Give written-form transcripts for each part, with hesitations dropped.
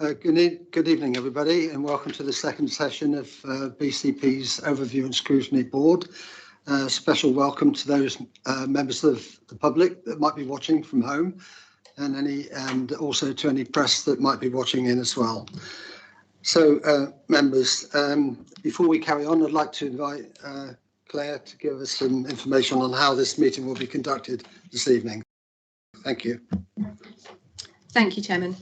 Good evening, everybody, and welcome to the second session of BCP's Overview and Scrutiny Board. Special welcome to those members of the public that might be watching from home, and also to any press that might be watching in as well. So, members, before we carry on, I'd like to invite Claire to give us some information on how this meeting will be conducted this evening. Thank you. Thank you, Chairman.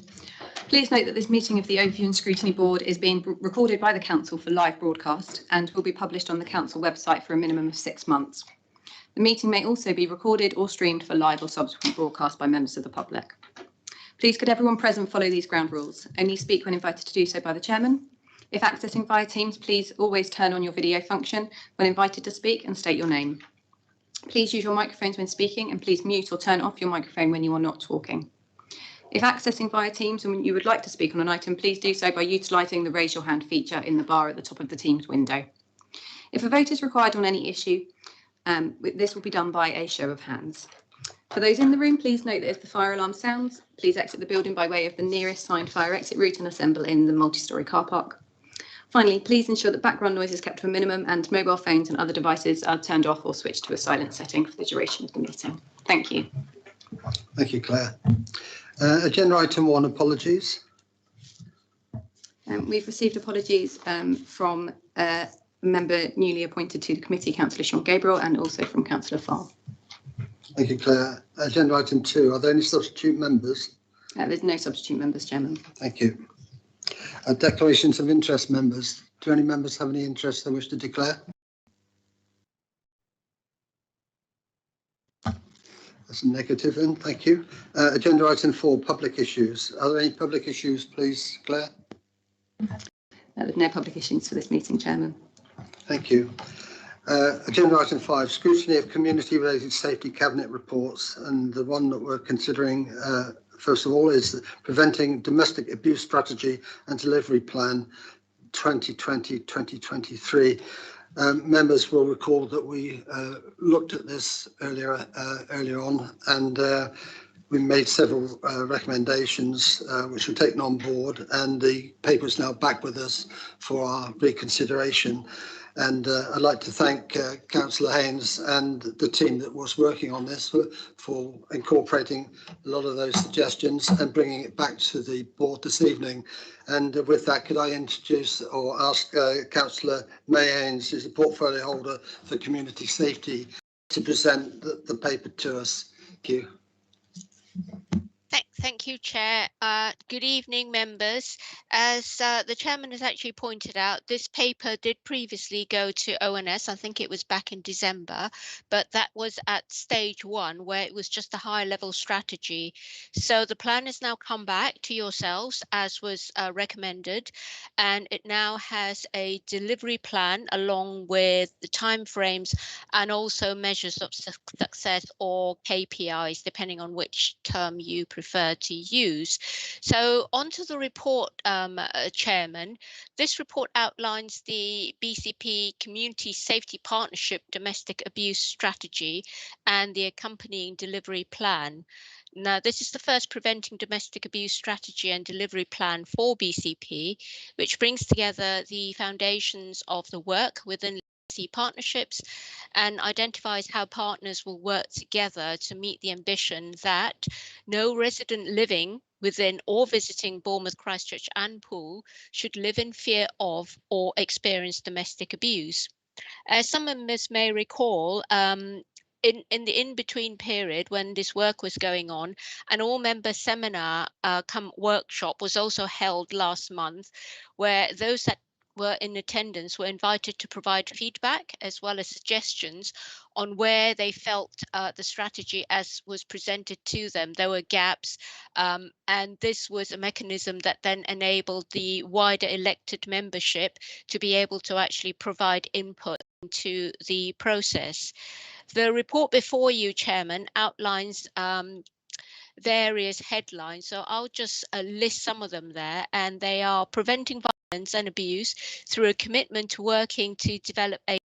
Please note that this meeting of the Overview and Scrutiny Board is being recorded by the Council for live broadcast and will be published on the Council website for a minimum of 6 months. The meeting may also be recorded or streamed for live or subsequent broadcast by members of the public. Please could everyone present follow these ground rules. Only speak when invited to do so by the Chairman. If accessing via Teams, please always turn on your video function when invited to speak and state your name. Please use your microphones when speaking and please mute or turn off your microphone when you are not talking. If accessing via Teams and you would like to speak on an item, please do so by utilising the raise your hand feature in the bar at the top of the Teams window. If a vote is required on any issue, this will be done by a show of hands. For those in the room, please note that if the fire alarm sounds, please exit the building by way of the nearest signed fire exit route and assemble in the multi-storey car park. Finally, please ensure that background noise is kept to a minimum and mobile phones and other devices are turned off or switched to a silent setting for the duration of the meeting. Thank you. Thank you, Claire. Agenda item 1, apologies. We've received apologies from a member newly appointed to the committee, Councillor Sean Gabriel, and also from Councillor Farr. Thank you, Claire. Agenda item 2, are there any substitute members? There's no substitute members, Chairman. Thank you. Declarations of interest, members. Do any members have any interest they wish to declare? That's a negative then, thank you. Agenda item 4, public issues. Are there any public issues, please, Claire? There's no public issues for this meeting, Chairman. Thank you. Agenda item 5, scrutiny of community-related safety cabinet reports, and the one that we're considering first of all is the Preventing Domestic Abuse Strategy and Delivery Plan 2020-2023. Members will recall that we looked at this earlier on, and we made several recommendations which were taken on board, and the paper is now back with us for our reconsideration. And I'd like to thank Councillor Haynes and the team that was working on this for incorporating a lot of those suggestions and bringing it back to the board this evening. And with that, could I introduce or ask Councillor May Haynes, who's the portfolio holder for community safety, to present the paper to us. Thank you. Thank you, Chair. Good evening, members. As the Chairman has actually pointed out, this paper did previously go to ONS. I think it was back in December, but that was at stage 1, where it was just a high-level strategy. So the plan has now come back to yourselves, as was recommended, and it now has a delivery plan along with the timeframes and also measures of success or KPIs, depending on which term you prefer to use. So onto the report, Chairman. This report outlines the BCP Community Safety Partnership Domestic Abuse Strategy and the accompanying delivery plan. Now, this is the first Preventing Domestic Abuse Strategy and Delivery Plan for BCP, which brings together the foundations of the work within partnerships and identifies how partners will work together to meet the ambition that no resident living within or visiting Bournemouth, Christchurch and Poole should live in fear of or experience domestic abuse. As some members may recall, in the in-between period when this work was going on, an all-member seminar come workshop was also held last month, where those that were in attendance were invited to provide feedback as well as suggestions on where they felt the strategy as was presented to them. There were gaps, and this was a mechanism that then enabled the wider elected membership to be able to actually provide input into the process. The report before you, Chairman, outlines various headlines, so I'll just list some of them there, and they are preventing violence and abuse through a commitment to working to develop a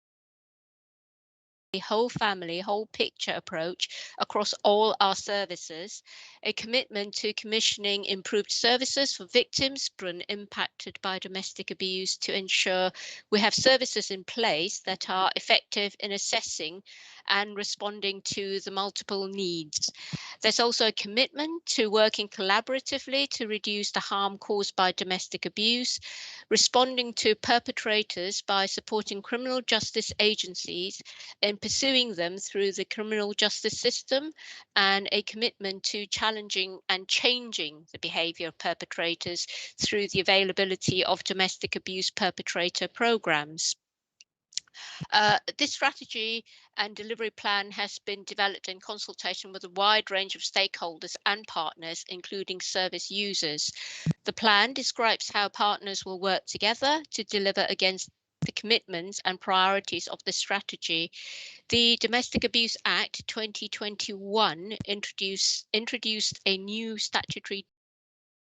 whole family, whole picture approach across all our services, a commitment to commissioning improved services for victims impacted by domestic abuse to ensure we have services in place that are effective in assessing and responding to the multiple needs. There's also a commitment to working collaboratively to reduce the harm caused by domestic abuse, responding to perpetrators by supporting criminal justice agencies in pursuing them through the criminal justice system, and a commitment to challenging and changing the behaviour of perpetrators through the availability of domestic abuse perpetrator programmes. This strategy and delivery plan has been developed in consultation with a wide range of stakeholders and partners, including service users. The plan describes how partners will work together to deliver against the commitments and priorities of the strategy. The Domestic Abuse Act 2021 introduced a new statutory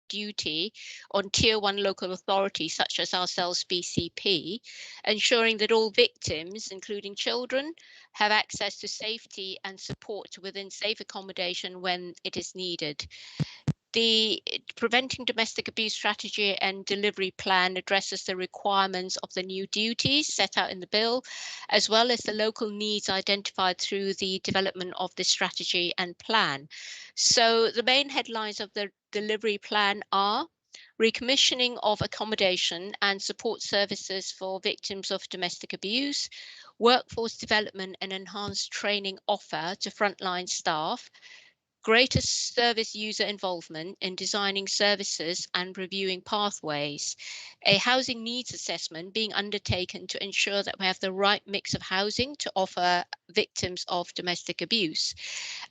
duty on Tier 1 local authorities such as ourselves, BCP, ensuring that all victims, including children, have access to safety and support within safe accommodation when it is needed. The Preventing Domestic Abuse Strategy and Delivery Plan addresses the requirements of the new duties set out in the bill, as well as the local needs identified through the development of the strategy and plan. So the main headlines of the delivery plan are recommissioning of accommodation and support services for victims of domestic abuse, workforce development and enhanced training offer to frontline staff, greater service user involvement in designing services and reviewing pathways, a housing needs assessment being undertaken to ensure that we have the right mix of housing to offer victims of domestic abuse,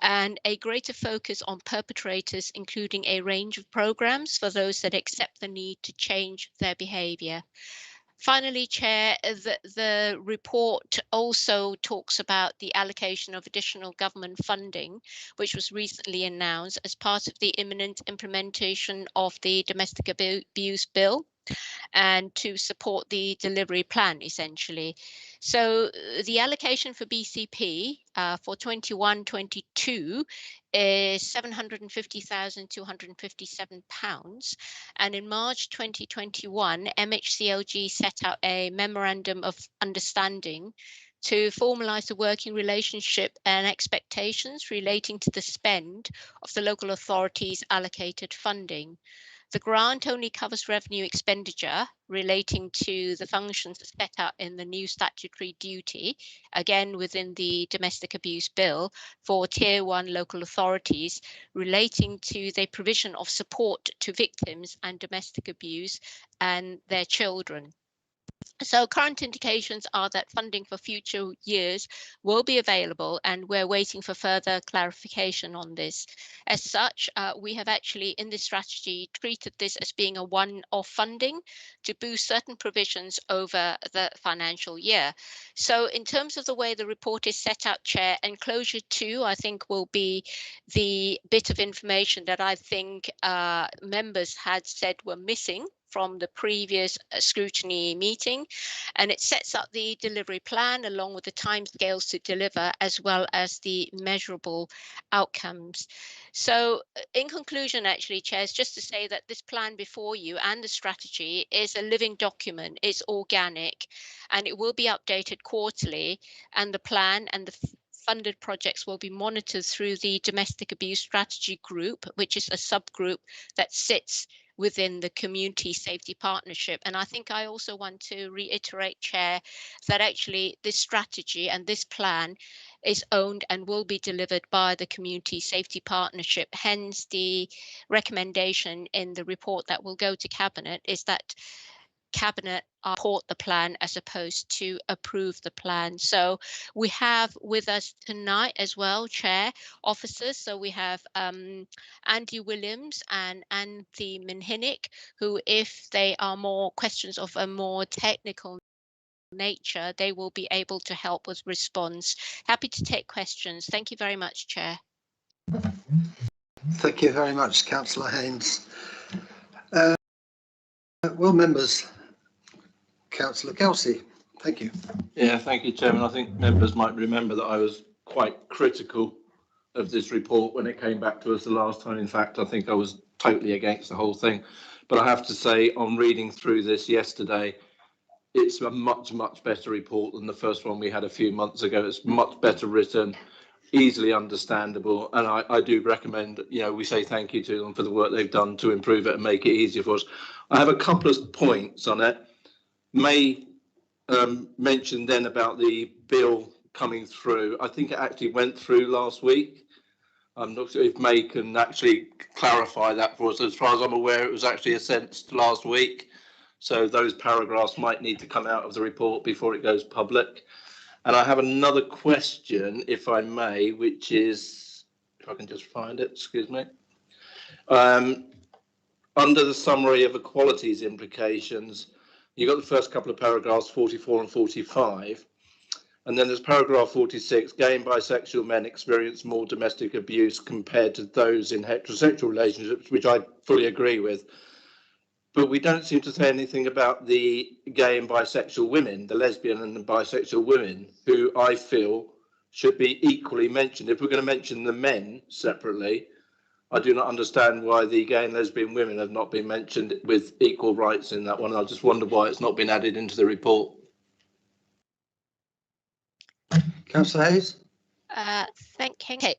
and a greater focus on perpetrators, including a range of programs for those that accept the need to change their behaviour. Finally, Chair, the report also talks about the allocation of additional government funding, which was recently announced as part of the imminent implementation of the Domestic Abuse Bill, and to support the delivery plan, essentially. So the allocation for BCP for 21-22 is £750,257. And in March 2021, MHCLG set out a memorandum of understanding to formalise the working relationship and expectations relating to the spend of the local authorities' allocated funding. The grant only covers revenue expenditure relating to the functions set out in the new statutory duty, again within the Domestic Abuse Bill, for Tier 1 local authorities relating to the provision of support to victims and domestic abuse and their children. So current indications are that funding for future years will be available, and we're waiting for further clarification on this. As such, we have actually in this strategy treated this as being a one-off funding to boost certain provisions over the financial year. So in terms of the way the report is set out, Chair, enclosure 2, I think, will be the bit of information that I think members had said were missing from the previous scrutiny meeting, and it sets up the delivery plan along with the timescales to deliver, as well as the measurable outcomes. So in conclusion, actually, Chairs, just to say that this plan before you and the strategy is a living document, it's organic, and it will be updated quarterly, and the plan and the funded projects will be monitored through the Domestic Abuse Strategy Group, which is a subgroup that sits within the Community Safety Partnership. And I think I also want to reiterate, Chair, that actually this strategy and this plan is owned and will be delivered by the Community Safety Partnership. Hence, the recommendation in the report that will go to Cabinet is that Cabinet support the plan as opposed to approve the plan. So we have with us tonight as well, Chair, officers. So we have Andy Williams and Anthony Minhinnick, who, if they are more questions of a more technical nature, they will be able to help with response. Happy to take questions. Thank you very much, Chair. Thank you very much, Councillor Haynes. Well, members, Councillor Kelsey. Thank you. Yeah, thank you, Chairman. I think members might remember that I was quite critical of this report when it came back to us the last time. In fact, I think I was totally against the whole thing. But I have to say, on reading through this yesterday, it's a much, much better report than the first one we had a few months ago. It's much better written, easily understandable, and I do recommend, we say thank you to them for the work they've done to improve it and make it easier for us. I have a couple of points on it. May mentioned then about the bill coming through. I think it actually went through last week. I'm not sure if May can actually clarify that for us. As far as I'm aware, it was actually assessed last week. So those paragraphs might need to come out of the report before it goes public. And I have another question, if I may, which is, if I can just find it, excuse me. Under the summary of equalities implications, you got the first couple of paragraphs, 44 and 45. And then there's paragraph 46, gay and bisexual men experience more domestic abuse compared to those in heterosexual relationships, which I fully agree with. But we don't seem to say anything about the gay and bisexual women, the lesbian and the bisexual women, who I feel should be equally mentioned. If we're going to mention the men separately, I do not understand why the gay and lesbian women have not been mentioned with equal rights in that one. I just wonder why it's not been added into the report. Councillor Hayes? Thank you. Okay.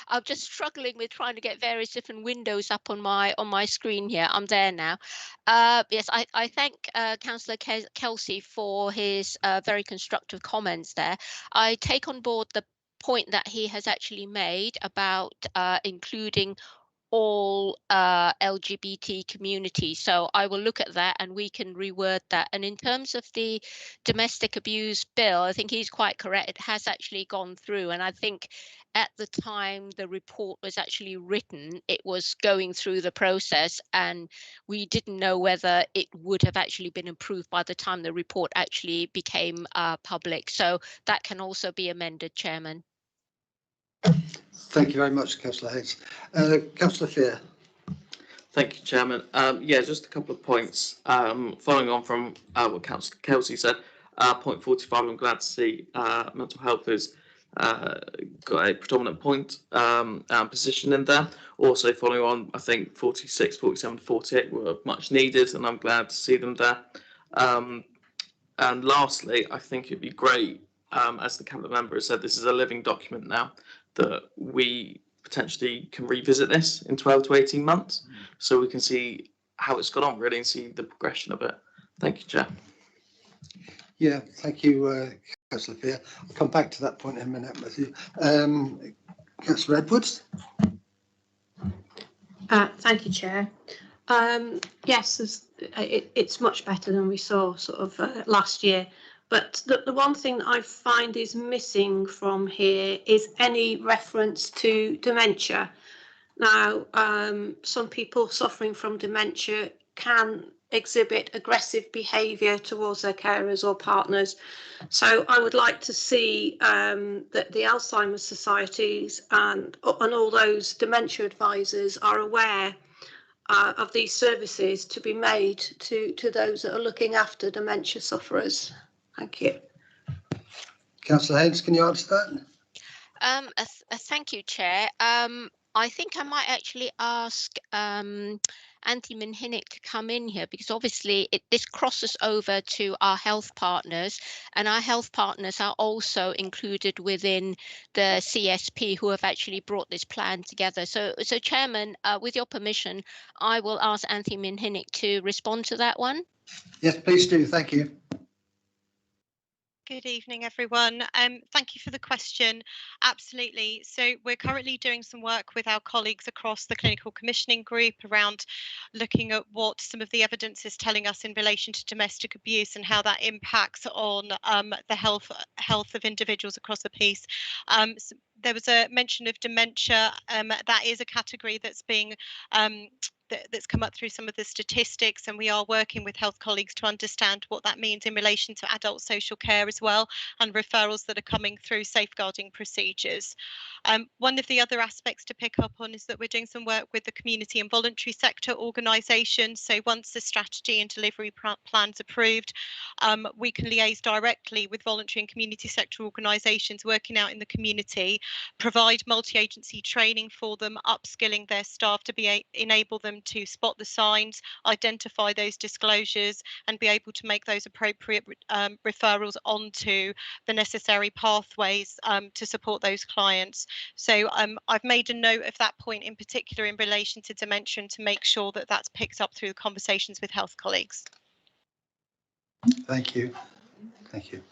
I'm just struggling with trying to get various different windows up on my screen here. I'm there now. Yes, I thank Councillor Kelsey for his very constructive comments there. I take on board the point that he has actually made about including all LGBT community. So I will look at that and we can reword that. And in terms of the domestic abuse bill, I think he's quite correct. It has actually gone through. And I think at the time the report was actually written, it was going through the process and we didn't know whether it would have actually been approved by the time the report actually became public. So that can also be amended, Chairman. Thank you very much, Councillor Hayes. Councillor Fear. Thank you, Chairman. Yeah, just a couple of points. Following on from what Councillor Kelsey said, point 45, I'm glad to see mental health has got a predominant point and position in there. Also following on, I think 46, 47, 48 were much needed, and I'm glad to see them there. And lastly, I think it'd be great, as the Cabinet member has said, this is a living document now, that we potentially can revisit this in 12 to 18 months so we can see how it's got on really and see the progression of it. Thank you, Chair. Yeah, thank you, Councillor Fear. I'll come back to that point in a minute with you. Councillor Edwards. Thank you, Chair. Yes, it's much better than we saw sort of last year. But the one thing that I find is missing from here is any reference to dementia. Now, some people suffering from dementia can exhibit aggressive behaviour towards their carers or partners. So I would like to see that the Alzheimer's societies and all those dementia advisors are aware of these services to be made to those that are looking after dementia sufferers. Thank you. Councillor Hayes, can you answer that? Thank you, Chair. I think I might actually ask Anthony Minhinnick to come in here because obviously this crosses over to our health partners, and our health partners are also included within the CSP who have actually brought this plan together. So Chairman, with your permission, I will ask Anthony Minhinnick to respond to that one. Yes, please do. Thank you. Good evening, everyone. Thank you for the question. Absolutely. So we're currently doing some work with our colleagues across the clinical commissioning group around looking at what some of the evidence is telling us in relation to domestic abuse and how that impacts on the health of individuals across the piece. So there was a mention of dementia. That is a category that's being that's come up through some of the statistics, and we are working with health colleagues to understand what that means in relation to adult social care as well, and referrals that are coming through safeguarding procedures. One of the other aspects to pick up on is that we're doing some work with the community and voluntary sector organisations. So once the strategy and delivery plan's approved, we can liaise directly with voluntary and community sector organisations working out in the community, provide multi-agency training for them, upskilling their staff to enable them to spot the signs, identify those disclosures, and be able to make those appropriate referrals onto the necessary pathways to support those clients. So I've made a note of that point in particular in relation to dementia, to make sure that that's picked up through the conversations with health colleagues. Thank you. Thank you.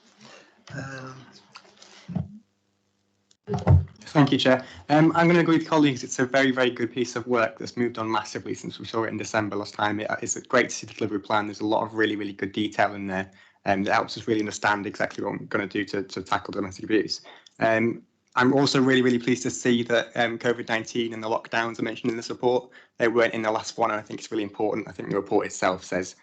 Thank you, Chair. I'm going to agree with colleagues. It's a very, very good piece of work that's moved on massively since we saw it in December last time. It's great to see the delivery plan. There's a lot of really, really good detail in there, and it helps us really understand exactly what we're going to do to tackle domestic abuse. I'm also really, really pleased to see that COVID-19 and the lockdowns are mentioned in this report. They weren't in the last one, and I think it's really important. I think the report itself says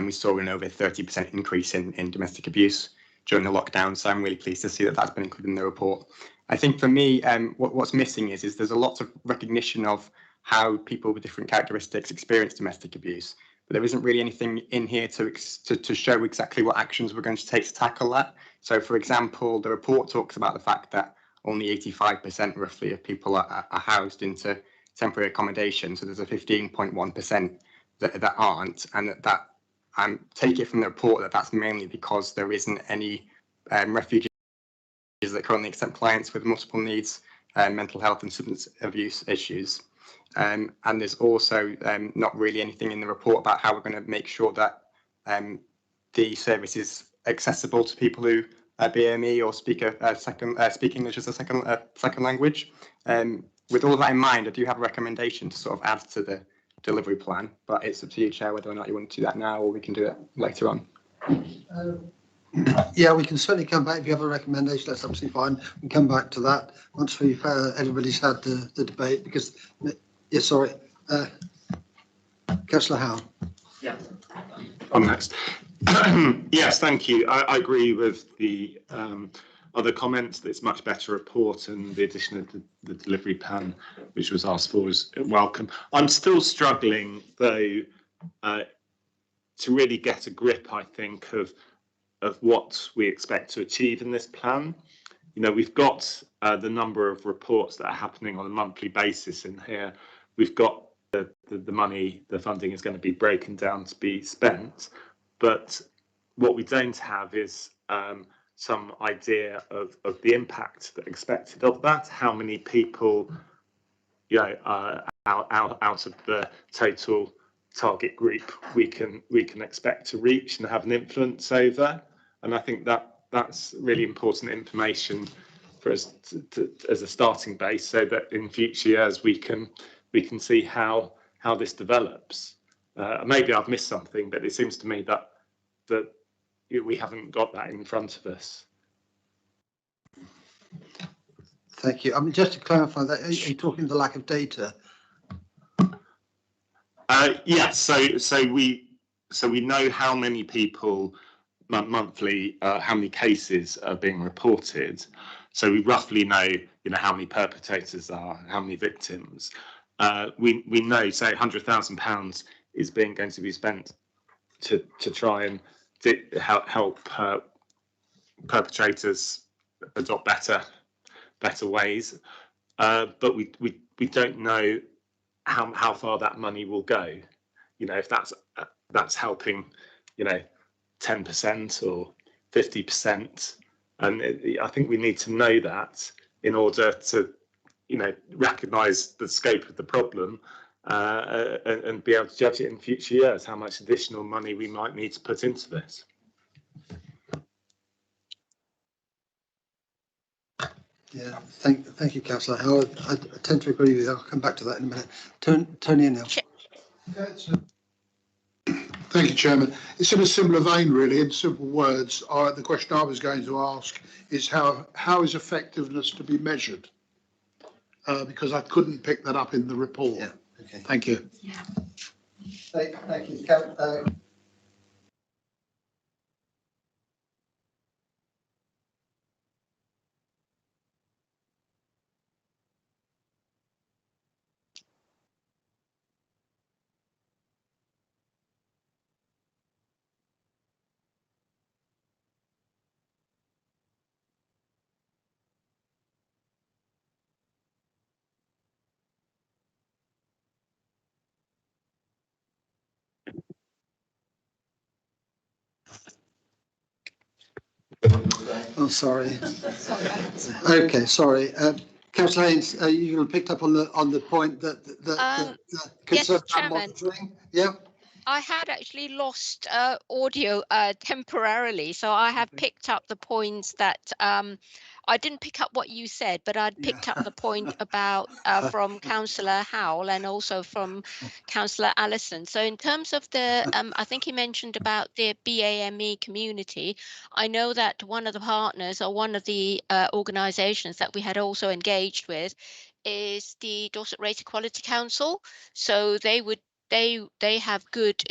we saw an over 30% increase in domestic abuse during the lockdown. So I'm really pleased to see that that's been included in the report. I think for me, what's missing is there's a lot of recognition of how people with different characteristics experience domestic abuse, but there isn't really anything in here to show exactly what actions we're going to take to tackle that. So, for example, the report talks about the fact that only 85% roughly of people are housed into temporary accommodation. So there's a 15.1% that aren't, and that take it from the report that that's mainly because there isn't any refugees that currently accept clients with multiple needs, mental health and substance abuse issues. And there's also not really anything in the report about how we're going to make sure that the service is accessible to people who BME or speak English as a second language. With all of that in mind, I do have a recommendation to sort of add to the delivery plan, but it's up to you, Chair, whether or not you want to do that now or we can do it later on. Yeah, we can certainly come back. If you have a recommendation, that's absolutely fine. We can come back to that once we've everybody's had the debate. Because, yeah, sorry, Councillor Howard. Yeah, I'm next. Yes, thank you. I agree with the other comments that it's much better report, and the addition of the delivery plan, which was asked for, is welcome. I'm still struggling, though, to really get a grip, I think, of what we expect to achieve in this plan. You know, we've got the number of reports that are happening on a monthly basis in here. We've got the money, the funding is going to be broken down to be spent, but what we don't have is some idea of the impact that expected of that. How many people, you know, out of the total target group we can expect to reach and have an influence over. And I think that's really important information for us as a starting base, so that in future years we can see how this develops. Maybe I've missed something, but it seems to me that we haven't got that in front of us. Thank you. I mean, just to clarify that, are you talking the lack of data? Yes. So we know how many people monthly, how many cases are being reported. So we roughly know, you know, how many perpetrators are, how many victims. We know, say, £100,000 is going to be spent to try and help perpetrators adopt better ways, but we don't know how far that money will go. You know, if that's helping, you know, 10% or 50%, and I think we need to know that in order to, you know, recognise the scope of the problem and be able to judge it in future years, how much additional money we might need to put into this. Yeah, thank you, Councillor Howard. I tend to agree with you. I'll come back to that in a minute. Tony and Thank you, Chairman. It's in a similar vein, really, in simple words. The question I was going to ask is how is effectiveness to be measured? Because I couldn't pick that up in the report. Yeah, Okay. Thank you. Thank you. Oh, sorry. Okay, sorry. Councillor Haynes, you picked up on the point that concern Yes, about Chairman. monitoring. Yeah. I had actually lost audio temporarily, so I have picked up the points that I didn't pick up what you said, but I'd picked up the point about from Councillor Howell and also from Councillor Allison. So in terms of the, I think he mentioned about the BAME community. I know that one of the partners or one of the organisations that we had also engaged with is the Dorset Race Equality Council. So they have good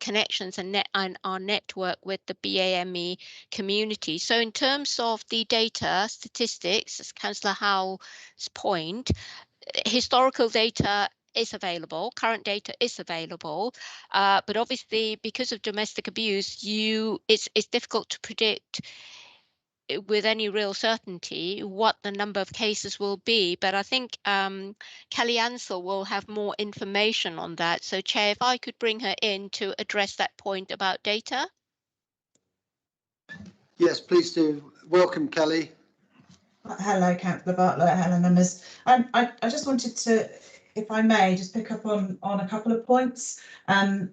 connections and our network with the BAME community. So in terms of the data statistics, as Councillor Howell's point, historical data is available, current data is available, but obviously because of domestic abuse, it's difficult to predict with any real certainty what the number of cases will be, but I think Kelly Ansell will have more information on that. So Chair, if I could bring her in to address that point about data. Yes, please do. Welcome, Kelly. Hello, Councillor Bartlett, hello members. I just wanted to, if I may, just pick up on a couple of points. And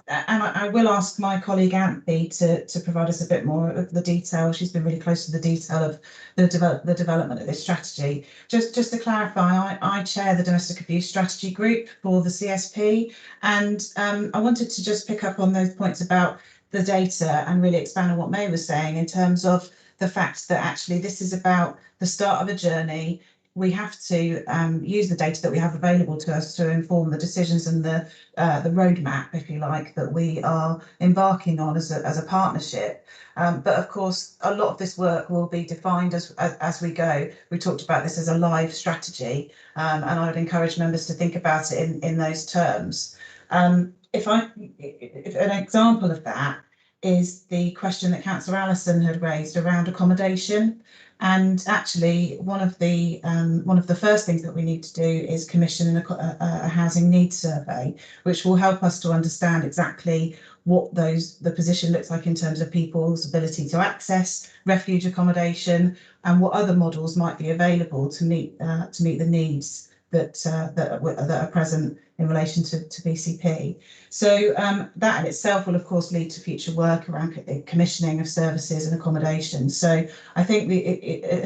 I will ask my colleague Anthony to provide us a bit more of the detail. She's been really close to the detail of the development of this strategy. Just to clarify, I chair the Domestic Abuse Strategy Group for the CSP, and I wanted to just pick up on those points about the data and really expand on what May was saying in terms of the fact that actually this is about the start of a journey. We have to use the data that we have available to us to inform the decisions and the roadmap, if you like, that we are embarking on as a partnership. But of course, a lot of this work will be defined as we go. We talked about this as a live strategy, and I would encourage members to think about it in those terms. If an example of that is the question that Councillor Allison had raised around accommodation. And actually, one of the first things that we need to do is commission a housing needs survey, which will help us to understand exactly what the position looks like in terms of people's ability to access refuge accommodation and what other models might be available to meet the needs that are present in relation to BCP. So that in itself will of course lead to future work around commissioning of services and accommodation. So I think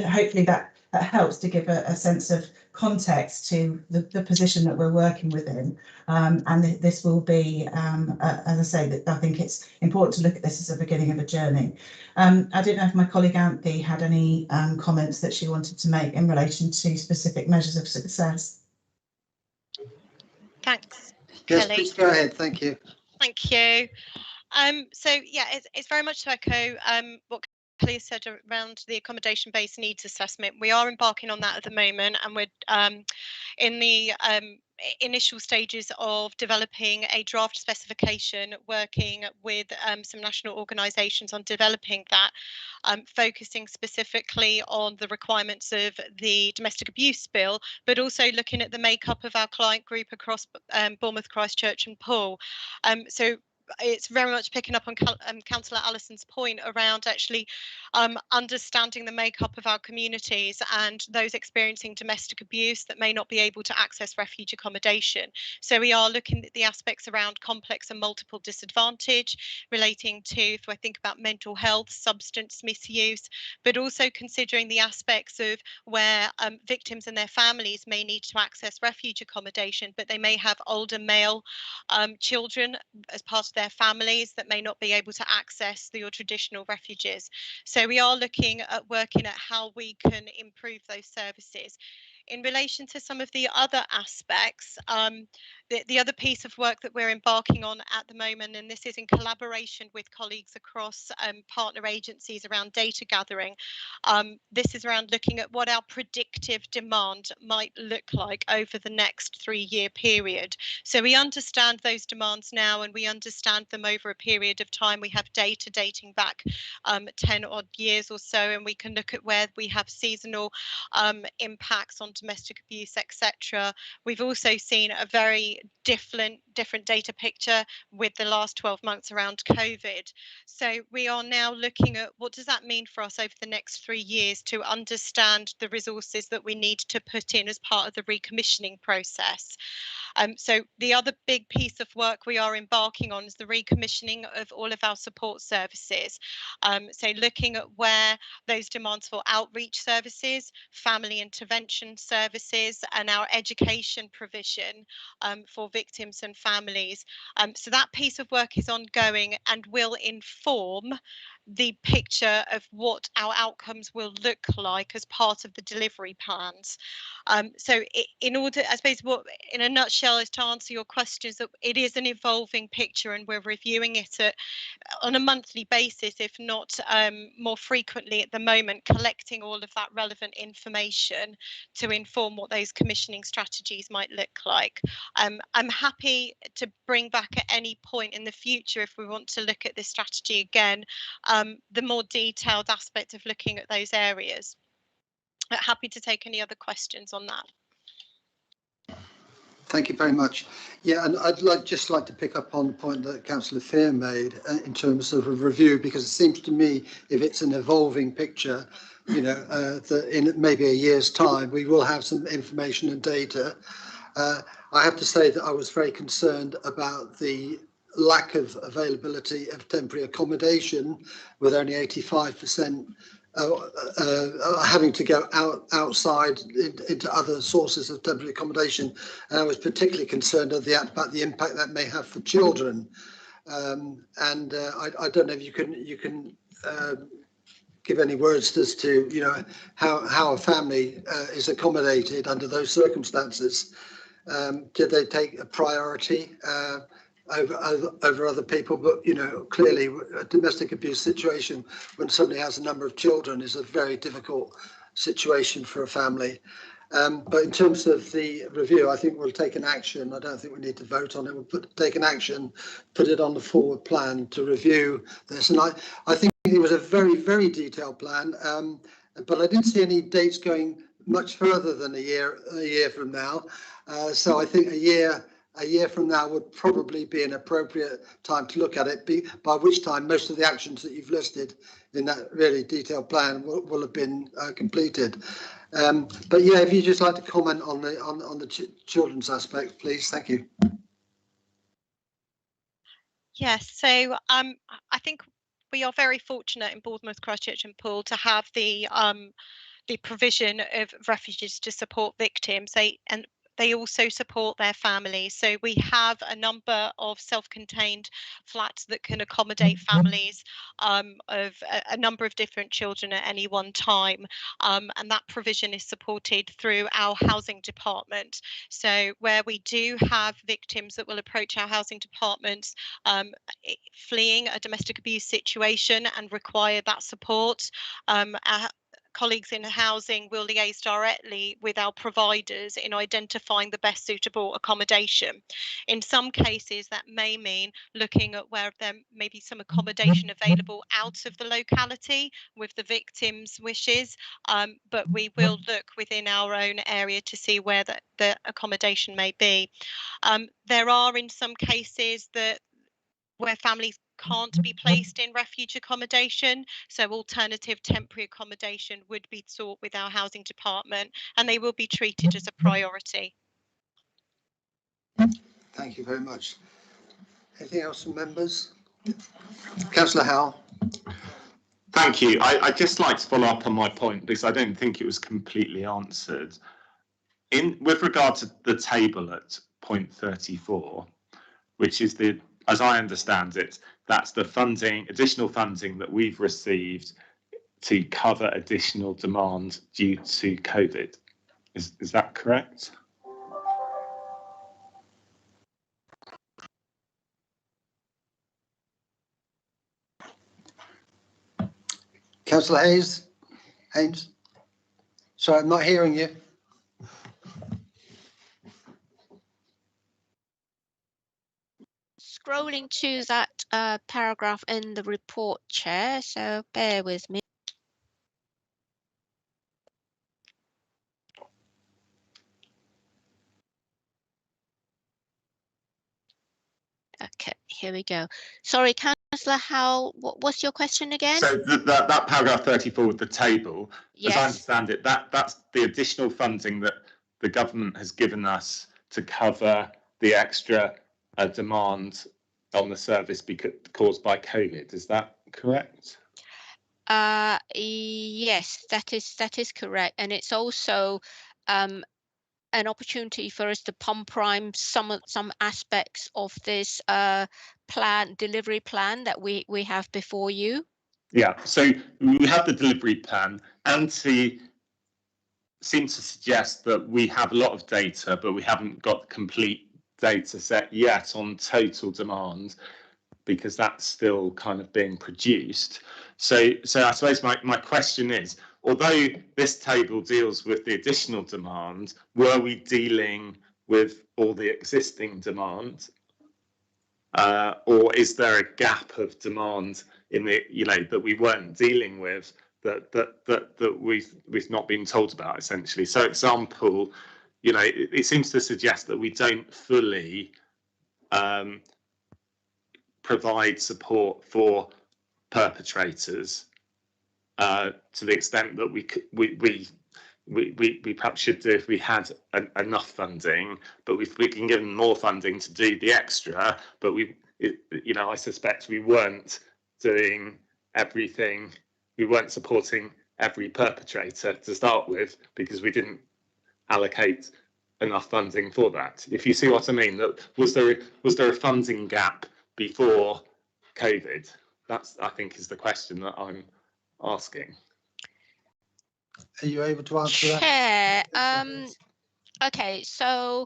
hopefully that helps to give a sense of context to the position that we're working within. And this will be, as I say, that I think it's important to look at this as a beginning of a journey. I don't know if my colleague Anthony had any comments that she wanted to make in relation to specific measures of success. Thanks, Yes, Kelly. please go ahead. Thank you. Thank you. So yeah, it's very much to echo what Kelly said around the accommodation-based needs assessment. We are embarking on that at the moment, and we're in the initial stages of developing a draft specification, working with some national organisations on developing that, focusing specifically on the requirements of the domestic abuse bill, but also looking at the makeup of our client group across Bournemouth, Christchurch and Poole. So it's very much picking up on Councillor Allison's point around actually understanding the makeup of our communities and those experiencing domestic abuse that may not be able to access refuge accommodation. So we are looking at the aspects around complex and multiple disadvantage relating to, if I think about mental health, substance misuse, but also considering the aspects of where victims and their families may need to access refuge accommodation, but they may have older male children as part of their families that may not be able to access your traditional refuges. So we are looking at working at how we can improve those services. In relation to some of the other aspects, the other piece of work that we're embarking on at the moment, and this is in collaboration with colleagues across partner agencies around data gathering, this is around looking at what our predictive demand might look like over the next 3-year period. So we understand those demands now, and we understand them over a period of time. We have data dating back 10 odd years or so, and we can look at where we have seasonal impacts on domestic abuse, etc. We've also seen a very different data picture with the last 12 months around COVID. So we are now looking at what does that mean for us over the next 3 years to understand the resources that we need to put in as part of the recommissioning process. So the other big piece of work we are embarking on is the recommissioning of all of our support services. So looking at where those demands for outreach services, family intervention services, and our education provision for victims and families. So that piece of work is ongoing and will inform the picture of what our outcomes will look like as part of the delivery plans. So in order, I suppose, what in a nutshell is to answer your questions, that it is an evolving picture, and we're reviewing it on a monthly basis, if not more frequently at the moment, collecting all of that relevant information to inform what those commissioning strategies might look like. I'm happy to bring back at any point in the future, if we want to look at this strategy again, the more detailed aspect of looking at those areas. Happy to take any other questions on that. Thank you very much. Yeah, and I'd just like to pick up on the point that Councillor Fear made in terms of a review, because it seems to me if it's an evolving picture, you know, that in maybe a year's time we will have some information and data. I have to say that I was very concerned about the lack of availability of temporary accommodation, with only 85% having to go outside into other sources of temporary accommodation. And I was particularly concerned about the impact that may have for children. I don't know if you can give any words as to, you know, how a family is accommodated under those circumstances. Did they take a priority over other people? But, you know, clearly a domestic abuse situation when somebody has a number of children is a very difficult situation for a family. But in terms of the review, I think we'll take an action. I don't think we need to vote on it. We'll take an action, put it on the forward plan to review this. And I think it was a very, very detailed plan, but I didn't see any dates going much further than a year from now. So I think a year from now would probably be an appropriate time to look at it, by which time most of the actions that you've listed in that really detailed plan will have been completed. But yeah, if you'd just like to comment on the children's aspect, please. Thank you. Yes, so I think we are very fortunate in Bournemouth, Christchurch and Poole to have the provision of refuges to support victims. They also support their families. So we have a number of self-contained flats that can accommodate families of a number of different children at any one time. And that provision is supported through our housing department. So where we do have victims that will approach our housing departments fleeing a domestic abuse situation and require that support, our colleagues in housing will liaise directly with our providers in identifying the best suitable accommodation. In some cases, that may mean looking at where there may be some accommodation available out of the locality with the victim's wishes, but we will look within our own area to see where the accommodation may be. There are in some cases where families can't be placed in refuge accommodation, so alternative temporary accommodation would be sought with our housing department, and they will be treated as a priority. Thank you very much. Anything else from members? Councillor Howell. Thank you. I'd just like to follow up on my point, because I don't think it was completely answered. With regard to the table at point 34, which is as I understand it, that's the additional funding that we've received to cover additional demand due to COVID. Is that correct? Councillor Haynes? Sorry, I'm not hearing you. Scrolling to that paragraph in the report, Chair, so bear with me. Okay, here we go. Sorry, Councillor Howell, what's your question again? So that paragraph 34 with the table, Yes. as I understand it, that's the additional funding that the government has given us to cover the extra demand on the service caused by COVID. Is that correct? Yes, that is correct, and it's also an opportunity for us to pump prime some aspects of this delivery plan that we have before you. Yeah, so we have the delivery plan. Antti seems to suggest that we have a lot of data, but we haven't got the complete data set yet on total demand, because that's still kind of being produced. So I suppose my question is, although this table deals with the additional demand, were we dealing with all the existing demand, or is there a gap of demand in the, that we weren't dealing with, that we've not been told about, essentially? So, example, it seems to suggest that we don't fully provide support for perpetrators to the extent that we perhaps should do if we had enough funding, but we've been given more funding to do the extra, but I suspect we weren't doing everything. We weren't supporting every perpetrator to start with, because we didn't allocate enough funding for that. If you see what I mean, that was there a funding gap before COVID? That's, I think, is the question that I'm asking. Are you able to answer that? Chair, okay, so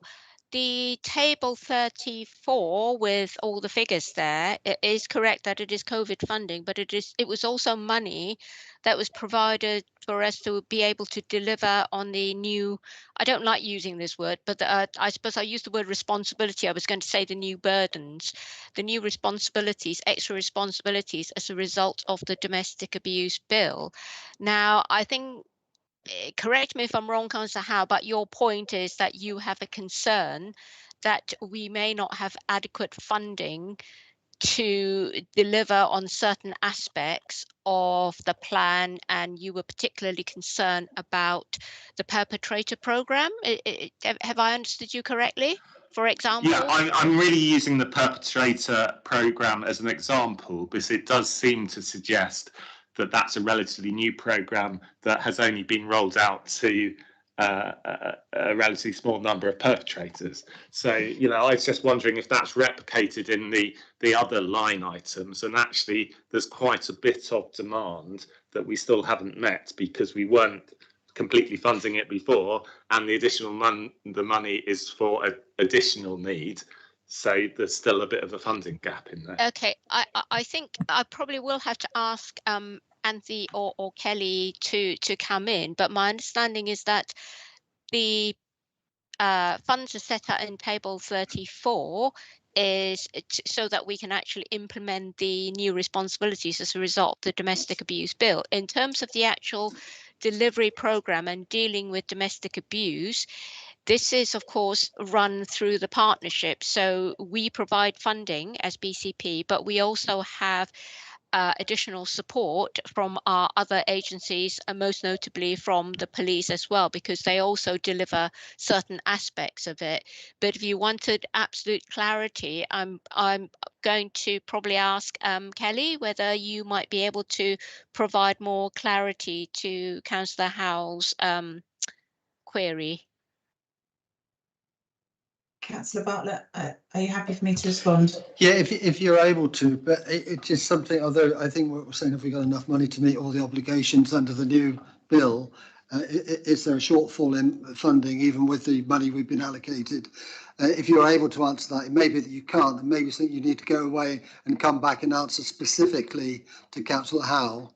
the table 34 with all the figures there, it is correct that it is COVID funding, but it was also money that was provided for us to be able to deliver on the new, I don't like using this word, but I suppose I used the word responsibility. I was going to say the new burdens, the new responsibilities, extra responsibilities as a result of the domestic abuse bill. Now, I think, correct me if I'm wrong, Councillor Howe, but your point is that you have a concern that we may not have adequate funding to deliver on certain aspects of the plan, and you were particularly concerned about the perpetrator program. Have I understood you correctly? For example? Yeah, I'm really using the perpetrator program as an example, because it does seem to suggest that that's a relatively new program that has only been rolled out to a relatively small number of perpetrators. So, I was just wondering if that's replicated in the other line items, and actually there's quite a bit of demand that we still haven't met because we weren't completely funding it before, and the additional money is for additional need. So there's still a bit of a funding gap in there. Okay, I think I probably will have to ask Anthony or Kelly to come in, but my understanding is that the funds are set out in table 34 is so that we can actually implement the new responsibilities as a result of the domestic abuse bill. In terms of the actual delivery program and dealing with domestic abuse, this is, of course, run through the partnership. So we provide funding as BCP, but we also have additional support from our other agencies, and most notably from the police as well, because they also deliver certain aspects of it. But if you wanted absolute clarity, I'm going to probably ask Kelly whether you might be able to provide more clarity to Councillor Howell's query. Councillor Bartlett, are you happy for me to respond? Yeah, if you're able to, but it's just something, although I think what we're saying, if we got enough money to meet all the obligations under the new bill, Is there a shortfall in funding even with the money we've been allocated? If you're able to answer that, it may be that you can't, and maybe you think you need to go away and come back and answer specifically to Councillor Howell.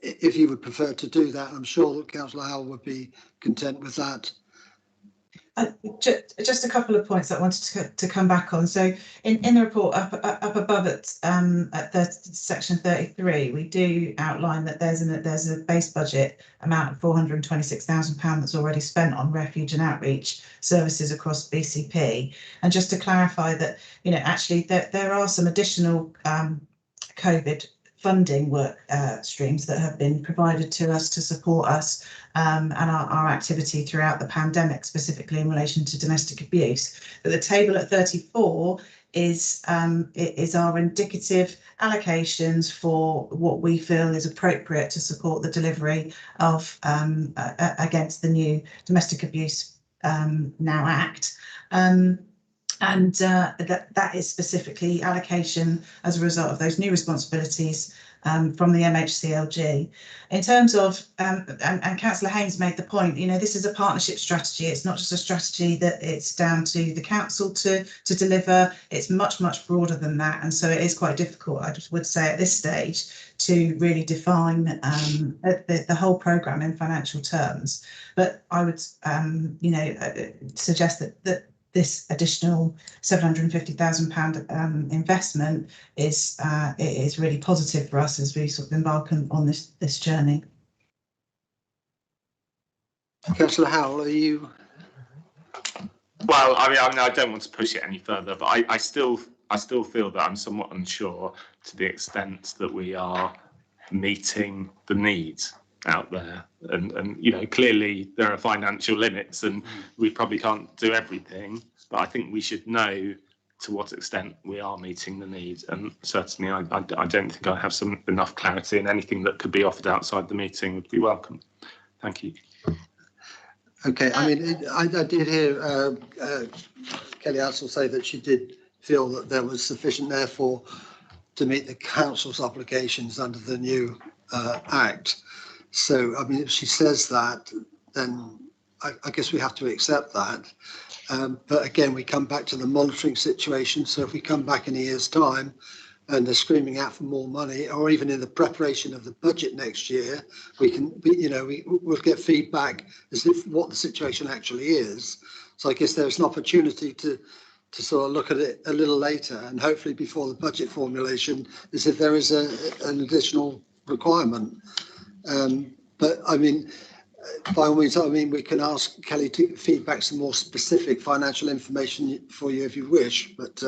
If you would prefer to do that, I'm sure that Councillor Howell would be content with that. Just a couple of points that I wanted to come back on. So in the report up above at section 33, we do outline that there's a base budget amount of £426,000 that's already spent on refuge and outreach services across BCP. And just to clarify that, you know, actually there are some additional COVID funding work streams that have been provided to us to support us and our activity throughout the pandemic, specifically in relation to domestic abuse. But the table at 34 is our indicative allocations for what we feel is appropriate to support the delivery of against the new Domestic Abuse Now Act. And that is specifically allocation as a result of those new responsibilities from the MHCLG. In terms of, and Councillor Haynes made the point, you know, this is a partnership strategy. It's not just a strategy that it's down to the council to deliver. It's much, much broader than that. And so it is quite difficult, I just would say at this stage, to really define the whole programme in financial terms. But I would, you know, suggest that this additional £750,000 investment is really positive for us as we sort of embark on this journey. Councillor Howell, are you? Well, I mean, I don't want to push it any further, but I still feel that I'm somewhat unsure to the extent that we are meeting the needs out there, and you know, clearly there are financial limits and we probably can't do everything, but I think we should know to what extent we are meeting the needs, and certainly I don't think I have enough clarity, and anything that could be offered outside the meeting would be welcome. Thank you. Okay, I mean, I did hear Kelly Ansell say that she did feel that there was sufficient therefore to meet the council's obligations under the new Act. So, I mean, if she says that, then I guess we have to accept that. But again, we come back to the monitoring situation. So if we come back in a year's time and they're screaming out for more money, or even in the preparation of the budget next year, we'll get feedback as if what the situation actually is. So I guess there's an opportunity to sort of look at it a little later, and hopefully before the budget formulation, as if there is an additional requirement. But I mean, by all means, I mean, we can ask Kelly to feedback some more specific financial information for you if you wish. But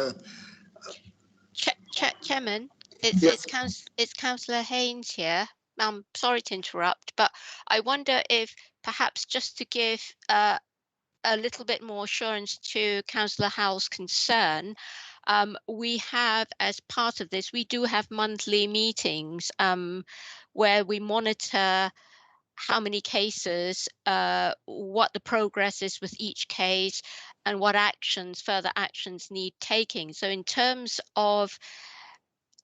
Chairman, yes. it's Councillor Haynes here. I'm sorry to interrupt, but I wonder if perhaps just to give a little bit more assurance to Councillor Howell's concern, we have, as part of this, we do have monthly meetings where we monitor how many cases, what the progress is with each case, and what further actions need taking. So in terms of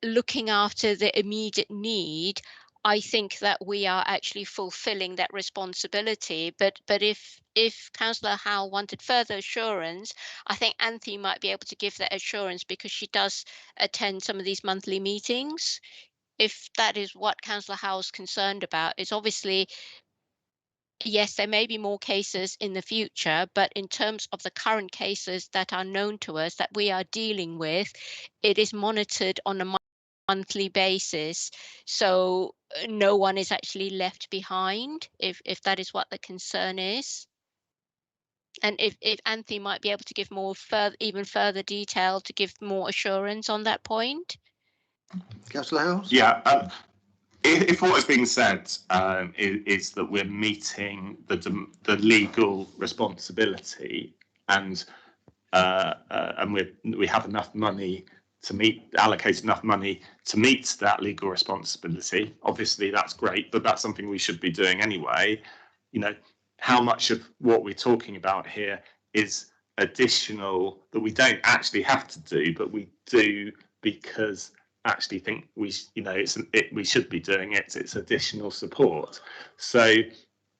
looking after the immediate need, I think that we are actually fulfilling that responsibility. But if Councillor Howell wanted further assurance, I think Anthony might be able to give that assurance, because she does attend some of these monthly meetings. If that is what Councillor Howell's concerned about, is obviously, yes, there may be more cases in the future, but in terms of the current cases that are known to us that we are dealing with, it is monitored on a monthly basis. So no one is actually left behind, if that is what the concern is. And if Anthony might be able to give even further detail to give more assurance on that point. Councillor Howell? Yeah, if what has been said is that we're meeting the legal responsibility, and we have enough money to allocate enough money to meet that legal responsibility, obviously that's great, but that's something we should be doing anyway. You know, how much of what we're talking about here is additional that we don't actually have to do, but we do because actually think we should be doing it. It's additional support. So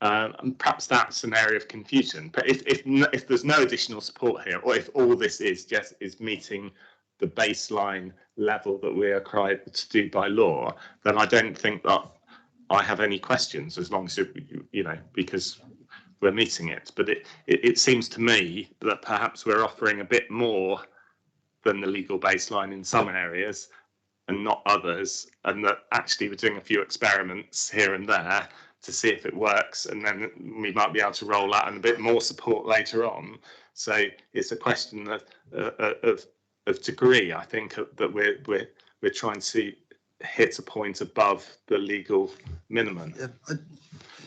And perhaps that's an area of confusion. But if there's no additional support here, or if all this is meeting the baseline level that we are required to do by law, then I don't think that I have any questions, as long as because we're meeting it. But it seems to me that perhaps we're offering a bit more than the legal baseline in some areas and not others, and that actually we're doing a few experiments here and there to see if it works, and then we might be able to roll out and a bit more support later on. So it's a question of degree. I think that we're trying to hit a point above the legal minimum.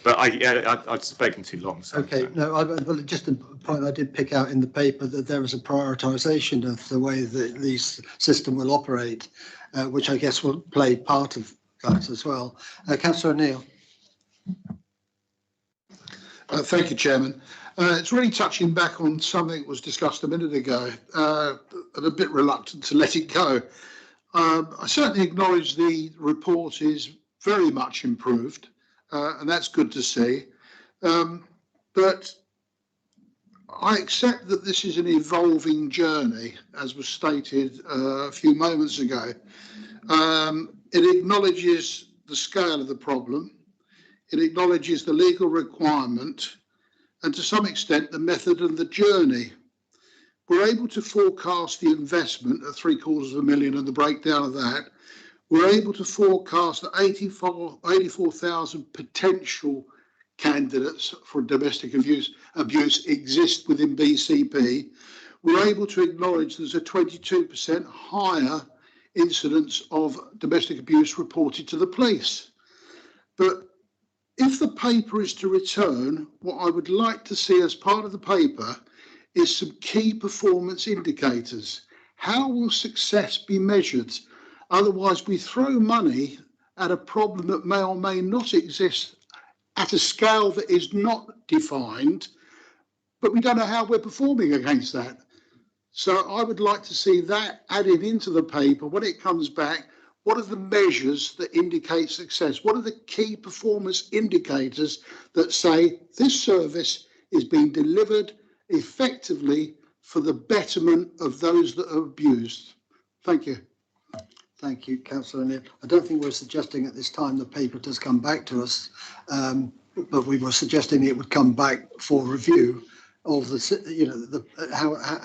But I've spoken too long. So okay, well, just a point I did pick out in the paper, that there is a prioritisation of the way that the system will operate, which I guess will play part of that as well. Councillor O'Neill. Thank you, Chairman. It's really touching back on something that was discussed a minute ago, and a bit reluctant to let it go. I certainly acknowledge the report is very much improved, and that's good to see. But I accept that this is an evolving journey, as was stated a few moments ago. It acknowledges the scale of the problem. It acknowledges the legal requirement, and to some extent the method and the journey. We're able to forecast the investment of £750,000 and the breakdown of that. We're able to forecast that 84,000 potential candidates for domestic abuse exist within BCP. We're able to acknowledge there's a 22% higher incidence of domestic abuse reported to the police. But if the paper is to return, what I would like to see as part of the paper is some key performance indicators. How will success be measured? Otherwise, we throw money at a problem that may or may not exist at a scale that is not defined, but we don't know how we're performing against that. So I would like to see that added into the paper when it comes back. What are the measures that indicate success? What are the key performance indicators that say this service is being delivered effectively for the betterment of those that are abused? Thank you. Thank you, Councillor O'Neill. I don't think we're suggesting at this time the paper does come back to us, but we were suggesting it would come back for review of the,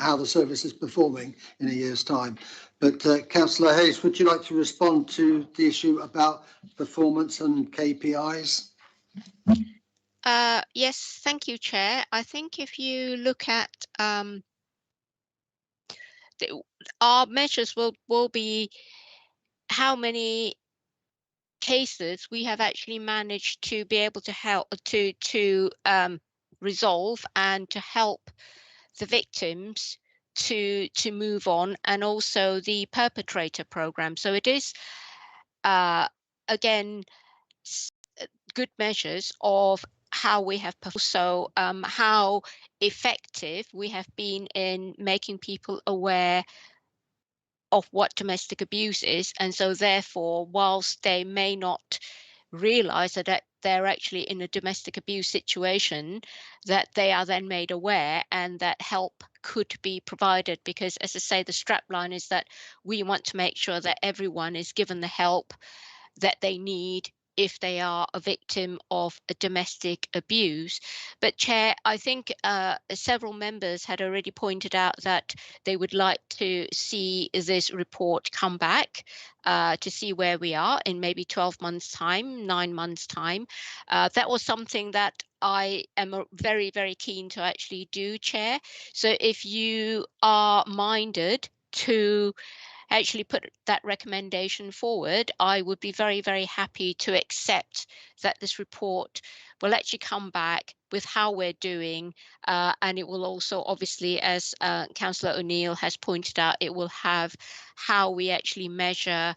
how the service is performing in a year's time. But Councillor Hayes, would you like to respond to the issue about performance and KPIs? Yes, thank you, Chair. I think if you look at our measures will be how many cases we have actually managed to be able to help to resolve and to help the victims to move on, and also the perpetrator program. So it is again good measures of how we have also how effective we have been in making people aware of what domestic abuse is, and so therefore, whilst they may not realize that they're actually in a domestic abuse situation, that they are then made aware and that help could be provided. Because, as I say, the strapline is that we want to make sure that everyone is given the help that they need if they are a victim of a domestic abuse. But Chair, I think several members had already pointed out that they would like to see this report come back to see where we are in maybe 12 months time, 9 months time. That was something that I am very, very keen to actually do, Chair. So if you are minded to actually put that recommendation forward, I would be very, very happy to accept that this report will actually come back with how we're doing, and it will also, obviously, as Councillor O'Neill has pointed out, it will have how we actually measure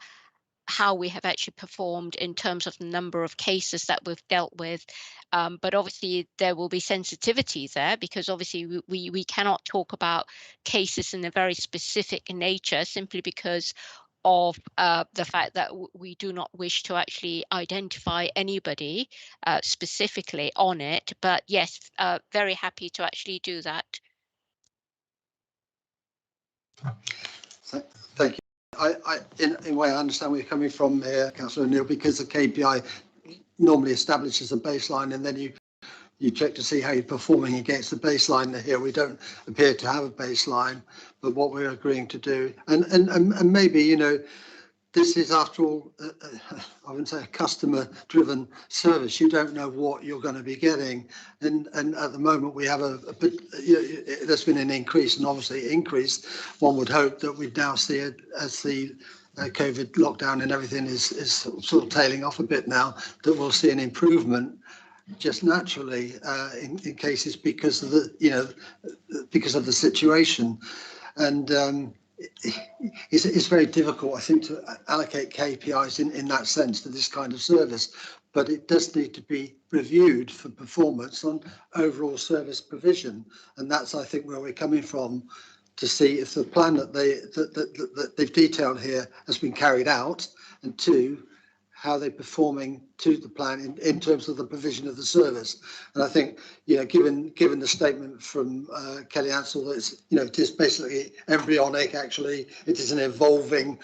how we have actually performed in terms of the number of cases that we've dealt with. But obviously there will be sensitivity there, because obviously we cannot talk about cases in a very specific nature simply because of the fact that we do not wish to actually identify anybody specifically on it. But yes, very happy to actually do that. Thank you. In a way, I understand where you're coming from here, Councillor O'Neill, because the KPI normally establishes a baseline, and then you check to see how you're performing against the baseline. Here we don't appear to have a baseline, but what we're agreeing to do, and maybe, you know, this is, after all, I wouldn't say a customer-driven service. You don't know what you're going to be getting, and at the moment we have a bit. There's been an increase, and obviously increase. One would hope that we'd now see it as the COVID lockdown and everything is sort of tailing off a bit now, that we'll see an improvement just naturally in cases because of the situation, and. It's very difficult, I think, to allocate KPIs in that sense to this kind of service, but it does need to be reviewed for performance on overall service provision, and that's, I think, where we're coming from, to see if the plan that they've detailed here has been carried out, and two, how they're performing to the plan in terms of the provision of the service. And I think, you know, given the statement from Kelly Ansell, that it's, you know, it is basically embryonic. Actually, it is an evolving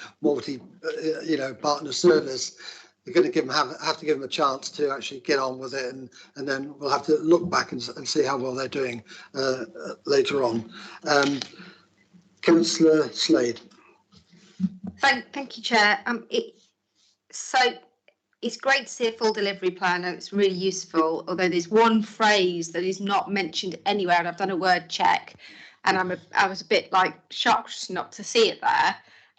partner service. They're going to have to give them a chance to actually get on with it, and then we'll have to look back and see how well they're doing later on. Councillor Slade. Thank you, Chair. So it's great to see a full delivery plan, and it's really useful, although there's one phrase that is not mentioned anywhere, and I've done a word check, and I was a bit like shocked not to see it there,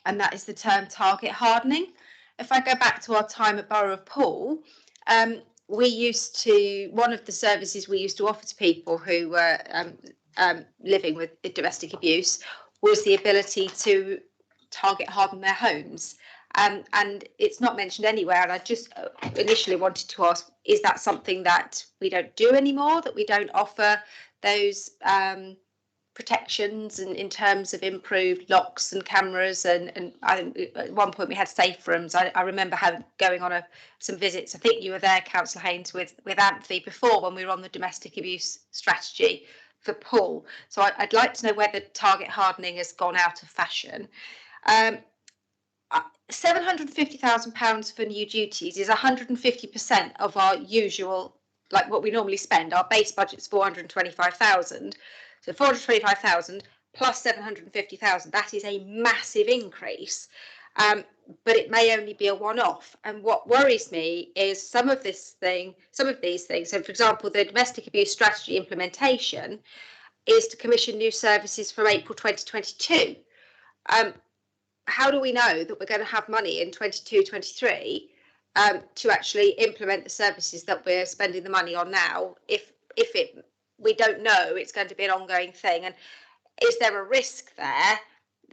and that is the term target hardening. If I go back to our time at Borough of Poole, one of the services we used to offer to people who were living with domestic abuse was the ability to target harden their homes. And it's not mentioned anywhere, and I just initially wanted to ask, is that something that we don't do anymore, that we don't offer those protections in terms of improved locks and cameras, and at one point we had safe rooms. I remember going on some visits. I think you were there, Councillor Haynes, with Anthony before, when we were on the domestic abuse strategy for Poole. So I'd like to know whether target hardening has gone out of fashion. £750,000 for new duties is 150% of our usual, like what we normally spend. Our base budget's 425,000, so 425,000 plus 750,000. That is a massive increase, but it may only be a one-off. And what worries me is some of these things. So, for example, the domestic abuse strategy implementation is to commission new services from April 2022. How do we know that we're going to have money in 22-23 to actually implement the services that we're spending the money on now, if we don't know it's going to be an ongoing thing? And is there a risk there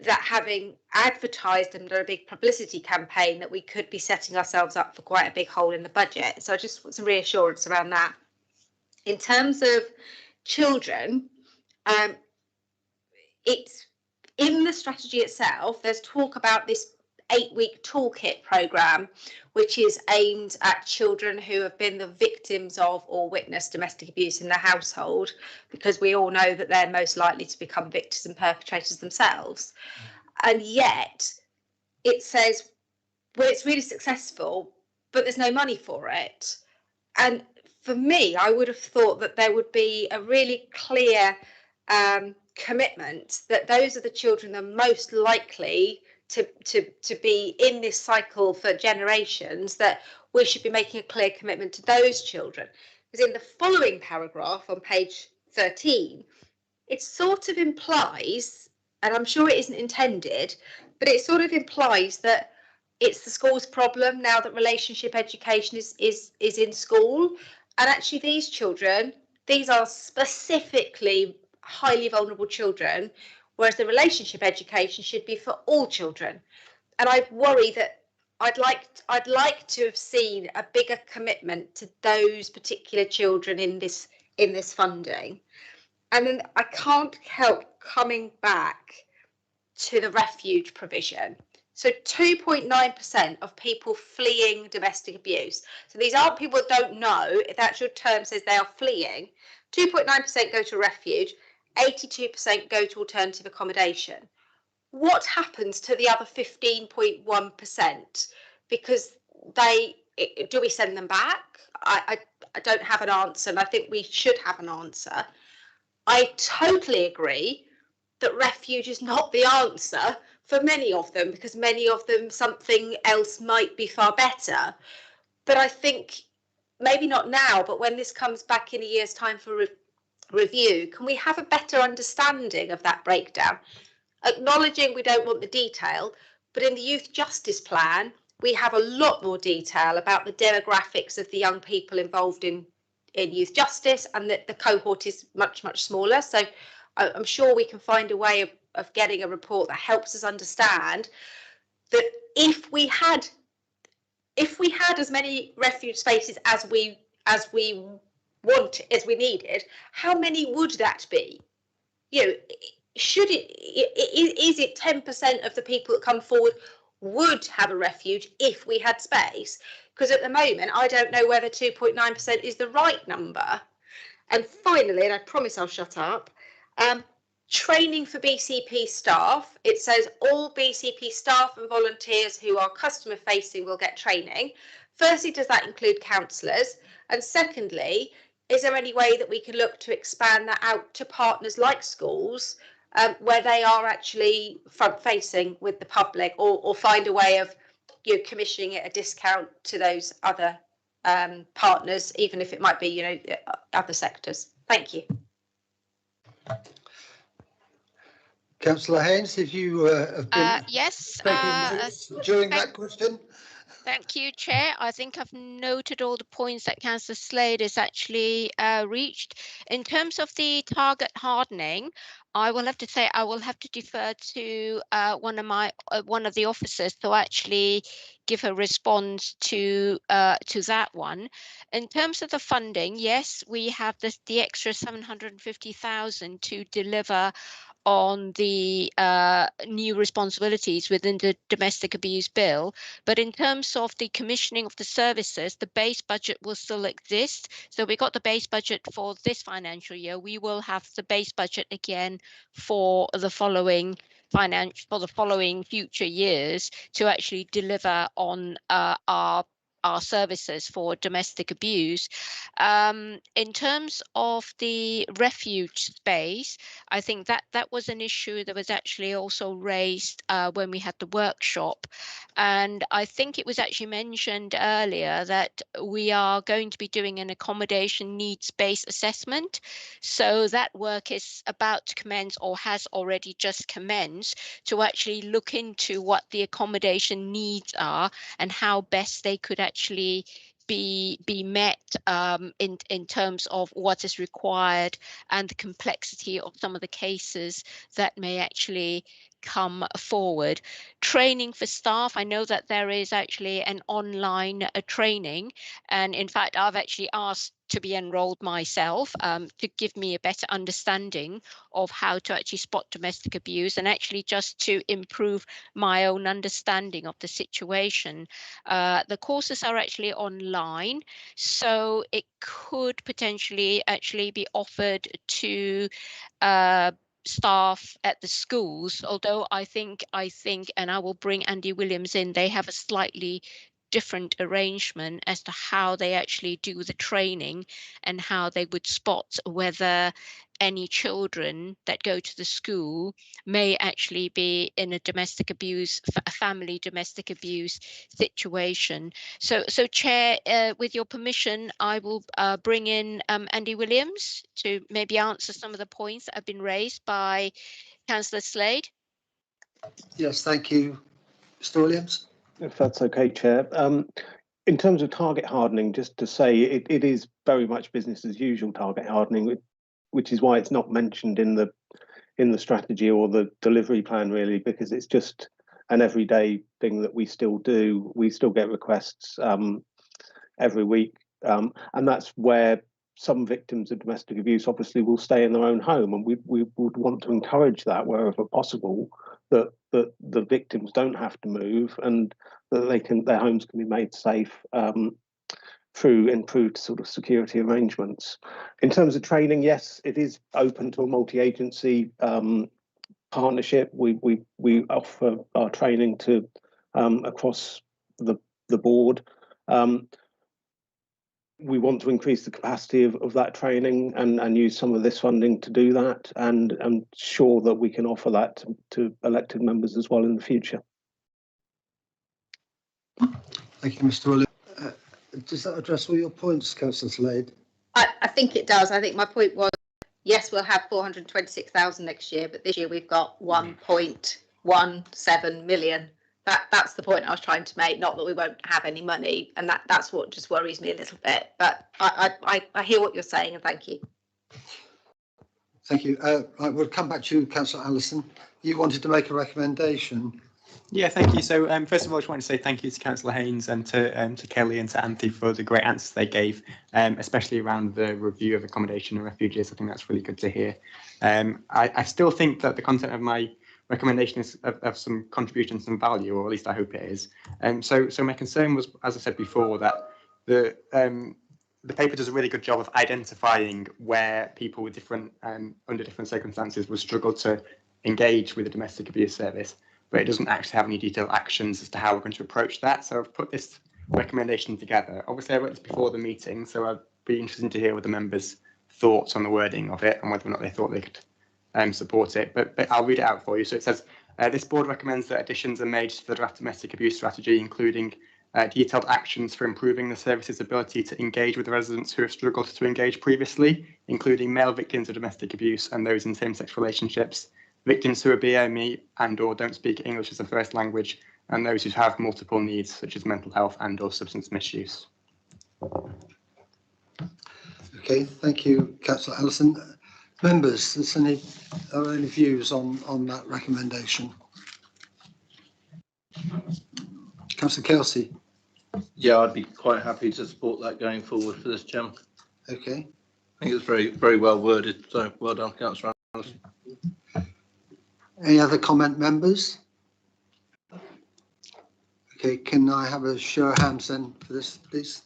that, having advertised and done a big publicity campaign, that we could be setting ourselves up for quite a big hole in the budget? So I just want some reassurance around that. In terms of children, it's in the strategy itself, there's talk about this 8-week toolkit programme, which is aimed at children who have been the victims of or witnessed domestic abuse in their household, because we all know that they're most likely to become victims and perpetrators themselves. And yet it says, well, it's really successful, but there's no money for it. And for me, I would have thought that there would be a really clear commitment that those are the children that are most likely to be in this cycle for generations, that we should be making a clear commitment to those children. Because in the following paragraph on page 13, it sort of implies, and I'm sure it isn't intended, but it sort of implies that it's the school's problem now that relationship education is in school. And actually these children, these are specifically highly vulnerable children, whereas the relationship education should be for all children. And I worry that I'd like to have seen a bigger commitment to those particular children in this funding. And then I can't help coming back to the refuge provision. So 2.9% of people fleeing domestic abuse. So these aren't people that don't know. If the actual term says they are fleeing, 2.9% go to refuge, 82% go to alternative accommodation. What happens to the other 15.1%? Because do we send them back? I don't have an answer, and I think we should have an answer. I totally agree that refuge is not the answer for many of them, because many of them something else might be far better. But I think maybe not now, but when this comes back in a year's time for review, can we have a better understanding of that breakdown? Acknowledging we don't want the detail, but in the youth justice plan, we have a lot more detail about the demographics of the young people involved in youth justice, and that the cohort is much, much smaller. So I'm sure we can find a way of getting a report that helps us understand that if we had as many refuge spaces as we needed, how many would that be? You know, is it 10% of the people that come forward would have a refuge if we had space? Because at the moment, I don't know whether 2.9% is the right number. And finally, and I promise I'll shut up, training for BCP staff. It says all BCP staff and volunteers who are customer facing will get training. Firstly, does that include councillors? And secondly, is there any way that we can look to expand that out to partners like schools, where they are actually front facing with the public, or find a way of commissioning at a discount to those other partners, even if it might be other sectors? Thank you. Councillor Haynes, if you have been yes, taking notes during that question. Thank you, Chair. I think I've noted all the points that Councillor Slade has actually reached. In terms of the target hardening, I will have to say I will have to defer to one of the officers to actually give a response to that one. In terms of the funding, yes, we have the extra 750,000 to deliver on the new responsibilities within the domestic abuse bill. But in terms of the commissioning of the services, the base budget will still exist. So we got the base budget for this financial year. We will have the base budget again for the following future years to actually deliver on our services for domestic abuse. In terms of the refuge space, I think that was an issue that was actually also raised when we had the workshop. And I think it was actually mentioned earlier that we are going to be doing an accommodation needs-based assessment. So that work is about to commence, or has already just commenced, to actually look into what the accommodation needs are and how best they could actually be met in terms of what is required and the complexity of some of the cases that may actually come forward. Training for staff, I know that there is actually an online training, and in fact I've actually asked to be enrolled myself to give me a better understanding of how to actually spot domestic abuse, and actually just to improve my own understanding of the situation. The courses are actually online, so it could potentially actually be offered to staff at the schools, although I think, and I will bring Andy Williams in, they have a slightly different arrangement as to how they actually do the training and how they would spot whether any children that go to the school may actually be in a domestic abuse, a family domestic abuse situation. So Chair, with your permission, I will bring in Andy Williams to maybe answer some of the points that have been raised by Councillor Slade. Yes, thank you. Mr. Williams. If that's okay, Chair. In terms of target hardening, just to say it is very much business as usual target hardening, which is why it's not mentioned in the strategy or the delivery plan, really, because it's just an everyday thing that we still do. We still get requests every week, and that's where some victims of domestic abuse obviously will stay in their own home, and we would want to encourage that wherever possible. that the victims don't have to move, and that their homes can be made safe through improved sort of security arrangements. In terms of training, yes, it is open to a multi-agency partnership. We offer our training to across the board. We want to increase the capacity of that training and use some of this funding to do that, and ensure that we can offer that to elected members as well in the future. Thank you, Mr. Williams. Does that address all your points, Councillor Slade? I think it does. I think my point was, yes, we'll have 426,000 next year, but this year we've got 1.17 million. That's the point I was trying to make, not that we won't have any money, and that's what just worries me a little bit. But I hear what you're saying, and thank you. Thank you. We'll come back to you, Councillor Allison. You wanted to make a recommendation. Yeah, thank you. So first of all, I just want to say thank you to Councillor Haynes and to Kelly and to Anthony for the great answers they gave, especially around the review of accommodation and refugees. I think that's really good to hear. I still think that the content of my recommendation is of some contribution, some value, or at least I hope it is. So my concern was, as I said before, that the paper does a really good job of identifying where people with different under different circumstances will struggle to engage with the domestic abuse service, but it doesn't actually have any detailed actions as to how we're going to approach that. So I've put this recommendation together. Obviously, I wrote this before the meeting, so I'd be interested to hear what the members' thoughts on the wording of it and whether or not they thought they could support it. But I'll read it out for you. So it says, this board recommends that additions are made to the draft domestic abuse strategy, including detailed actions for improving the service's ability to engage with the residents who have struggled to engage previously, including male victims of domestic abuse and those in same-sex relationships, victims who are BME and or don't speak English as a first language, and those who have multiple needs such as mental health and or substance misuse. Okay, thank you, Councillor Allison. Members, is there any views on that recommendation? Councillor Kelsey. Yeah, I'd be quite happy to support that going forward for this, Chairman. Okay. I think it's very well worded, so well done, Councillor Allison. Any other comment, members? Okay, can I have a show of hands then for this, please?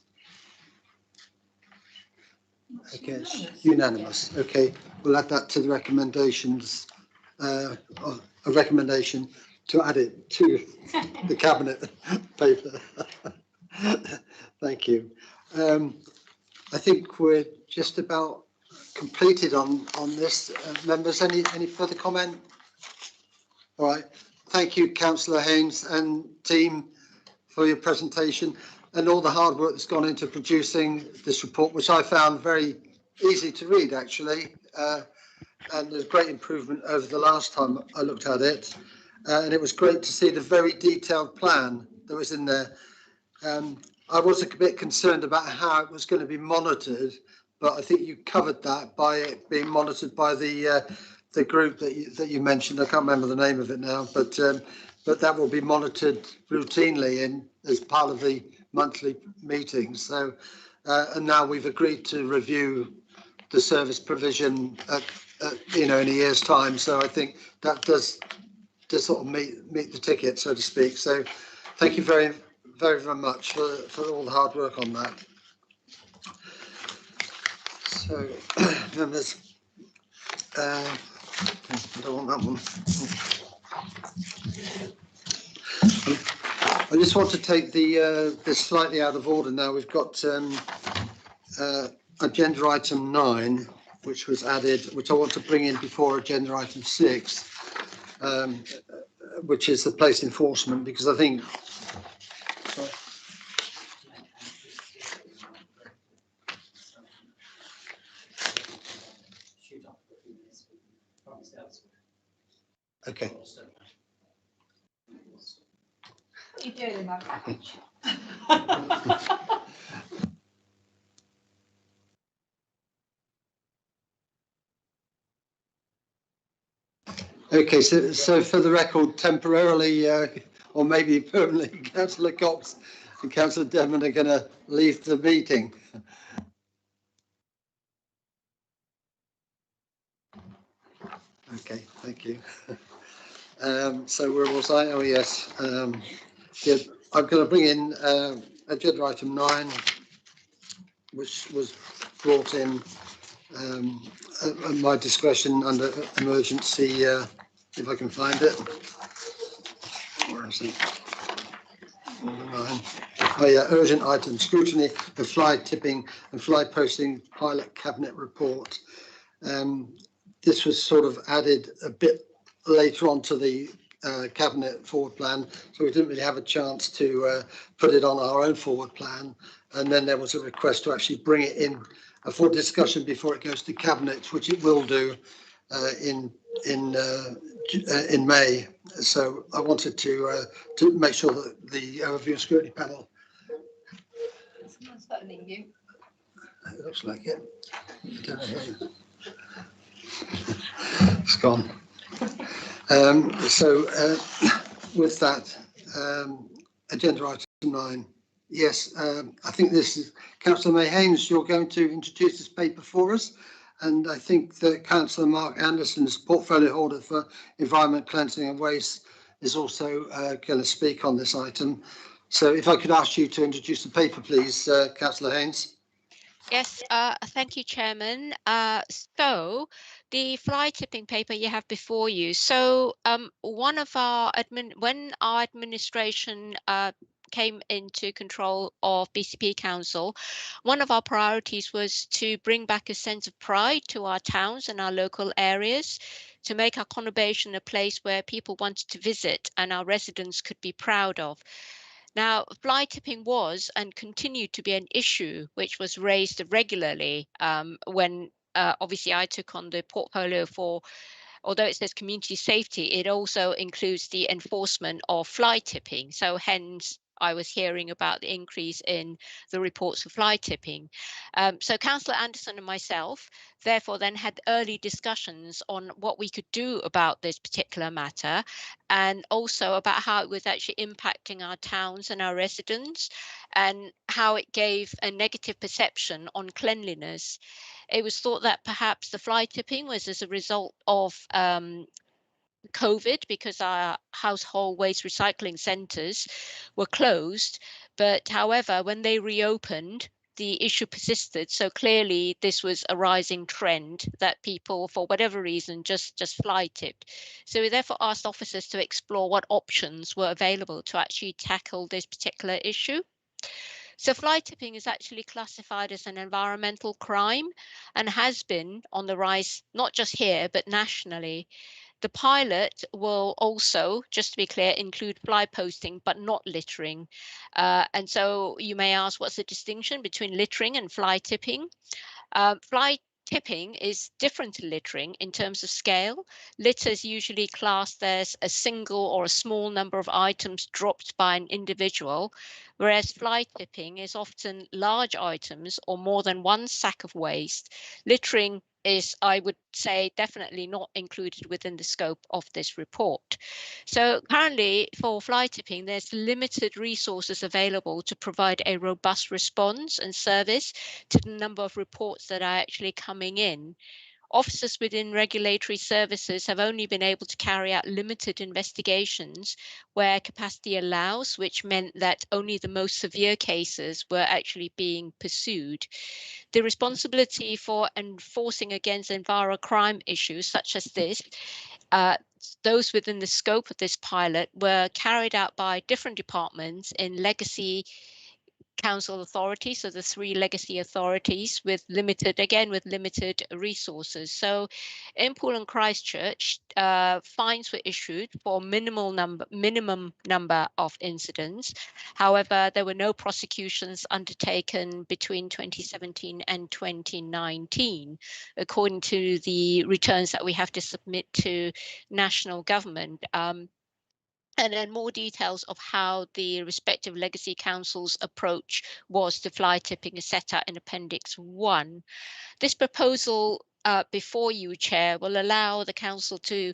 Okay, it's unanimous. Okay, we'll add that to the recommendations, a recommendation to add it to the cabinet paper. Thank you. I think we're just about completed on this. Members, any further comment? All right. Thank you, Councillor Haynes and team, for your presentation and all the hard work that's gone into producing this report, which I found very easy to read, actually. And there's great improvement over the last time I looked at it. And it was great to see the very detailed plan that was in there. I was a bit concerned about how it was going to be monitored, but I think you covered that by it being monitored by the group that you mentioned. I can't remember the name of it now, but that will be monitored routinely as part of the monthly meetings. So, and now we've agreed to review the service provision, in a year's time. So I think that does sort of meet the ticket, so to speak. So, thank you very much for all the hard work on that. So, members, I don't want that one. I just want to take this slightly out of order now. We've got agenda item 9, which was added, which I want to bring in before agenda item 6, which is the police enforcement, because I think. Sorry. Okay. What are you doing in my package? Okay, so for the record, temporarily or maybe permanently, Councillor Cox and Councillor Devon are going to leave the meeting. Okay, thank you. So where was I? Oh yes. Yeah, I'm going to bring in agenda item 9, which was brought in at my discretion under emergency. If I can find it. Where is it? Number 9. Oh yeah, urgent item: scrutiny of fly tipping and fly posting pilot cabinet report. This was sort of added a bit later on to the cabinet forward plan, so we didn't really have a chance to put it on our own forward plan. And then there was a request to actually bring it in for discussion before it goes to cabinet, which it will do in May. So I wanted to make sure that the overview and scrutiny panel. Someone's phoning you. It looks like it. It's gone. With that, agenda item 9. Yes, I think this is Councillor May Haynes. You're going to introduce this paper for us, and I think that Councillor Mark Anderson's portfolio holder for environment, cleansing and waste is also going to speak on this item. So if I could ask you to introduce the paper, please, Councillor Haynes. Yes, thank you, Chairman. So the fly tipping paper you have before you. So one of our when our administration came into control of BCP Council, one of our priorities was to bring back a sense of pride to our towns and our local areas, to make our conurbation a place where people wanted to visit and our residents could be proud of. Now, fly tipping was and continued to be an issue which was raised regularly when obviously I took on the portfolio for, although it says community safety, it also includes the enforcement of fly tipping. So hence, I was hearing about the increase in the reports for fly tipping. So Councillor Anderson and myself, therefore, then had early discussions on what we could do about this particular matter, and also about how it was actually impacting our towns and our residents, and how it gave a negative perception on cleanliness. It was thought that perhaps the fly tipping was as a result of COVID, because our household waste recycling centres were closed. But however, when they reopened, the issue persisted. So clearly this was a rising trend that people, for whatever reason, just fly tipped. So we therefore asked officers to explore what options were available to actually tackle this particular issue. So fly tipping is actually classified as an environmental crime and has been on the rise, not just here, but nationally. The pilot will also, just to be clear, include fly posting, but not littering. And so you may ask, what's the distinction between littering and fly tipping? Fly tipping is different to littering in terms of scale. Litter is usually classed as a single or a small number of items dropped by an individual, whereas fly tipping is often large items or more than one sack of waste. Littering is, I would say, definitely not included within the scope of this report. So currently for fly tipping, there's limited resources available to provide a robust response and service to the number of reports that are actually coming in. Officers within regulatory services have only been able to carry out limited investigations where capacity allows, which meant that only the most severe cases were actually being pursued. The responsibility for enforcing against enviro crime issues such as this, those within the scope of this pilot were carried out by different departments in legacy council authorities, so the 3 legacy authorities with limited resources. So in Poole and Christchurch, fines were issued for minimum number of incidents. However, there were no prosecutions undertaken between 2017 and 2019, according to the returns that we have to submit to national government. And then more details of how the respective legacy councils' approach was to fly tipping is set out in Appendix 1. This proposal before you, Chair, will allow the council to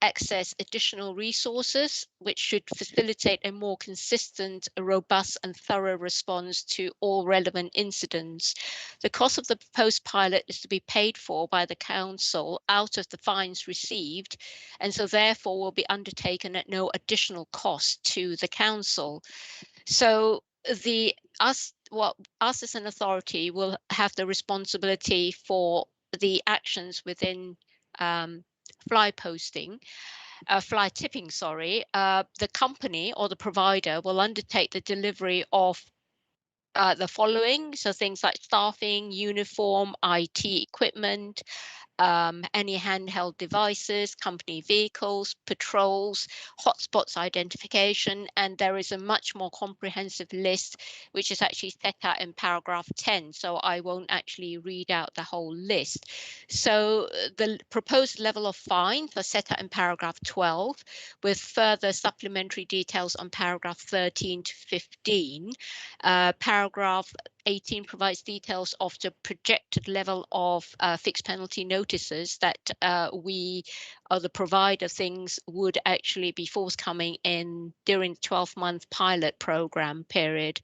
access additional resources, which should facilitate a more consistent, robust and thorough response to all relevant incidents. The cost of the proposed pilot is to be paid for by the council out of the fines received, and so therefore will be undertaken at no additional cost to the council. So us as an authority will have the responsibility for the actions within fly tipping, the company or the provider will undertake the delivery of the following. So things like staffing, uniform, IT equipment, any handheld devices, company vehicles, patrols, hotspots identification, and there is a much more comprehensive list which is actually set out in paragraph 10, so I won't actually read out the whole list. So the proposed level of fines are set out in paragraph 12, with further supplementary details on paragraph 13 to 15. Paragraph 18 provides details of the projected level of fixed penalty notices that we, or the provider, things would actually be forthcoming in during the 12-month pilot program period.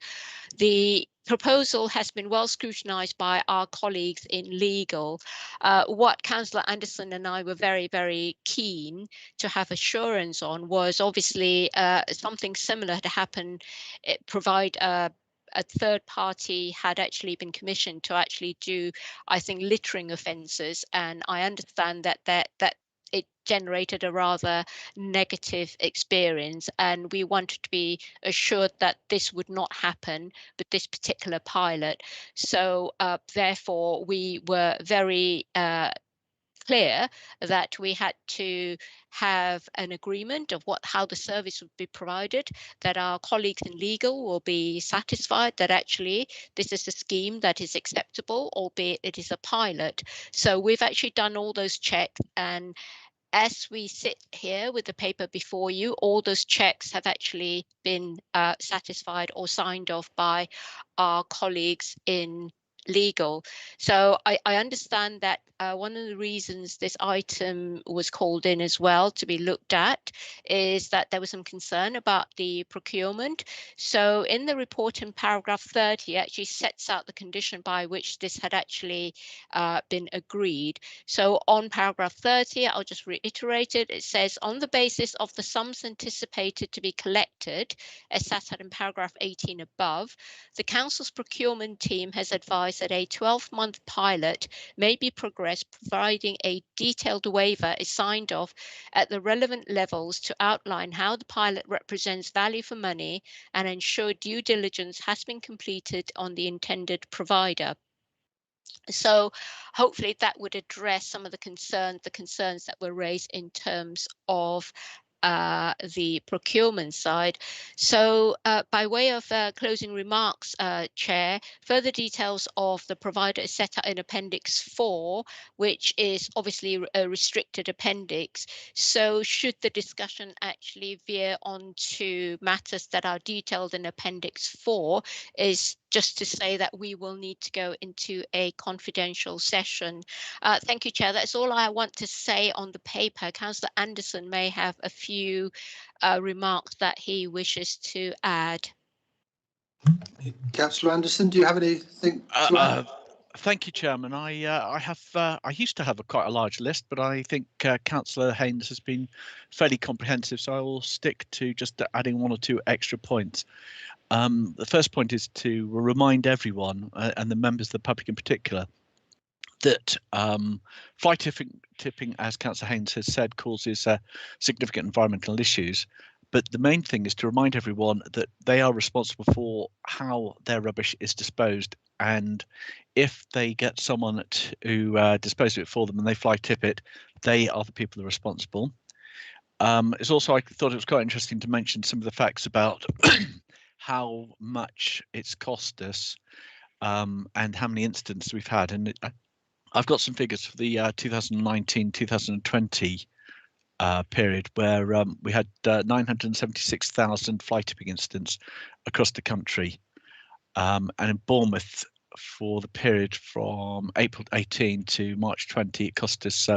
The proposal has been well scrutinised by our colleagues in legal. What Councillor Anderson and I were very, very keen to have assurance on was obviously something similar to happen, provide a third party had actually been commissioned to actually do, I think, littering offences, and I understand that it generated a rather negative experience, and we wanted to be assured that this would not happen with this particular pilot. So therefore we were very clear that we had to have an agreement of how the service would be provided, that our colleagues in legal will be satisfied that actually this is a scheme that is acceptable, albeit it is a pilot. So we've actually done all those checks, and as we sit here with the paper before you, all those checks have actually been satisfied or signed off by our colleagues in legal. So I understand that one of the reasons this item was called in as well to be looked at is that there was some concern about the procurement. So in the report in paragraph 30, it actually sets out the condition by which this had actually been agreed. So on paragraph 30, I'll just reiterate it. It says, on the basis of the sums anticipated to be collected, as set out in paragraph 18 above, the council's procurement team has advised that a 12-month pilot may be progressed, providing a detailed waiver is signed off at the relevant levels to outline how the pilot represents value for money and ensure due diligence has been completed on the intended provider. So hopefully that would address some of the concerns that were raised in terms of the procurement side. So by way of closing remarks, Chair, further details of the provider is set out in Appendix 4, which is obviously a restricted appendix. So should the discussion actually veer onto matters that are detailed in Appendix 4, is just to say that we will need to go into a confidential session. Thank you, Chair. That's all I want to say on the paper. Councillor Anderson may have a few remarks that he wishes to add. Councillor Anderson, do you have anything to add? Thank you, Chairman. I used to have quite a large list, but I think Councillor Haynes has been fairly comprehensive, so I will stick to just adding one or two extra points. The first point is to remind everyone, and the members of the public in particular, that fly tipping, as Councillor Haynes has said, causes significant environmental issues. But the main thing is to remind everyone that they are responsible for how their rubbish is disposed. And if they get someone to dispose of it for them and they fly tip it, they are the people that are responsible. It's also, I thought it was quite interesting to mention some of the facts about how much it's cost us and how many incidents we've had. And I've got some figures for the 2019-2020 period where we had 976,000 fly tipping incidents across the country. And in Bournemouth, for the period from April 18 to March 20, it cost us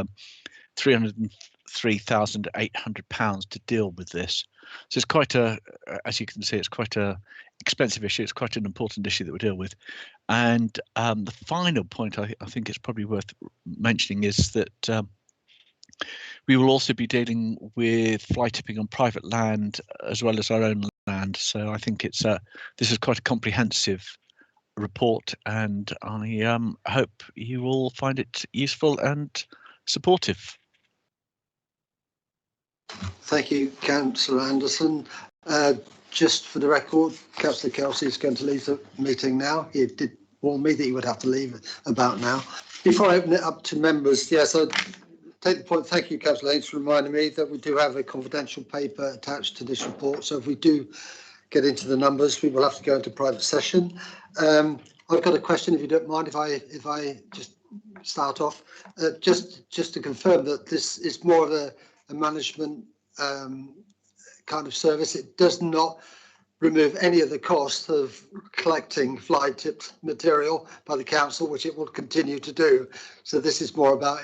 £3,800 to deal with this. So it's quite a, as you can see, it's quite a expensive issue. It's quite an important issue that we deal with. And the final point I think it's probably worth mentioning is that we will also be dealing with fly tipping on private land as well as our own land. So I think it's this is quite a comprehensive report, and I hope you all find it useful and supportive. Thank you, Councillor Anderson. Just for the record, Councillor Kelsey is going to leave the meeting now. He did warn me that he would have to leave about now. Before I open it up to members, yes, I take the point. Thank you, Councillor Haynes, for reminding me that we do have a confidential paper attached to this report. So if we do get into the numbers, we will have to go into private session. I've got a question, if you don't mind, if I just start off, just to confirm that this is more of a management kind of service. It does not remove any of the cost of collecting fly tipped material by the council, which it will continue to do. So this is more about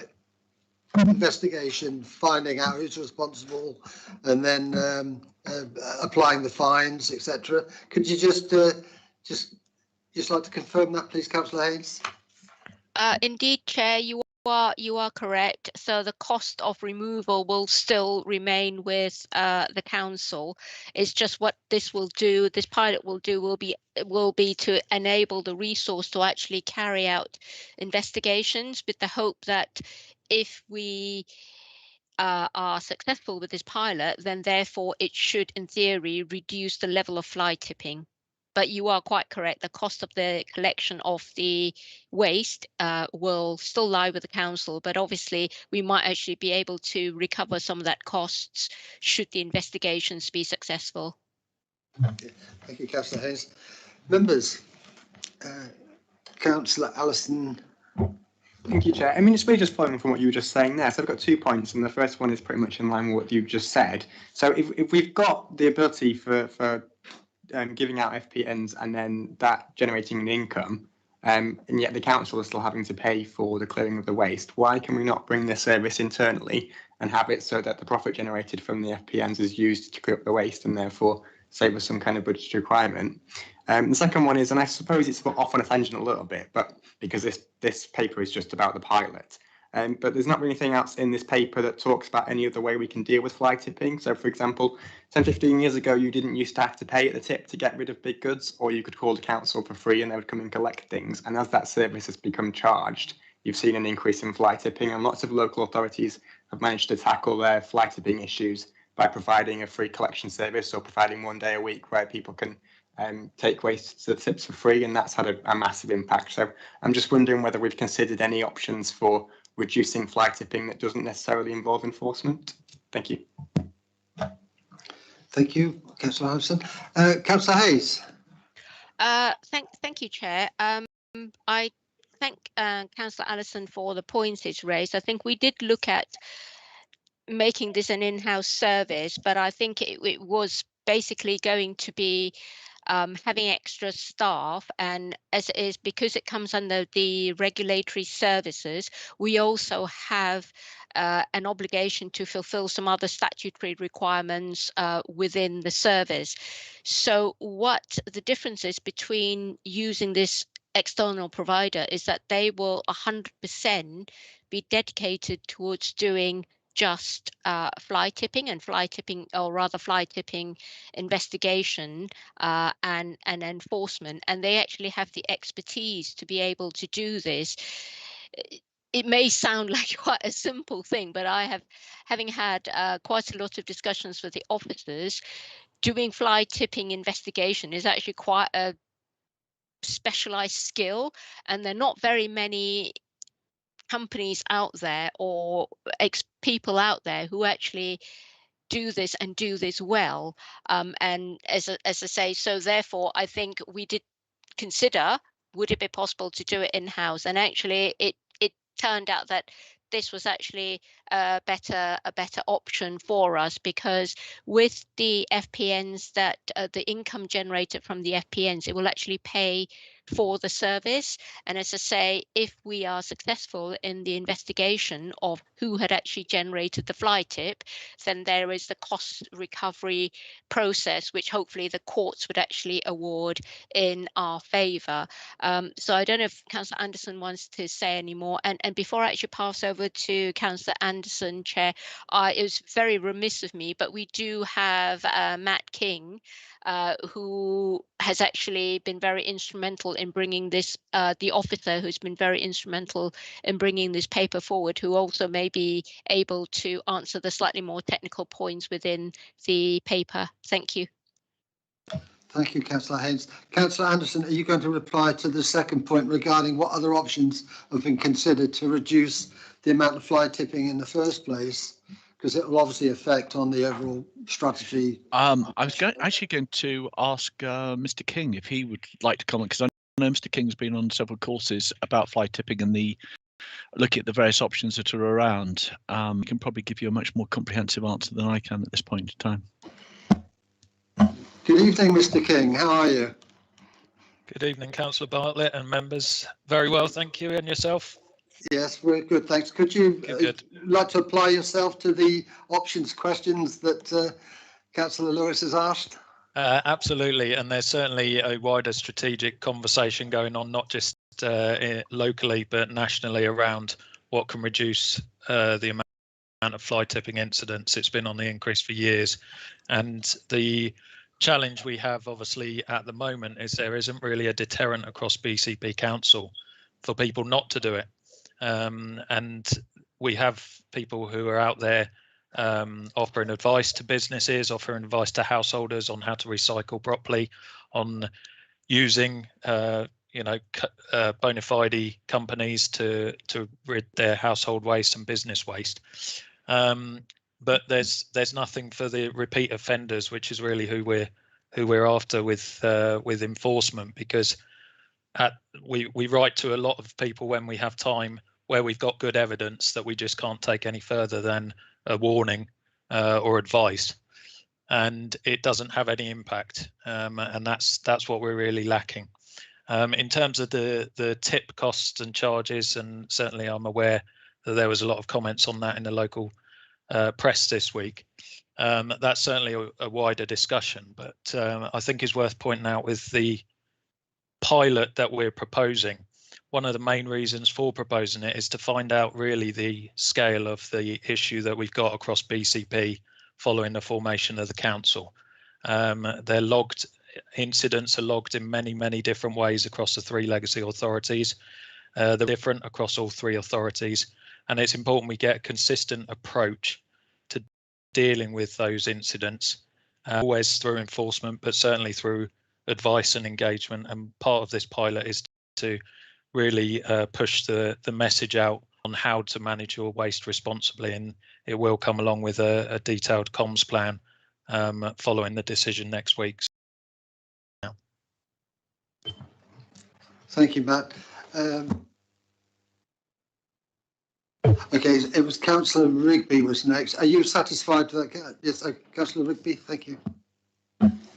investigation, finding out who's responsible, and then applying the fines, etc. Could you just like to confirm that, please, Councillor Haynes? Indeed, Chair, you are correct. So the cost of removal will still remain with the council. It's just what this will do, this pilot will do, will be to enable the resource to actually carry out investigations, with the hope that if we are successful with this pilot, then therefore it should, in theory, reduce the level of fly tipping. But you are quite correct. The cost of the collection of the waste will still lie with the council, but obviously we might actually be able to recover some of that costs should the investigations be successful. Thank you, Councillor Haynes. Members, Councillor Allison. Thank you, Chair. I mean, it's really just following from what you were just saying there. So I've got 2 points, and the first one is pretty much in line with what you've just said. So if we've got the ability for giving out FPNs and then that generating an income, and yet the council is still having to pay for the clearing of the waste, why can we not bring this service internally and have it so that the profit generated from the FPNs is used to clear up the waste and therefore save us some kind of budgetary requirement? The second one is, and I suppose it's off on a tangent a little bit, but because this paper is just about the pilot, but there's not really anything else in this paper that talks about any other way we can deal with fly tipping. So, for example, 10, 15 years ago, you didn't used to have to pay at the tip to get rid of big goods, or you could call the council for free and they would come and collect things. And as that service has become charged, you've seen an increase in fly tipping, and lots of local authorities have managed to tackle their fly tipping issues by providing a free collection service or providing 1 day a week where people can take waste to the tips for free, and that's had a massive impact. So I'm just wondering whether we've considered any options for reducing fly tipping that doesn't necessarily involve enforcement. Thank you. Thank you, Councillor Harrison. Councillor Hayes. Thank you, Chair. I thank Councillor Allison for the points he's raised. I think we did look at making this an in-house service, but I think it was basically going to be having extra staff, and as it is, because it comes under the regulatory services, we also have an obligation to fulfill some other statutory requirements within the service. So what the difference is between using this external provider is that they will 100% be dedicated towards doing just fly tipping and fly tipping, or rather fly tipping investigation and enforcement, and they actually have the expertise to be able to do this. It may sound like quite a simple thing, but having had quite a lot of discussions with the officers, doing fly tipping investigation is actually quite a specialized skill, and there are not very many companies out there or people out there who actually do this and do this well. And as I say, so therefore, I think we did consider, would it be possible to do it in-house? And actually, it turned out that this was actually a better option for us, because with the FPNs, that the income generated from the FPNs, it will actually pay for the service. And as I say, if we are successful in the investigation of who had actually generated the fly tip, then there is the cost recovery process, which hopefully the courts would actually award in our favour. So I don't know if Councillor Anderson wants to say any more. And before I actually pass over to Councillor Anderson, Chair, it was very remiss of me, but we do have Matt King, who has actually been very instrumental in bringing this, the officer who's been very instrumental in bringing this paper forward, who also may be able to answer the slightly more technical points within the paper. Thank you. Thank you, Councillor Haynes. Councillor Anderson, are you going to reply to the second point regarding what other options have been considered to reduce the amount of fly tipping in the first place? Because it will obviously affect on the overall strategy. I was actually going to ask Mr. King if he would like to comment, because I know Mr. King's been on several courses about fly tipping and looking at the various options that are around. He can probably give you a much more comprehensive answer than I can at this point in time. Good evening, Mr. King. How are you? Good evening, Councillor Bartlett and members. Very well, thank you. And yourself? Yes, we're good, thanks. Could you like to apply yourself to the options questions that Councillor Lewis has asked? Absolutely, and there's certainly a wider strategic conversation going on, not just locally, but nationally, around what can reduce the amount of fly tipping incidents. It's been on the increase for years, and the challenge we have obviously at the moment is there isn't really a deterrent across BCP Council for people not to do it. And we have people who are out there offering advice to businesses, offering advice to householders on how to recycle properly, on using bona fide companies to rid their household waste and business waste. But there's nothing for the repeat offenders, which is really who we're after with enforcement, because we write to a lot of people when we have time, where we've got good evidence that we just can't take any further than a warning or advice, and it doesn't have any impact, and that's what we're really lacking. In terms of the tip costs and charges, and certainly I'm aware that there was a lot of comments on that in the local press this week. That's certainly a wider discussion, but I think is worth pointing out with the pilot that we're proposing. One of the main reasons for proposing it is to find out really the scale of the issue that we've got across BCP following the formation of the council. They're logged, incidents are logged in many different ways across the three legacy authorities. They're different across all three authorities, and it's important we get a consistent approach to dealing with those incidents, always through enforcement, but certainly through advice and engagement. And part of this pilot is to really push the message out on how to manage your waste responsibly, and it will come along with a detailed comms plan following the decision next week. Thank you, Matt. Okay, it was Councillor Rigby was next. Are you satisfied with that? Yes, Councillor Rigby, thank you.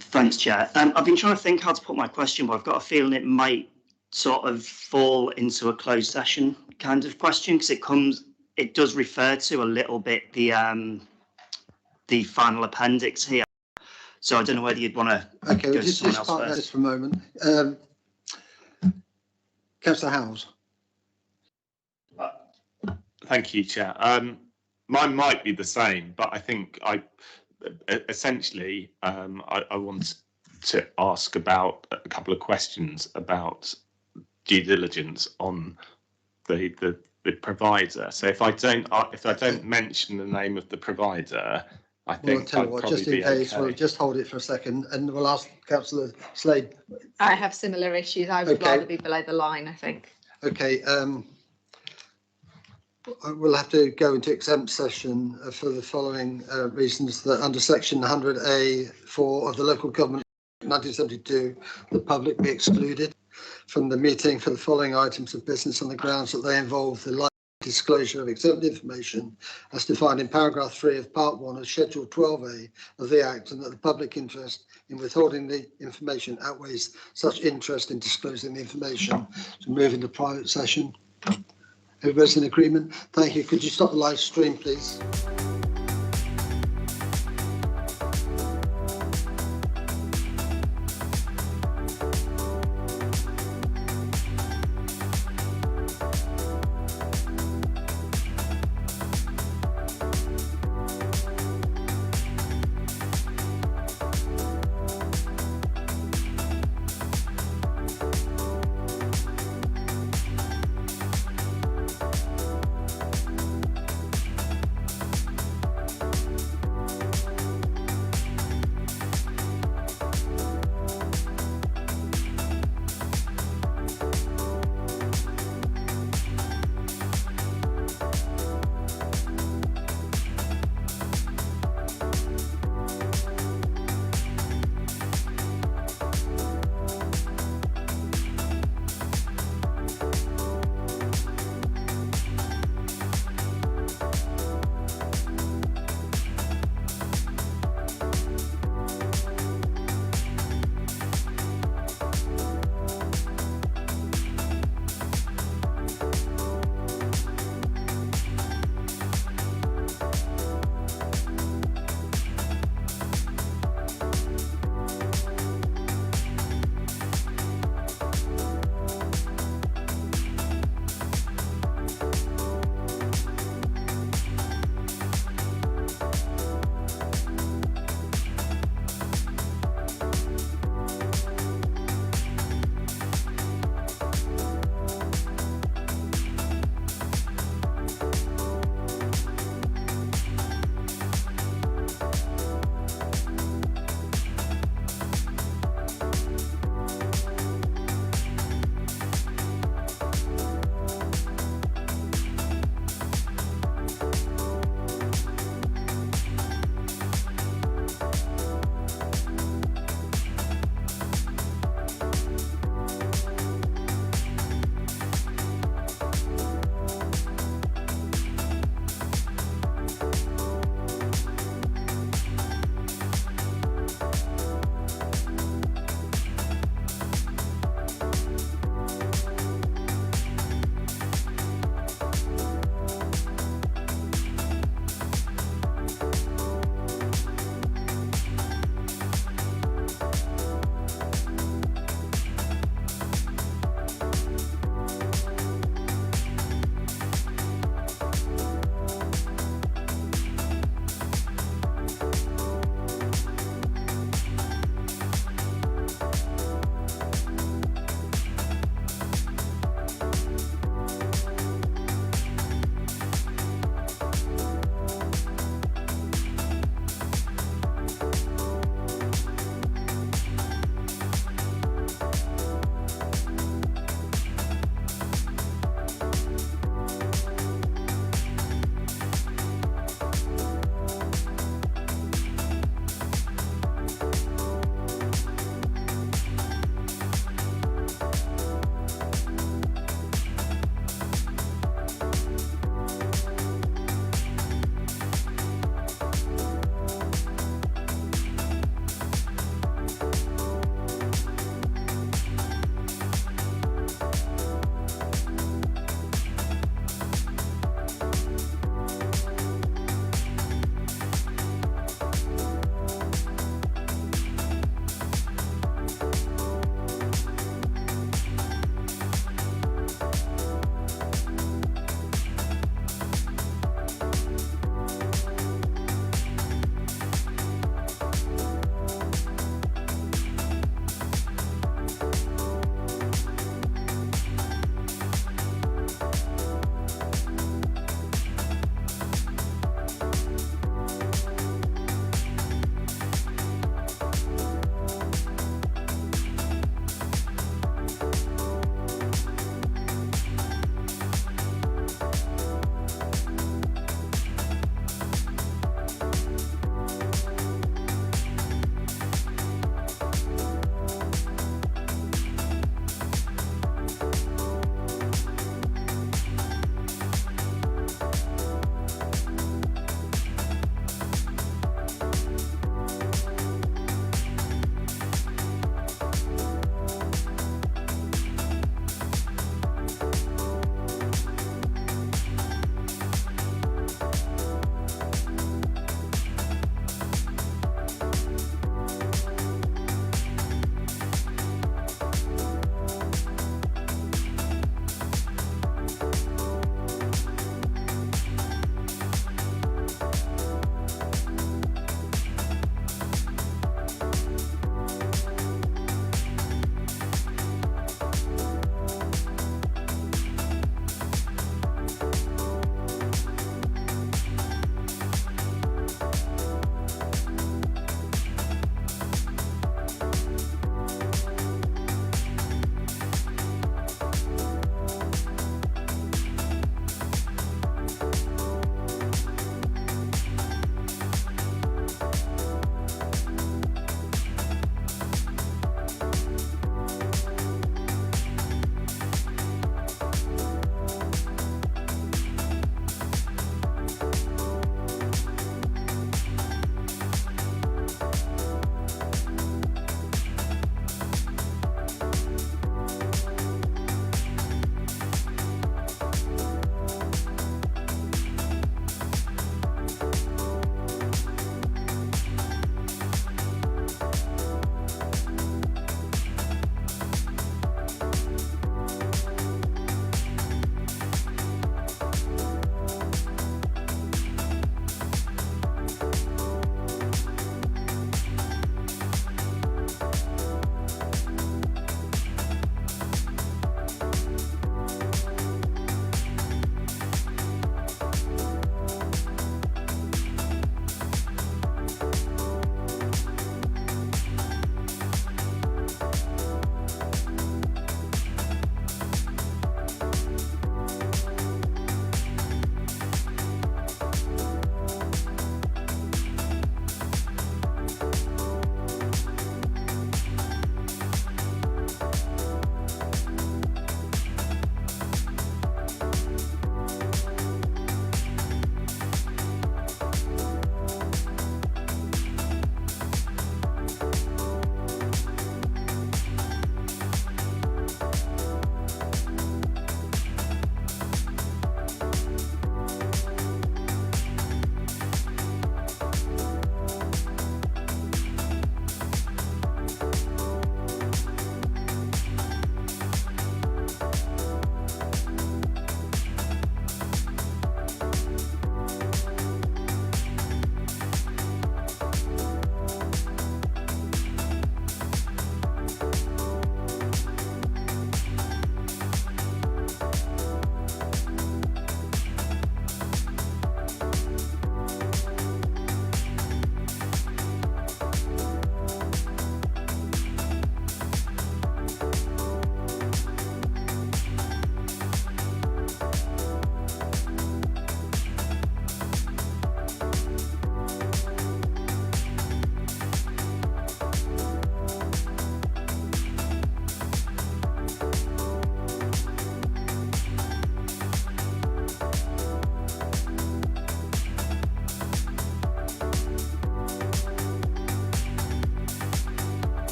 Thanks, Chair. I've been trying to think how to put my question, but I've got a feeling it might sort of fall into a closed session kind of question, because it does refer to a little bit the final appendix here. So I don't know whether you'd want to go to someone else first. This for a moment. Councillor Howes. Thank you, Chair. Mine might be the same, but I think essentially I want to ask about a couple of questions about due diligence on the provider. So if I don't mention the name of the provider, I think I'll tell you what, just in case, we'll just hold it for a second and we'll ask Councillor Slade. I have similar issues. I would rather be below the line, I think. Okay, we'll have to go into exempt session for the following reasons: that under section 100A4 of the Local Government 1972, the public be excluded from the meeting for the following items of business on the grounds that they involve the disclosure of accepted information as defined in paragraph 3 of part 1 of schedule 12A of the Act, and that the public interest in withholding the information outweighs such interest in disclosing the information. So move into private session. Everybody's in agreement? Thank you. Could you stop the live stream, please?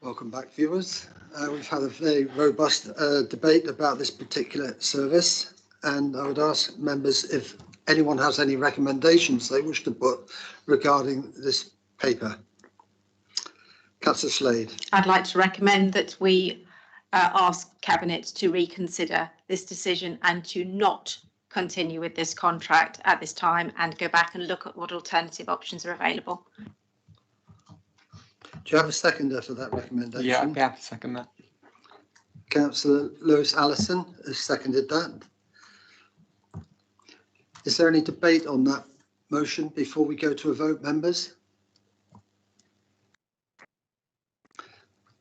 Welcome back, viewers. We've had a very robust debate about this particular service, and I would ask members if anyone has any recommendations they wish to put regarding this paper. Councillor Slade. I'd like to recommend that we ask Cabinet to reconsider this decision and to not continue with this contract at this time and go back and look at what alternative options are available. Do you have a seconder for that recommendation? Yeah, I'd be happy to second that. Councillor Lewis Allison has seconded that. Is there any debate on that motion before we go to a vote, members?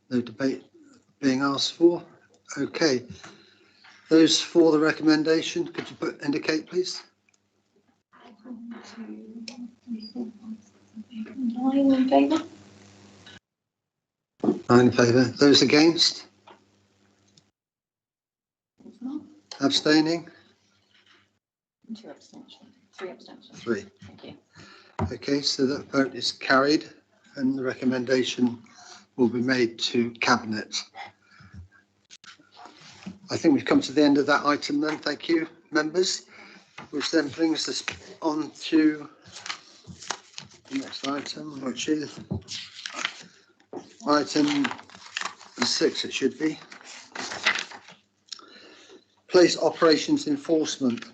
No debate being asked for. Okay. Those for the recommendation, could you indicate, please? 9 in favour. 9 in favour. Those against? Abstaining? 2 abstentions. 3 abstentions. 3. Thank you. Okay, so that vote is carried and the recommendation will be made to Cabinet. I think we've come to the end of that item then. Thank you, members, which then brings us on to the next item, which is item 6, it should be. Police operations enforcement.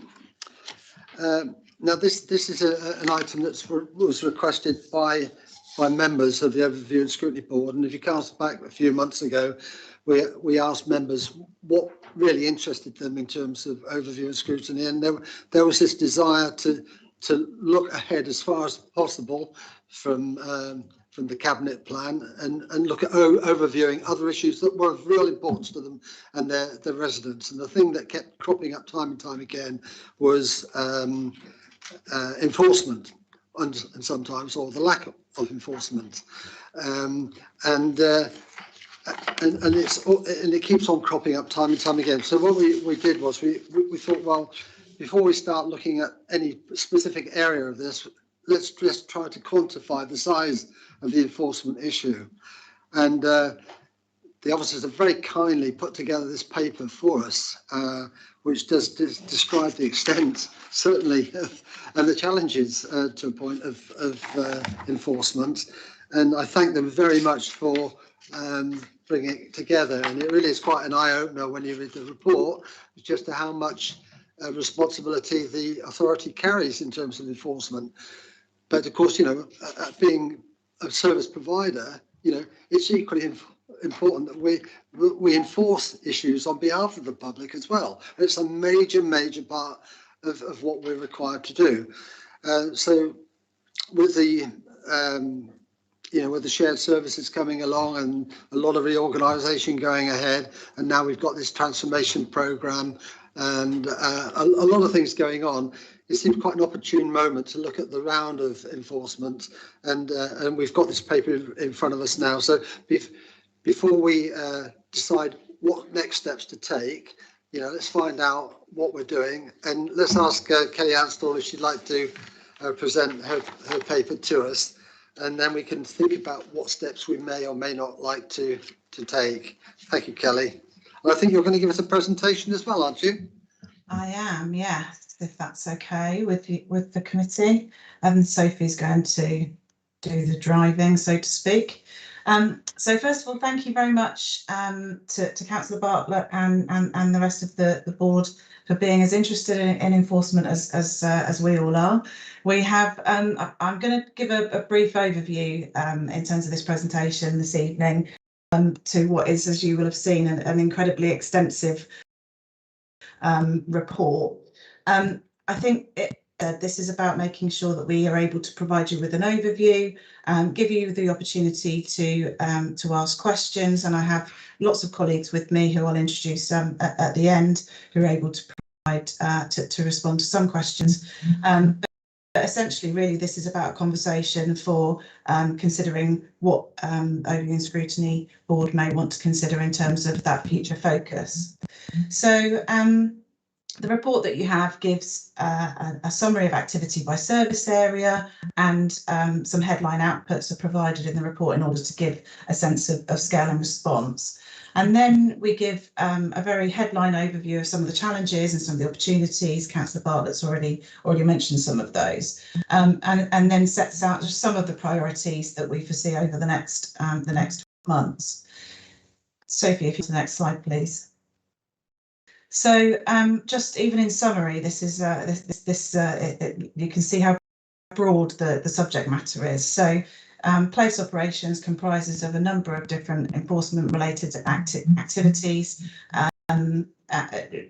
Now, this is an item that was requested by members of the Overview and Scrutiny Board, and if you cast back a few months ago, we asked members what really interested them in terms of overview and scrutiny, and there was this desire to look ahead as far as possible from the Cabinet plan and look at overviewing other issues that were of real importance to them and their residents. And the thing that kept cropping up time and time again was enforcement, and sometimes, or the lack of enforcement, and it keeps on cropping up time and time again. So what we did was we thought, well, before we start looking at any specific area of this, let's just try to quantify the size of the enforcement issue. And the officers have very kindly put together this paper for us, which does describe the extent, certainly, and the challenges to a point of enforcement. And I thank them very much for bringing it together. And it really is quite an eye-opener when you read the report, just to how much responsibility the authority carries in terms of enforcement. But of course, being a service provider, it's equally important that we enforce issues on behalf of the public as well. And it's a major part of what we're required to do. So with the with the shared services coming along and a lot of reorganisation going ahead, and now we've got this transformation programme and a lot of things going on, it seems quite an opportune moment to look at the round of enforcement, and we've got this paper in front of us now. So before we decide what next steps to take, let's find out what we're doing, and let's ask Kelly Anstall if she'd like to present her paper to us, and then we can think about what steps we may or may not like to take. Thank you, Kelly. And I think you're going to give us a presentation as well, aren't you? I am, yes, if that's okay with the committee. Sophie's going to do the driving, so to speak. So first of all, thank you very much to Councillor Bartlett and the rest of the board for being as interested in enforcement as we all are. We have, I'm going to give a brief overview in terms of this presentation this evening to what is, as you will have seen, an incredibly extensive report. I think this is about making sure that we are able to provide you with an overview, give you the opportunity to ask questions, and I have lots of colleagues with me who I'll introduce at the end who are able to provide to respond to some questions. But essentially, really, this is about a conversation for considering what Overview and Scrutiny Board may want to consider in terms of that future focus. So The report that you have gives a summary of activity by service area, and some headline outputs are provided in the report in order to give a sense of scale and response. And then we give a very headline overview of some of the challenges and some of the opportunities. Councillor Bartlett's already mentioned some of those, and then sets out some of the priorities that we foresee over the next months. Sophie, if you to the next slide, please. So just even in summary, this is you can see how broad the subject matter is. So place operations comprises of a number of different enforcement related activities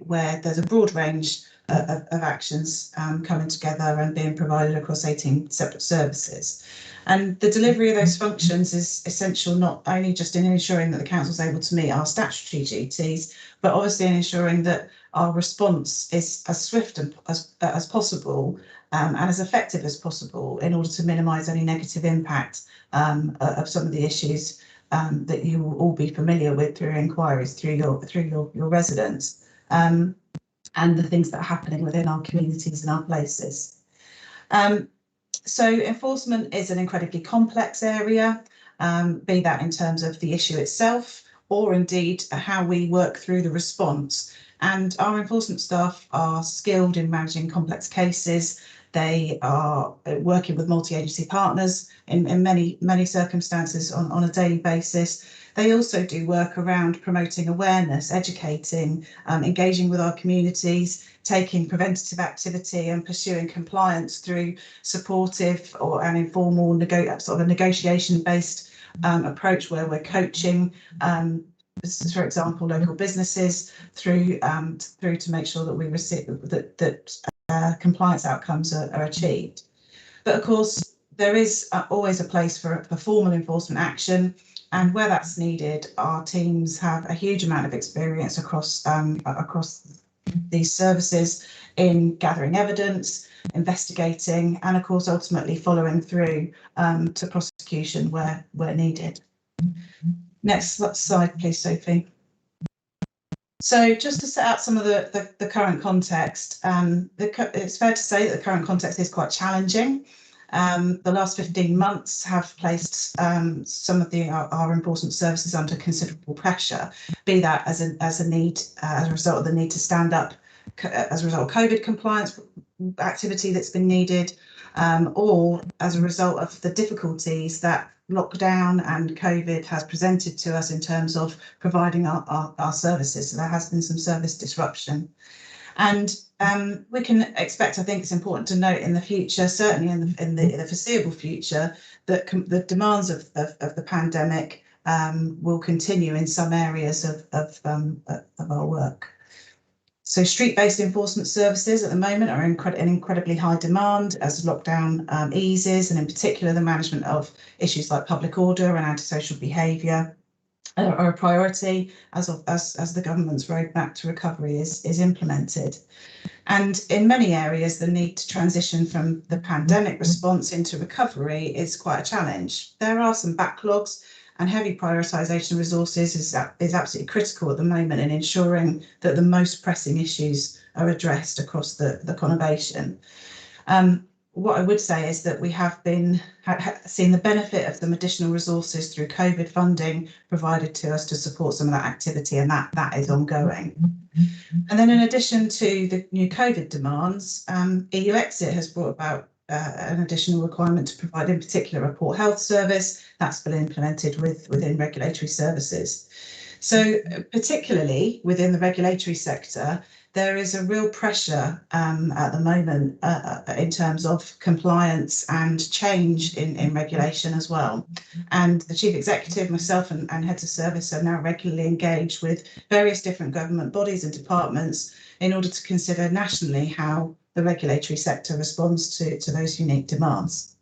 where there's a broad range of actions coming together and being provided across 18 separate services. And the delivery of those functions is essential not only just in ensuring that the council is able to meet our statutory duties, but obviously in ensuring that our response is as swift as possible and as effective as possible in order to minimise any negative impact of some of the issues that you will all be familiar with through inquiries through your residents, and the things that are happening within our communities and our places. So enforcement is an incredibly complex area, be that in terms of the issue itself or indeed how we work through the response. And our enforcement staff are skilled in managing complex cases. They are working with multi-agency partners in many circumstances on a daily basis. They also do work around promoting awareness, educating, engaging with our communities, taking preventative activity and pursuing compliance through supportive or an informal sort of a negotiation-based approach where we're coaching, for example, local businesses through to make sure that we receive that compliance outcomes are achieved. But of course, there is always a place for formal enforcement action, and where that's needed, our teams have a huge amount of experience across these services in gathering evidence, investigating, and of course ultimately following through to prosecution where needed. Next slide, please, Sophie. So just to set out some of the current context, it's fair to say that the current context is quite challenging. The last 15 months have placed some of our enforcement services under considerable pressure, be that as a result of the need to stand up as a result of COVID compliance activity that's been needed, or as a result of the difficulties that lockdown and COVID has presented to us in terms of providing our services. So there has been some service disruption. And we can expect, I think it's important to note in the future, certainly in the foreseeable future, that the demands of the pandemic will continue in some areas of our work. So street-based enforcement services at the moment are in incredibly high demand as lockdown eases, and in particular the management of issues like public order and antisocial behaviour are a priority as the government's roadmap to recovery is implemented. And in many areas, the need to transition from the pandemic response into recovery is quite a challenge. There are some backlogs, and heavy prioritisation of resources is absolutely critical at the moment in ensuring that the most pressing issues are addressed across the conurbation. What I would say is that we have been seeing the benefit of some additional resources through COVID funding provided to us to support some of that activity, and that is ongoing. And then in addition to the new COVID demands, EU exit has brought about an additional requirement to provide in particular a Port Health service that's been implemented within regulatory services. So particularly within the regulatory sector, there is a real pressure at the moment in terms of compliance and change in regulation as well. And the Chief Executive, myself and heads of service are now regularly engaged with various different government bodies and departments in order to consider nationally how the regulatory sector responds to those unique demands.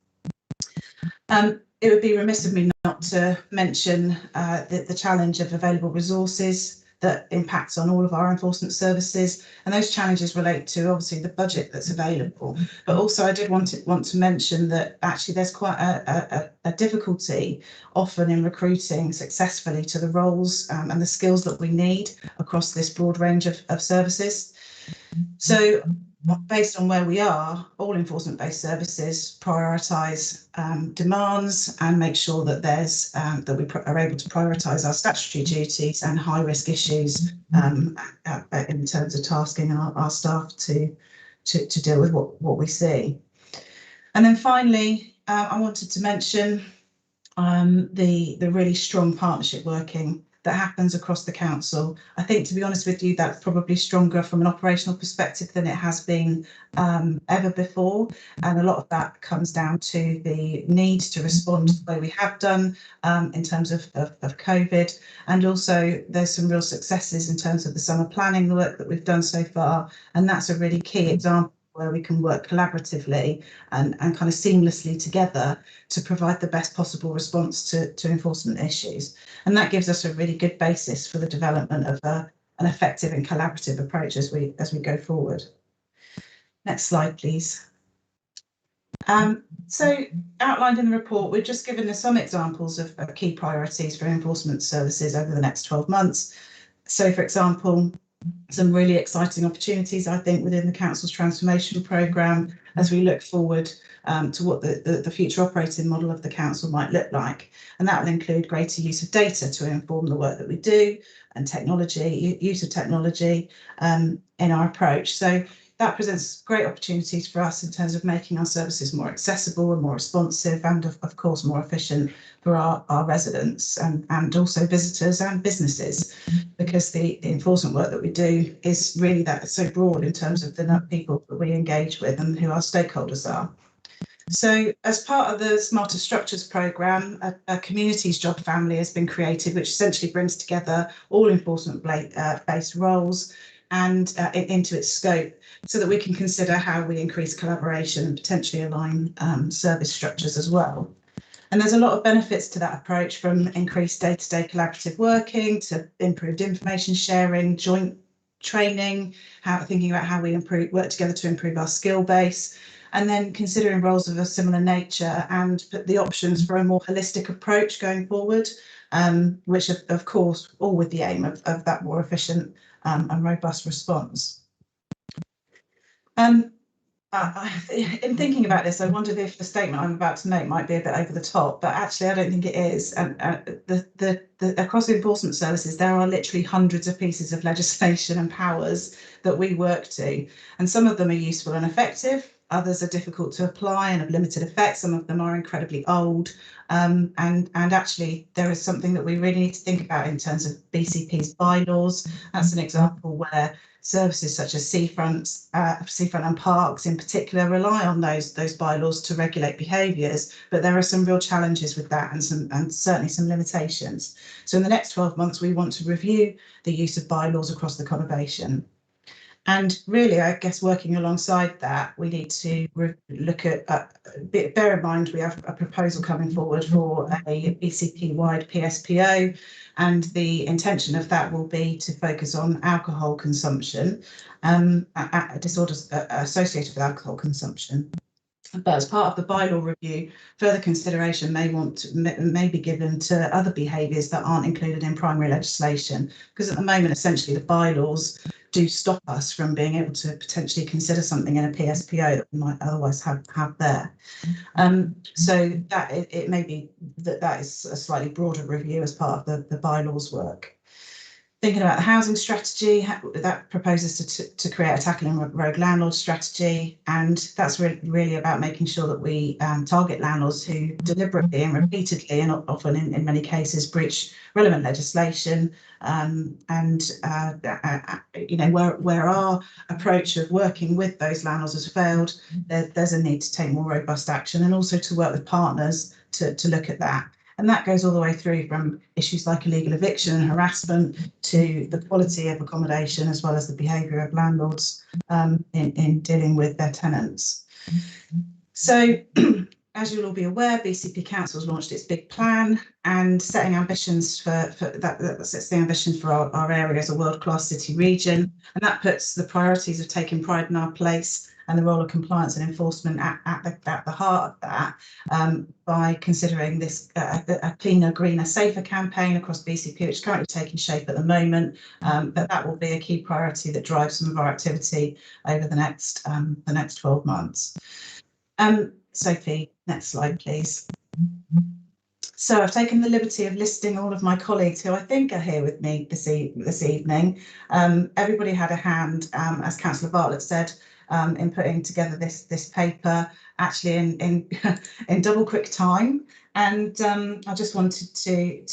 It would be remiss of me not to mention the challenge of available resources that impacts on all of our enforcement services, and those challenges relate to obviously the budget that's available. But also I did want to mention that actually there's quite a difficulty often in recruiting successfully to the roles and the skills that we need across this broad range of services. So based on where we are, all enforcement-based services prioritise demands and make sure that there's that we are able to prioritise our statutory duties and high-risk issues in terms of tasking our staff to deal with what we see. And then finally, I wanted to mention the really strong partnership working that happens across the council. I think, to be honest with you, that's probably stronger from an operational perspective than it has been ever before. And a lot of that comes down to the need to respond the way we have done in terms of COVID. And also there's some real successes in terms of the summer planning, the work that we've done so far. And that's a really key example where we can work collaboratively and kind of seamlessly together to provide the best possible response to enforcement issues. And that gives us a really good basis for the development of an effective and collaborative approach as we go forward. Next slide, please. So outlined in the report, we've just given some examples of key priorities for enforcement services over the next 12 months. So, for example, some really exciting opportunities, I think, within the council's transformation programme as we look forward to what the future operating model of the council might look like. And that will include greater use of data to inform the work that we do and technology, use of technology in our approach. So that presents great opportunities for us in terms of making our services more accessible and more responsive and, of course, more efficient for our residents and also visitors and businesses, because the enforcement work that we do is really that so broad in terms of the people that we engage with and who our stakeholders are. So as part of the Smarter Structures programme, a communities job family has been created, which essentially brings together all enforcement-based roles and into its scope, so that we can consider how we increase collaboration and potentially align service structures as well. And there's a lot of benefits to that approach, from increased day-to-day collaborative working to improved information sharing, joint training, thinking about how we work together to improve our skill base, and then considering roles of a similar nature and the options for a more holistic approach going forward, which of course, all with the aim of that more efficient and robust response. In thinking about this, I wondered if the statement I'm about to make might be a bit over the top, but actually I don't think it is. And across the enforcement services, there are literally hundreds of pieces of legislation and powers that we work to, and some of them are useful and effective. Others are difficult to apply and have limited effect. Some of them are incredibly old. And actually, there is something that we really need to think about in terms of BCP's bylaws. That's an example where services such as seafront and parks in particular rely on those bylaws to regulate behaviours, but there are some real challenges with that and certainly some limitations. So in the next 12 months, we want to review the use of bylaws across the conurbation. And really, I guess working alongside that, we need to look at, bear in mind, we have a proposal coming forward for a BCP-wide PSPO, and the intention of that will be to focus on alcohol consumption, disorders associated with alcohol consumption. But as part of the bylaw review, further consideration may be given to other behaviours that aren't included in primary legislation, because at the moment, essentially, the bylaws do stop us from being able to potentially consider something in a PSPO that we might otherwise have there. So that it may be that is a slightly broader review as part of the bylaws work. Thinking about the housing strategy, that proposes to create a tackling rogue landlord strategy, and that's really about making sure that we target landlords who deliberately and repeatedly, and often in many cases, breach relevant legislation, you know, where our approach of working with those landlords has failed, there's a need to take more robust action, and also to work with partners to look at that. And that goes all the way through from issues like illegal eviction and harassment to the quality of accommodation, as well as the behaviour of landlords in dealing with their tenants. So, as you'll all be aware, BCP Council has launched its big plan and setting ambitions that sets the ambition for our area as a world-class city region, and that puts the priorities of taking pride in our place and the role of compliance and enforcement at the heart of that, by considering this a cleaner, greener, safer campaign across BCP, which is currently taking shape at the moment. But that will be a key priority that drives some of our activity over the next 12 months. Sophie, next slide, please. So I've taken the liberty of listing all of my colleagues who I think are here with me this evening. Everybody had a hand, as Councillor Bartlett said, in putting together this paper, actually in in double quick time. And I just wanted to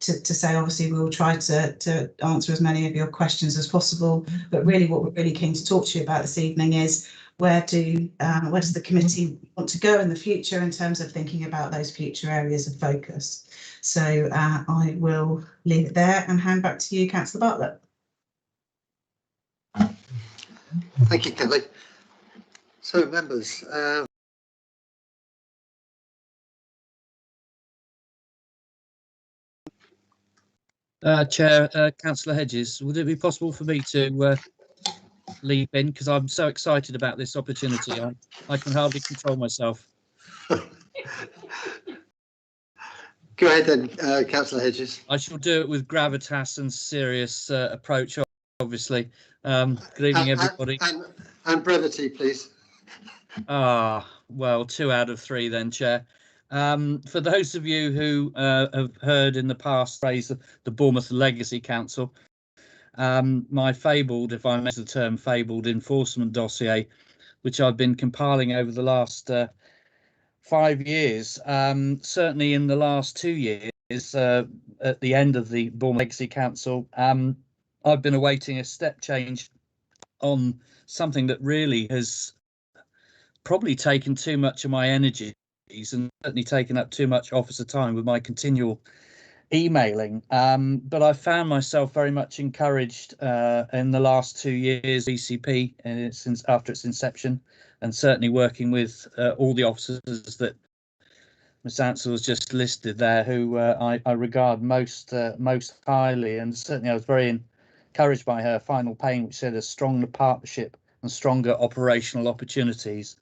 say, obviously, we will try to answer as many of your questions as possible. But really, what we're really keen to talk to you about this evening is where does the committee want to go in the future in terms of thinking about those future areas of focus. So I will leave it there and hand back to you, Councillor Bartlett. Thank you, Kelly. So, members, Chair, Councillor Hedges, would it be possible for me to leap in, because I'm so excited about this opportunity? I can hardly control myself. Go ahead then, Councillor Hedges. I shall do it with gravitas and serious approach, obviously. Good evening, everybody. And brevity, please. Well, 2 out of 3 then, Chair. For those of you who have heard in the past phrase the Bournemouth Legacy Council, my fabled, if I may use the term fabled, enforcement dossier, which I've been compiling over the last 5 years, certainly in the last 2 years, at the end of the Bournemouth Legacy Council, I've been awaiting a step change on something that really has probably taken too much of my energies and certainly taken up too much officer time with my continual emailing. But I found myself very much encouraged in the last 2 years, BCP, since after its inception, and certainly working with all the officers that Ms. Ansell has just listed there, who I regard most highly, and certainly I was very encouraged by her final pane, which said a stronger partnership and stronger operational opportunities.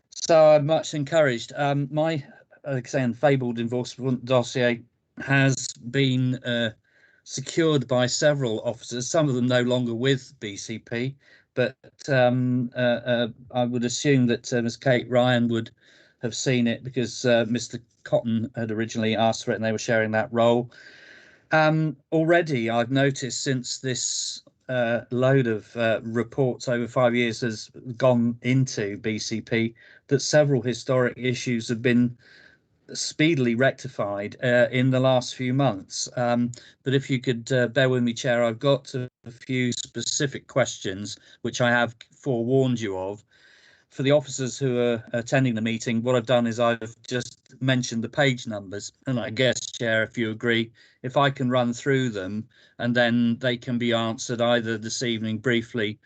So I'm much encouraged. My, like I say, fabled enforcement dossier has been secured by several officers, some of them no longer with BCP, but I would assume that Ms. Kate Ryan would have seen it, because Mr. Cotton had originally asked for it and they were sharing that role. Already I've noticed, since this load of reports over 5 years has gone into BCP, that several historic issues have been speedily rectified in the last few months. But if you could bear with me, Chair, I've got a few specific questions which I have forewarned you of. For the officers who are attending the meeting, what I've done is I've just mentioned the page numbers, and I guess, Chair, if you agree, if I can run through them and then they can be answered either this evening briefly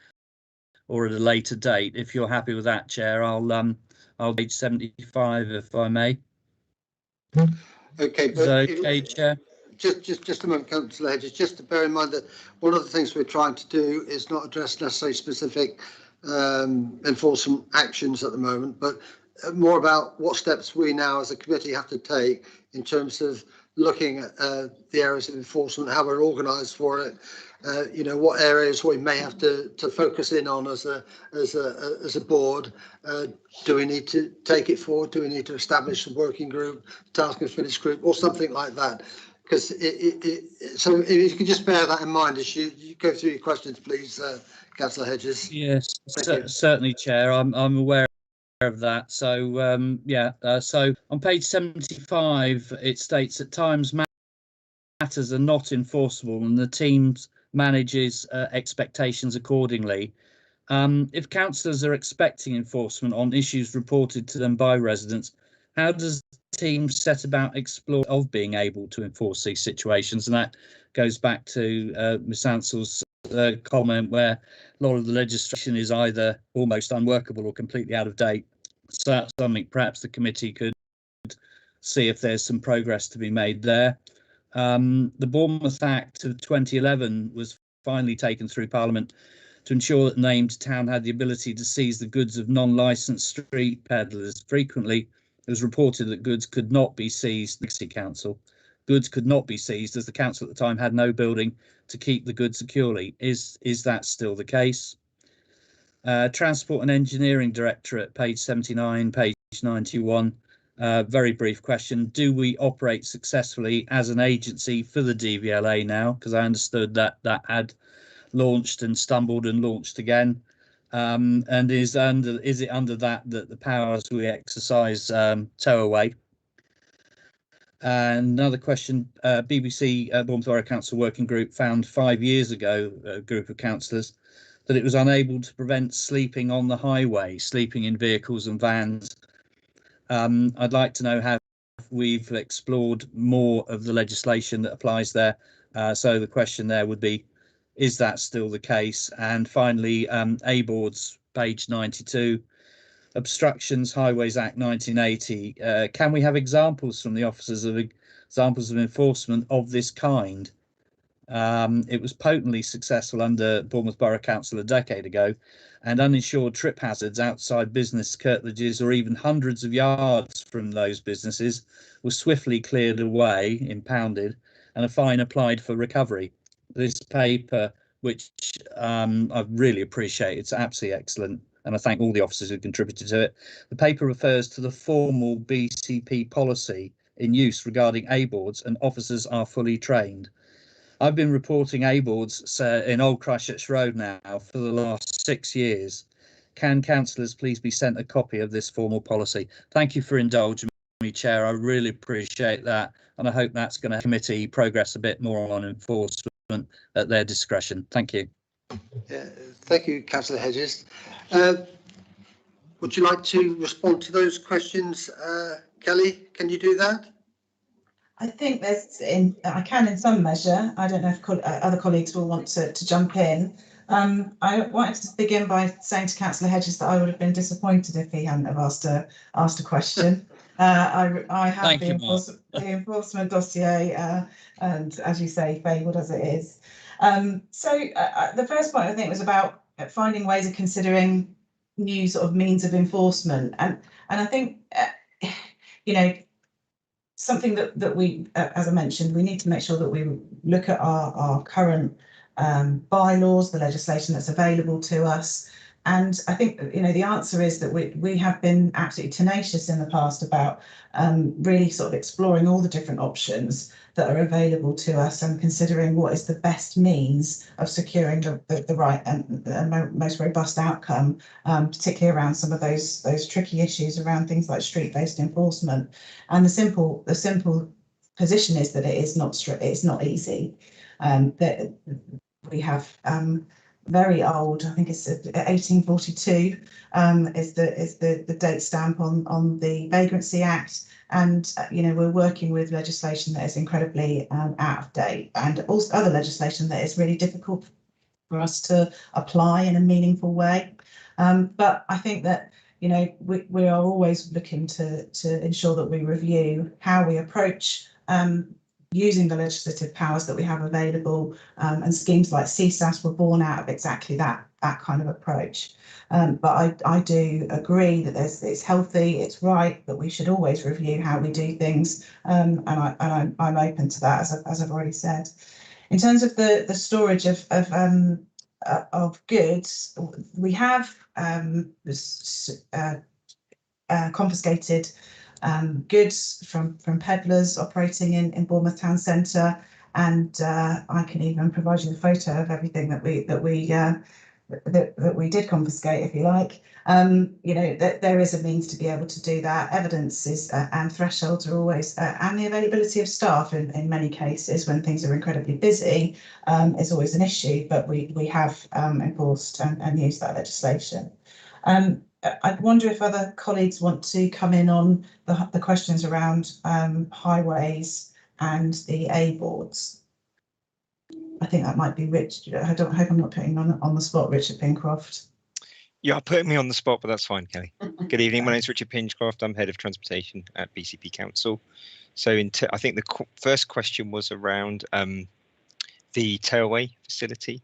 or at a later date. If you're happy with that, Chair, I'll page 75, if I may. Okay, but okay, Chair. Just a moment, Councillor Hedges. Just to bear in mind that one of the things we're trying to do is not address necessarily specific enforcement actions at the moment, but more about what steps we now as a committee have to take in terms of looking at the areas of enforcement, how we're organised for it, what areas we may have to focus in on as a board. Do we need to take it forward? Do we need to establish a working group, task and finish group, or something like that? Because so if you could just bear that in mind as you go through your questions, please, Councillor Hedges. Yes, certainly, Chair. I'm aware of that. So so on page 75, it states at times matters are not enforceable and the team manages expectations accordingly. If councillors are expecting enforcement on issues reported to them by residents, how does the team set about exploring of being able to enforce these situations? And that goes back to Ms. Ansell's comment, where a lot of the legislation is either almost unworkable or completely out of date. So that's something perhaps the committee could see if there's some progress to be made there. The Bournemouth Act of 2011 was finally taken through Parliament to ensure that the named town had the ability to seize the goods of non-licensed street peddlers. Frequently, it was reported that goods could not be seized. Legacy Council. Goods could not be seized as the council at the time had no building to keep the goods securely. Is that still the case? Transport and Engineering Directorate, page 79, page 91. Very brief question. Do we operate successfully as an agency for the DVLA now? Because I understood that that had launched and stumbled and launched again. And is it under that the powers we exercise tow away? And another question, BBC Bournemouth Borough Council Working Group found 5 years ago, a group of councillors, that it was unable to prevent sleeping on the highway, sleeping in vehicles and vans. I'd like to know how we've explored more of the legislation that applies there. So the question there would be, is that still the case? And finally, A-boards, page 92. Obstructions, Highways Act 1980. Can we have examples from the officers of examples of enforcement of this kind? It was potently successful under Bournemouth Borough Council a decade ago, and uninsured trip hazards outside business curtilages or even hundreds of yards from those businesses were swiftly cleared away, impounded, and a fine applied for recovery. This paper, which I really appreciate, it's absolutely excellent, and I thank all the officers who contributed to it. The paper refers to the formal BCP policy in use regarding A-boards, and officers are fully trained. I've been reporting A-boards in Old Christchurch Road now for the last 6 years. Can councillors please be sent a copy of this formal policy? Thank you for indulging me, Chair. I really appreciate that, and I hope that's going to committee progress a bit more on enforcement at their discretion. Thank you. Yeah, thank you, Councillor Hedges. Would you like to respond to those questions, Kelly? Can you do that? I think I can in some measure. I don't know if other colleagues will want to jump in. I wanted to begin by saying to Councillor Hedges that I would have been disappointed if he hadn't have asked a question. I have the enforcement dossier, and as you say, fabled as it is. So the first point I think was about finding ways of considering new sort of means of enforcement, and I think you know, something that we, as I mentioned, we need to make sure that we look at our current bylaws, the legislation that's available to us. And I think, you know, the answer is that we have been absolutely tenacious in the past about really sort of exploring all the different options that are available to us and considering what is the best means of securing the right and the most robust outcome, particularly around some of those tricky issues around things like street-based enforcement. And the simple position is that it's not easy. That we have very old, I think it's 1842 is the date stamp on the Vagrancy Act, and you know, we're working with legislation that is incredibly out of date, and also other legislation that is really difficult for us to apply in a meaningful way. But I think that, you know, we are always looking to ensure that we review how we approach using the legislative powers that we have available, and schemes like CSAS were born out of exactly that kind of approach. But I do agree that it's healthy, it's right, but we should always review how we do things, and I'm open to that, as I've already said. In terms of the storage of goods, we have confiscated goods from peddlers operating in Bournemouth Town Centre, and I can even provide you the photo of everything that we did confiscate, if you like. You know, there is a means to be able to do that. Evidence is and thresholds are always, and the availability of staff in many cases when things are incredibly busy is always an issue, but we have enforced and used that legislation. I wonder if other colleagues want to come in on the questions around highways and the A-boards. I think that might be Rich. I hope I'm not putting on the spot Richard Pincroft. You're putting me on the spot, but that's fine, Kelly. Good evening. My name is Richard Pincroft. I'm Head of Transportation at BCP Council. So I think the first question was around the towaway facility.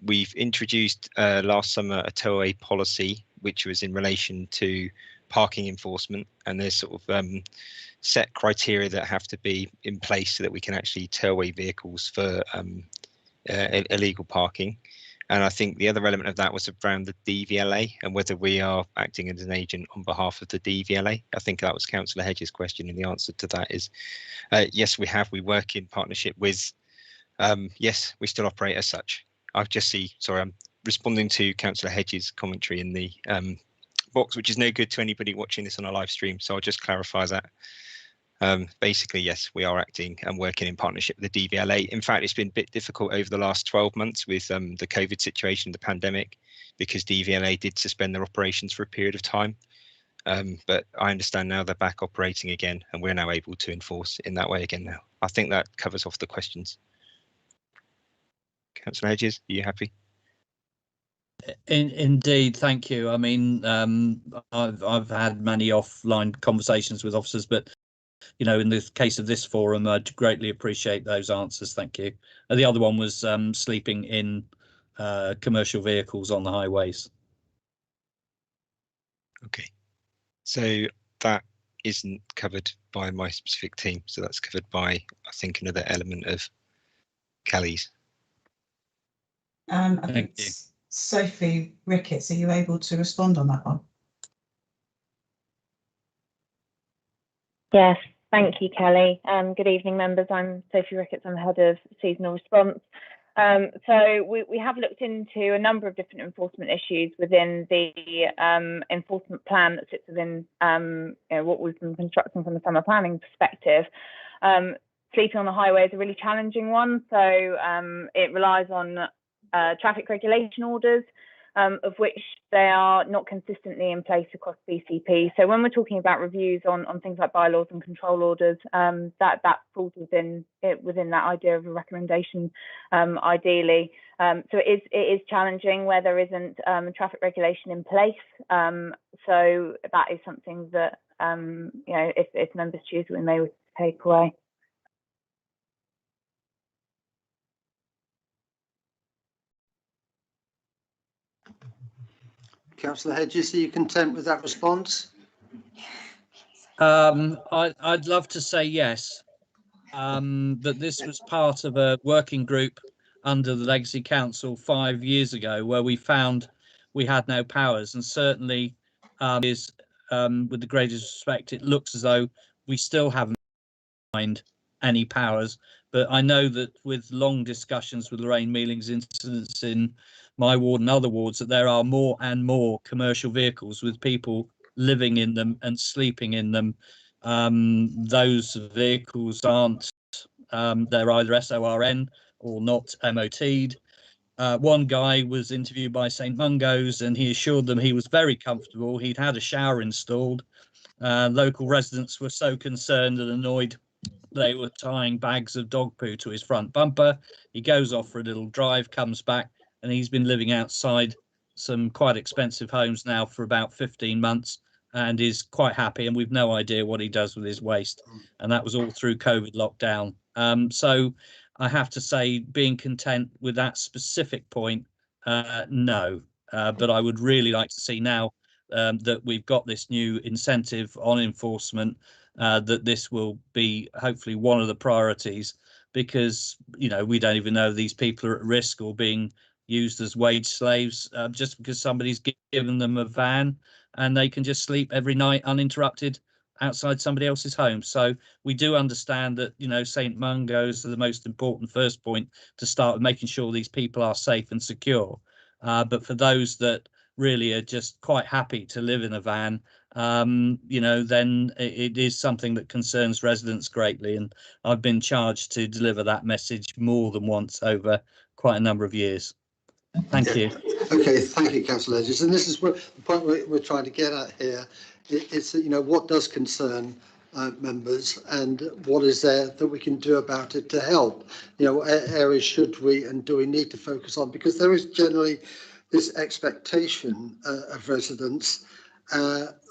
We've introduced last summer a towaway policy, which was in relation to parking enforcement, and there's sort of set criteria that have to be in place so that we can actually tow away vehicles for illegal parking. And I think the other element of that was around the DVLA and whether we are acting as an agent on behalf of the DVLA. I think that was Councillor Hedges' question, and the answer to that is yes, we have. We work in partnership with, yes, we still operate as such. Sorry, I'm responding to Councillor Hedges' commentary in the box, which is no good to anybody watching this on a live stream. So I'll just clarify that. Basically, yes, we are acting and working in partnership with the DVLA. In fact, it's been a bit difficult over the last 12 months with the COVID situation, the pandemic, because DVLA did suspend their operations for a period of time. But I understand now they're back operating again, and we're now able to enforce in that way again now. I think that covers off the questions. Councillor Hedges, are you happy? Indeed, thank you. I mean, I've had many offline conversations with officers, but you know, in the case of this forum, I'd greatly appreciate those answers. Thank you. The other one was sleeping in commercial vehicles on the highways. Okay, so that isn't covered by my specific team, so that's covered by, I think, another element of Kelly's. I think Sophie Ricketts, are you able to respond on that one? Yes, thank you, Kelly. Good evening, members. I'm Sophie Ricketts. I'm the head of seasonal response. So we have looked into a number of different enforcement issues within the enforcement plan that sits within you know, what we've been constructing from the summer planning perspective. Sleeping on the highway is a really challenging one. So it relies on traffic regulation orders, of which they are not consistently in place across BCP. So when we're talking about reviews on things like bylaws and control orders, that falls within that idea of a recommendation, ideally. So it is challenging where there isn't traffic regulation in place. So that is something that you know, if members choose, we may take away. Councillor Hedges, are you content with that response? I'd love to say yes, but this was part of a working group under the Legacy Council 5 years ago, where we found we had no powers, and certainly with the greatest respect, it looks as though we still haven't found any powers. But I know that with long discussions with Lorraine Mealing's incidents in my ward and other wards, that there are more and more commercial vehicles with people living in them and sleeping in them. Those vehicles aren't, they're either SORN or not MOT'd. One guy was interviewed by St Mungo's and he assured them he was very comfortable. He'd had a shower installed. Local residents were so concerned and annoyed they were tying bags of dog poo to his front bumper. He goes off for a little drive, comes back, and he's been living outside some quite expensive homes now for about 15 months and is quite happy, and we've no idea what he does with his waste. And that was all through COVID lockdown. So I have to say, being content with that specific point, no. But I would really like to see now that we've got this new incentive on enforcement, that this will be hopefully one of the priorities, because you know, we don't even know these people are at risk or being used as wage slaves just because somebody's given them a van and they can just sleep every night uninterrupted outside somebody else's home. So we do understand that, you know, St Mungo's are the most important first point to start with, making sure these people are safe and secure. But for those that really are just quite happy to live in a van, you know, then it is something that concerns residents greatly. And I've been charged to deliver that message more than once over quite a number of years. Thank you. Okay, thank you, Councillor Hedges. And this is what the point we're trying to get at here. It's that, you know, what does concern members and what is there that we can do about it to help? You know, what areas should we and do we need to focus on? Because there is generally this expectation of residents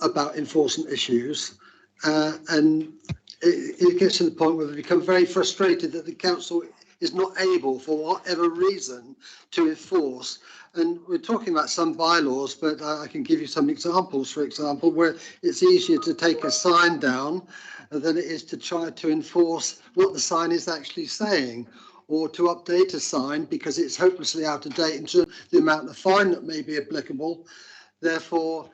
about enforcement issues, and it gets to the point where they become very frustrated that the council is not able, for whatever reason, to enforce. And we're talking about some bylaws, but I can give you some examples, for example, where it's easier to take a sign down than it is to try to enforce what the sign is actually saying, or to update a sign because it's hopelessly out of date in terms of the amount of fine that may be applicable. Therefore,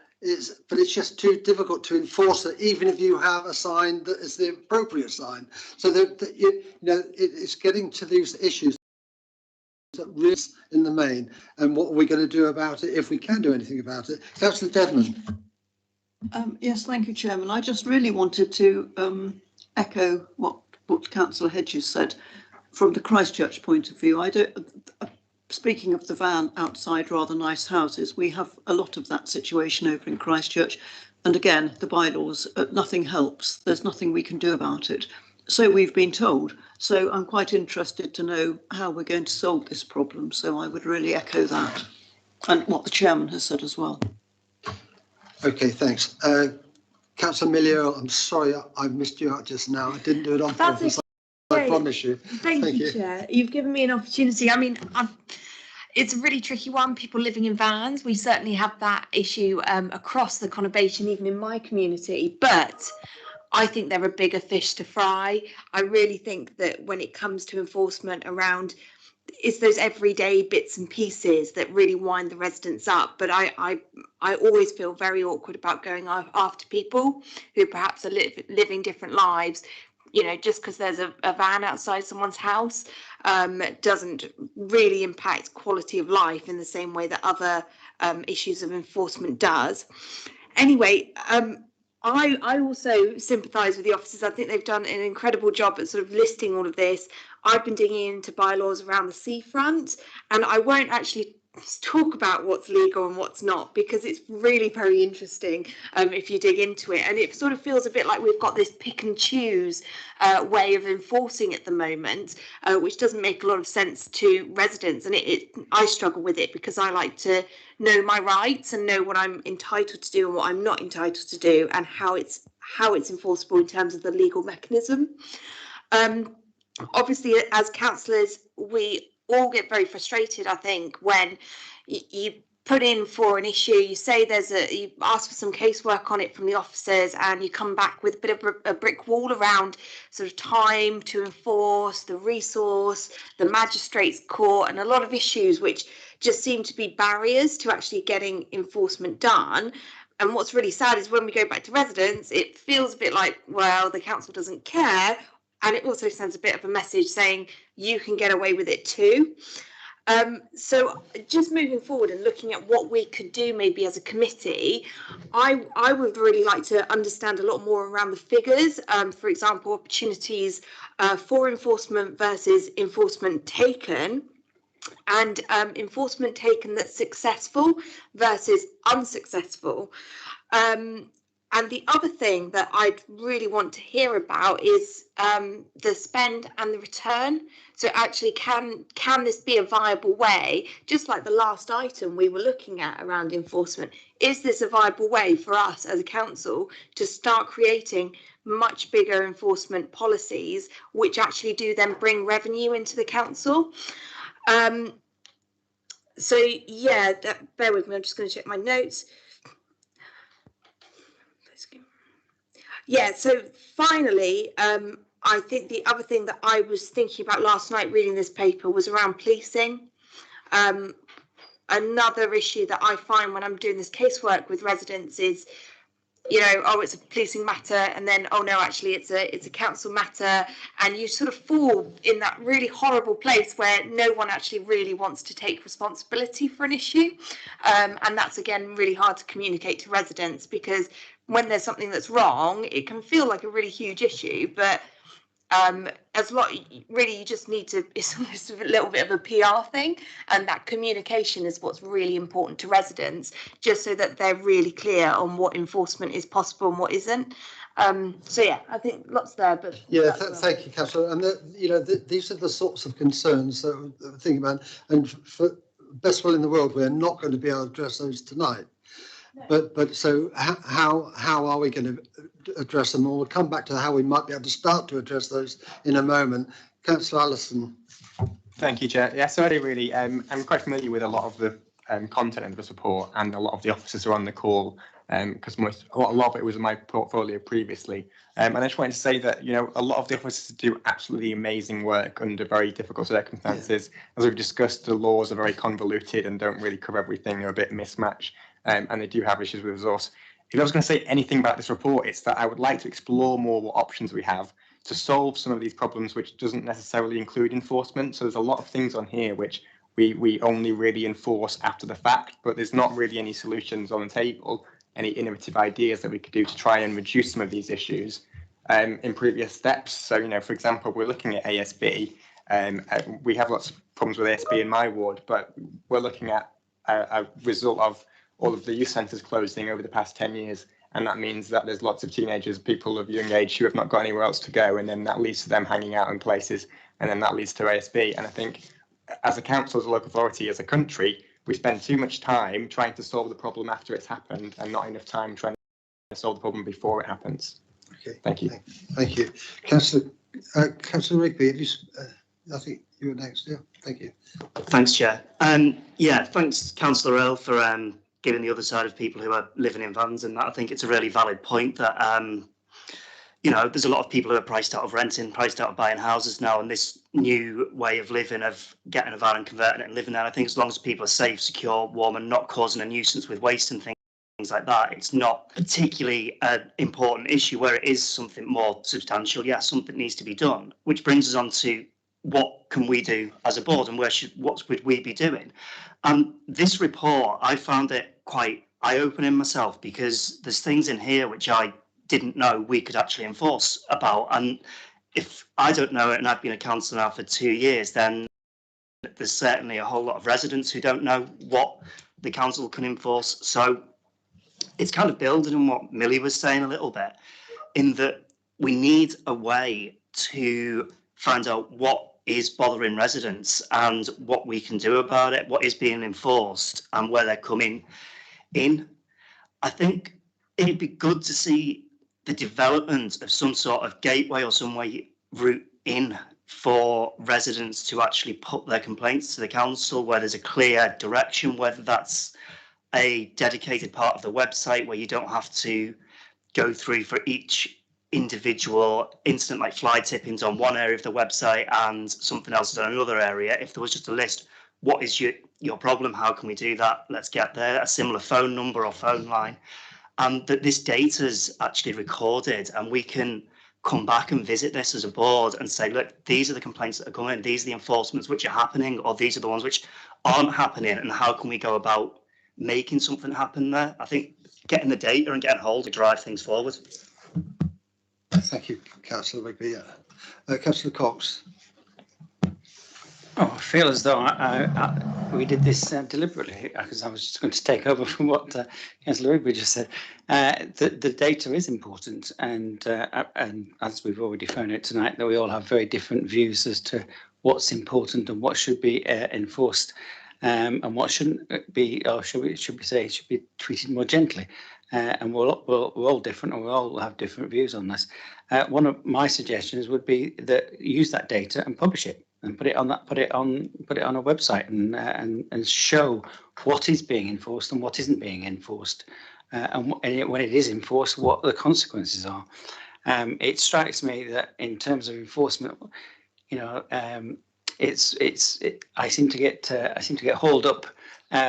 but it's just too difficult to enforce it, even if you have a sign that is the appropriate sign. So that it's getting to these issues that risk in the main, and what are we going to do about it if we can do anything about it? Councillor Dedman. Yes, thank you, Chairman. I just really wanted to echo what Councillor Hedges said from the Christchurch point of view. Speaking of the van outside rather nice houses, we have a lot of that situation over in Christchurch. And again, the bylaws, nothing helps. There's nothing we can do about it. So we've been told. So I'm quite interested to know how we're going to solve this problem. So I would really echo that and what the Chairman has said as well. Okay, thanks. Councillor Milieu, I'm sorry I missed you out just now. I didn't do it on purpose. I promise you. Thank you, Chair. You've given me an opportunity. I mean, it's a really tricky one. People living in vans, we certainly have that issue across the conurbation, even in my community. But I think there are bigger fish to fry. I really think that when it comes to enforcement around, it's those everyday bits and pieces that really wind the residents up. But I always feel very awkward about going after people who perhaps are living different lives. You know, just because there's a van outside someone's house doesn't really impact quality of life in the same way that other issues of enforcement does. Anyway, I also sympathise with the officers. I think they've done an incredible job at sort of listing all of this. I've been digging into bylaws around the seafront, and I won't actually talk about what's legal and what's not, because it's really very interesting if you dig into it, and it sort of feels a bit like we've got this pick and choose way of enforcing at the moment, which doesn't make a lot of sense to residents. And I struggle with it because I like to know my rights and know what I'm entitled to do and what I'm not entitled to do, and how it's enforceable in terms of the legal mechanism. Obviously, as councillors, we all get very frustrated, I think, when you put in for an issue, you say you ask for some casework on it from the officers, and you come back with a bit of a brick wall around sort of time to enforce, the resource, the magistrates' court, and a lot of issues which just seem to be barriers to actually getting enforcement done. And what's really sad is when we go back to residents, it feels a bit like, well, the council doesn't care. And it also sends a bit of a message saying you can get away with it too. So just moving forward and looking at what we could do maybe as a committee, I would really like to understand a lot more around the figures. For example, opportunities for enforcement versus enforcement taken, and enforcement taken that's successful versus unsuccessful. And the other thing that I'd really want to hear about is the spend and the return. So actually, can this be a viable way, just like the last item we were looking at around enforcement? Is this a viable way for us as a council to start creating much bigger enforcement policies, which actually do then bring revenue into the council? So yeah, bear with me, I'm just going to check my notes. Yeah, so finally, I think the other thing that I was thinking about last night reading this paper was around policing. Another issue that I find when I'm doing this casework with residents is, you know, oh, it's a policing matter, and then, oh no, actually it's a council matter, and you sort of fall in that really horrible place where no one actually really wants to take responsibility for an issue. And that's, again, really hard to communicate to residents, because when there's something that's wrong, it can feel like a really huge issue, but really you just need to, it's almost a little bit of a PR thing, and that communication is what's really important to residents, just so that they're really clear on what enforcement is possible and what isn't. So yeah, I think lots there, but yeah, thank you, Councillor. And these are the sorts of concerns that we're thinking about, and for best will in the world, we're not going to be able to address those tonight. But so how are we going to address them? We'll come back to how we might be able to start to address those in a moment. Councillor Allison. Thank you, Chair. Yeah, so really, I'm quite familiar with a lot of the content of the report, and a lot of the officers are on the call, because a lot of it was in my portfolio previously. And I just wanted to say that, you know, a lot of the officers do absolutely amazing work under very difficult circumstances. Yeah. As we've discussed, the laws are very convoluted and don't really cover everything, they're a bit mismatched, and they do have issues with resource. If I was going to say anything about this report, it's that I would like to explore more what options we have to solve some of these problems, which doesn't necessarily include enforcement. So there's a lot of things on here which we only really enforce after the fact, but there's not really any solutions on the table, any innovative ideas that we could do to try and reduce some of these issues in previous steps. So, you know, for example, we're looking at ASB. We have lots of problems with ASB in my ward, but we're looking at a result of all of the youth centres closing over the past 10 years. And that means that there's lots of teenagers, people of young age, who have not got anywhere else to go. And then that leads to them hanging out in places. And then that leads to ASB. And I think as a council, as a local authority, as a country, we spend too much time trying to solve the problem after it's happened and not enough time trying to solve the problem before it happens. Okay. Thank you. Thank you. Councillor Rigby, have you, I think you were next. Yeah. Thank you. Thanks, Chair. Yeah, thanks, Councillor Earl, for giving the other side of people who are living in vans, and that, I think it's a really valid point that you know, there's a lot of people who are priced out of renting, priced out of buying houses now, and this new way of living, of getting a van and converting it and living there, I think as long as people are safe, secure, warm, and not causing a nuisance with waste and things like that, it's not particularly an important issue. Where it is something more substantial, yeah, something needs to be done, which brings us on to what can we do as a board, and what would we be doing? This report, I found it quite eye-opening myself, because there's things in here which I didn't know we could actually enforce about. And if I don't know it, and I've been a councillor now for 2 years, then there's certainly a whole lot of residents who don't know what the council can enforce. So it's kind of building on what Millie was saying a little bit, in that we need a way to find out what is bothering residents and what we can do about it, what is being enforced and where they're coming in. I think it'd be good to see the development of some sort of gateway or some way route in for residents to actually put their complaints to the council, where there's a clear direction, whether that's a dedicated part of the website where you don't have to go through for each individual incident, like fly tippings on one area of the website and something else on another area. If there was just a list, what is your problem? How can we do that? Let's get there. A similar phone number or phone line. And that this data is actually recorded, and we can come back and visit this as a board and say, look, these are the complaints that are coming, these are the enforcements which are happening, or these are the ones which aren't happening, and how can we go about making something happen there? I think getting the data and getting hold to drive things forward. Thank you, Councillor Rigby. Councillor Cox. Oh, I feel as though we did this deliberately, because I was just going to take over from what Councillor Rigby just said. The data is important, and as we've already found out tonight, that we all have very different views as to what's important and what should be enforced, and what shouldn't be, or should we say should be treated more gently. And we're all different, and we all have different views on this. One of my suggestions would be that use that data and publish it, and put it on a website, and show what is being enforced and what isn't being enforced, and when it is enforced, what the consequences are. It strikes me that in terms of enforcement, you know, I seem to get hauled up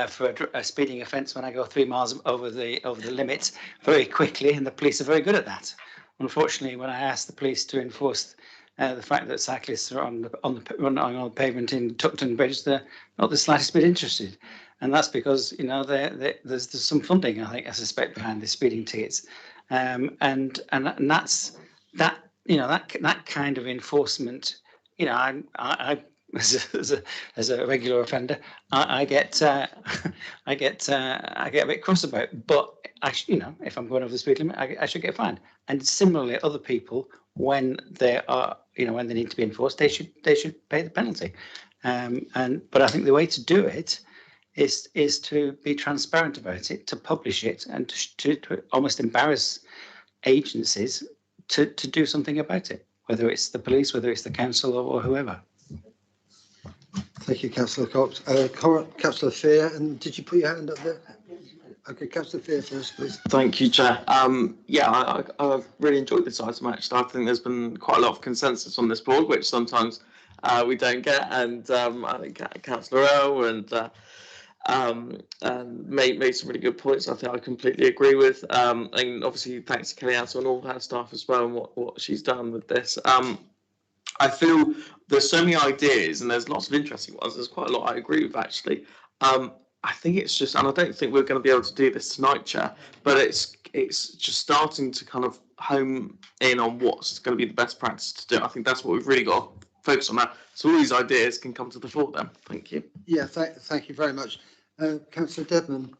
for a speeding offence when I go 3 miles over the limit very quickly, and the police are very good at that. Unfortunately, when I ask the police to enforce the fact that cyclists are on the pavement in Tuckton Bridge, they're not the slightest bit interested, and that's because, you know, there's some funding, I think, I suspect, behind the speeding tickets, and that's that, you know, that kind of enforcement. You know, I as a regular offender, I get a bit cross about it, but you know, if I'm going over the speed limit, I should get fined. And similarly, other people, when they are, you know, when they need to be enforced, they should pay the penalty. But I think the way to do it is to be transparent about it, to publish it, and to almost embarrass agencies to do something about it, whether it's the police, whether it's the council, or whoever. Thank you, Councillor Cox. Councillor Fear, and did you put your hand up there? Okay, Councillor Fear first, please. Thank you, Chair. Yeah, I've really enjoyed this item, actually. I think there's been quite a lot of consensus on this board, which sometimes we don't get. And I think Councillor Earl and made some really good points. I think I completely agree with. And obviously, thanks to Kelly Ansell and all her staff as well, and what she's done with this. I feel there's so many ideas and there's lots of interesting ones. There's quite a lot I agree with, actually. I think it's just, and I don't think we're going to be able to do this tonight, Chair, but it's just starting to kind of home in on what's going to be the best practice to do. I think that's what we've really got to focus on now. So all these ideas can come to the fore then. Thank you. Yeah, thank you very much. Councillor Dedman.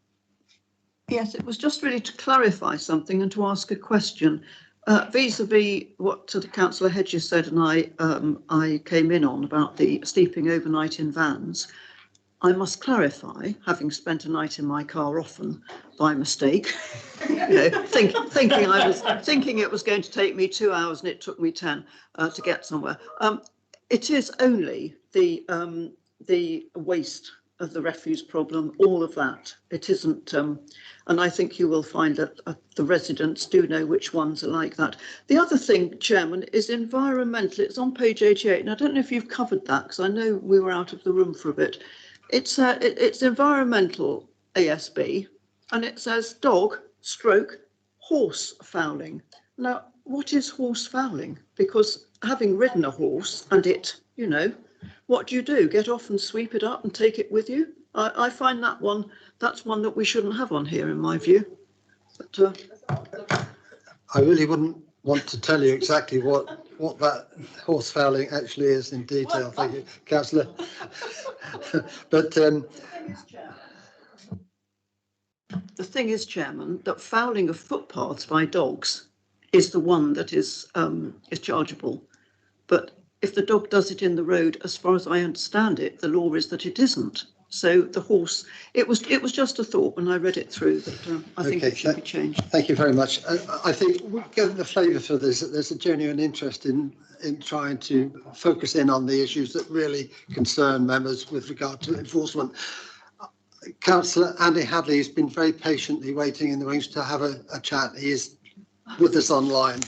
Yes, it was just really to clarify something and to ask a question. Vis-a-vis what Councillor Hedges said and I came in on about the sleeping overnight in vans. I must clarify, having spent a night in my car often by mistake, thinking it was going to take me 2 hours and it took me 10 to get somewhere. It is only the waste of the refuse problem, all of that. It isn't, and I think you will find that the residents do know which ones are like that. The other thing, Chairman, is environmental. It's on page 88, and I don't know if you've covered that because I know we were out of the room for a bit. It's environmental ASB, and it says dog/horse fouling. Now, what is horse fouling? Because having ridden a horse and it, what do? Get off and sweep it up and take it with you? I find that's one that we shouldn't have on here, in my view. But, I really wouldn't want to tell you exactly what that horse fouling actually is in detail. Thank you, Councillor. But the thing is, Chairman, that fouling of footpaths by dogs is the one that is chargeable. But if the dog does it in the road, as far as I understand it, the law is that it isn't. So the horse, it was just a thought when I read it through that I think it should be changed. Thank you very much. I think we're getting the flavour for this. There's a genuine interest in trying to focus in on the issues that really concern members with regard to enforcement. Councillor Andy Hadley has been very patiently waiting in the wings to have a chat. He is with us online.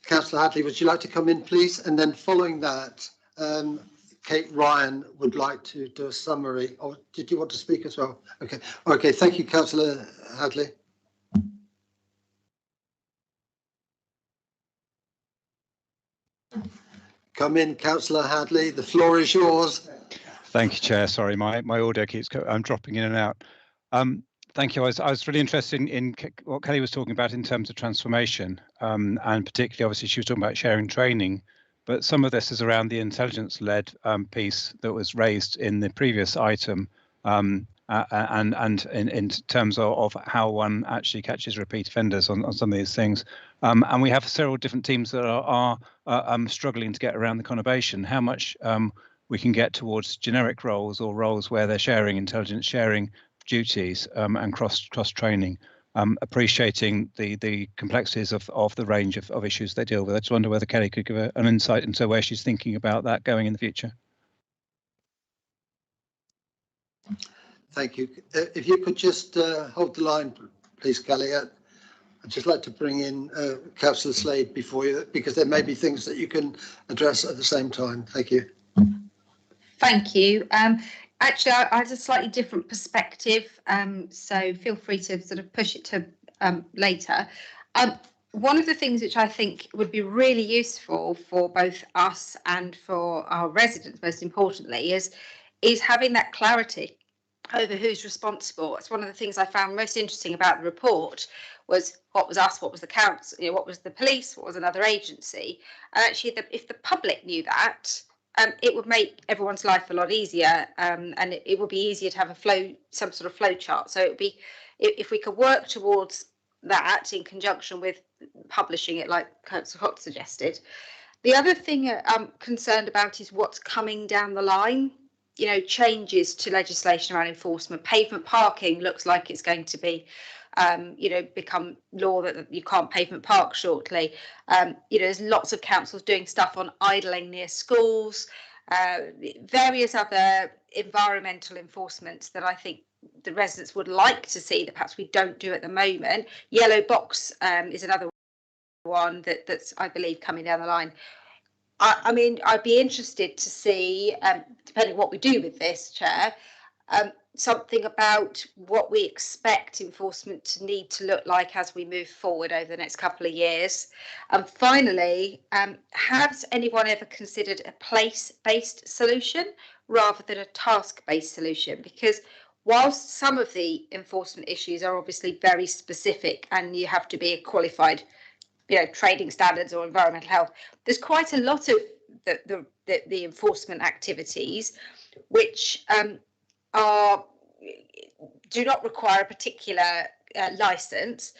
Councillor Hadley, would you like to come in, please? And then following that, Kate Ryan would like to do a summary. Or did you want to speak as well? Okay. Okay. Thank you, Councillor Hadley. Come in, Councillor Hadley. The floor is yours. Thank you, Chair. Sorry, my audio keeps dropping in and out. Thank you. I was really interested in what Kelly was talking about in terms of transformation, and particularly, obviously, she was talking about sharing training. But some of this is around the intelligence-led piece that was raised in the previous item, and in terms of how one actually catches repeat offenders on some of these things. And we have several different teams that are struggling to get around the conurbation. How much we can get towards generic roles or roles where they're sharing intelligence sharing duties and cross training. Appreciating the complexities of the range of issues they deal with. I just wonder whether Kelly could give an insight into where she's thinking about that going in the future. Thank you. If you could just hold the line, please, Kelly. I'd just like to bring in Councillor Slade before you, because there may be things that you can address at the same time. Thank you. Thank you. Actually, I had a slightly different perspective, so feel free to sort of push it to later. One of the things which I think would be really useful for both us and for our residents, most importantly, is having that clarity over who's responsible. It's one of the things I found most interesting about the report was what was us, what was the council, what was the police, what was another agency, and actually, if the public knew that. It would make everyone's life a lot easier, and it would be easier to have some sort of flow chart. So it would be, if we could work towards that in conjunction with publishing it, like Councillor Cox suggested. The other thing I'm concerned about is what's coming down the line. you know, changes to legislation around enforcement. Pavement parking looks like it's going to be, you know, become law that you can't pavement park shortly. You know, there's lots of councils doing stuff on idling near schools, various other environmental enforcements that I think the residents would like to see that perhaps we don't do at the moment. Yellow box is another one that's, I believe, coming down the line. I mean, I'd be interested to see, depending on what we do with this, Chair, something about what we expect enforcement to need to look like as we move forward over the next couple of years. And finally, has anyone ever considered a place-based solution rather than a task-based solution? Because whilst some of the enforcement issues are obviously very specific and you have to be a qualified, you know, trading standards or environmental health, there's quite a lot of the enforcement activities which do not require a particular license,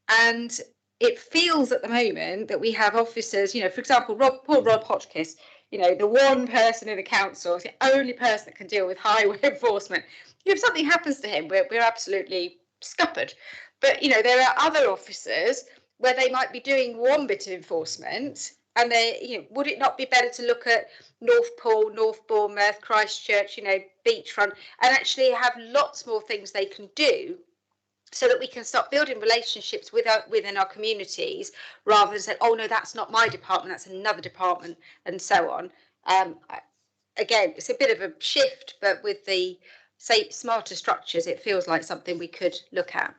and it feels at the moment that we have officers, you know, for example, poor Rob Hotchkiss, you know, the one person in the council is the only person that can deal with highway enforcement. If something happens to him, we're absolutely scuppered. But you know, there are other officers where they might be doing one bit of enforcement, and they, you know, would it not be better to look at North Pool, North Bournemouth, Christchurch, you know, beachfront, and actually have lots more things they can do, so that we can start building relationships within our communities, rather than say, oh no, that's not my department, that's another department, and so on. Again, it's a bit of a shift, but with the, say, smarter structures, it feels like something we could look at.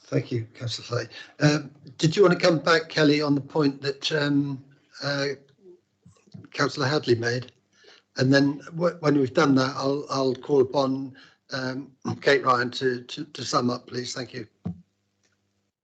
Thank you, Councillor Slade. Did you want to come back, Kelly, on the point that Councillor Hadley made? And then when we've done that, I'll call upon Kate Ryan to sum up, please. Thank you.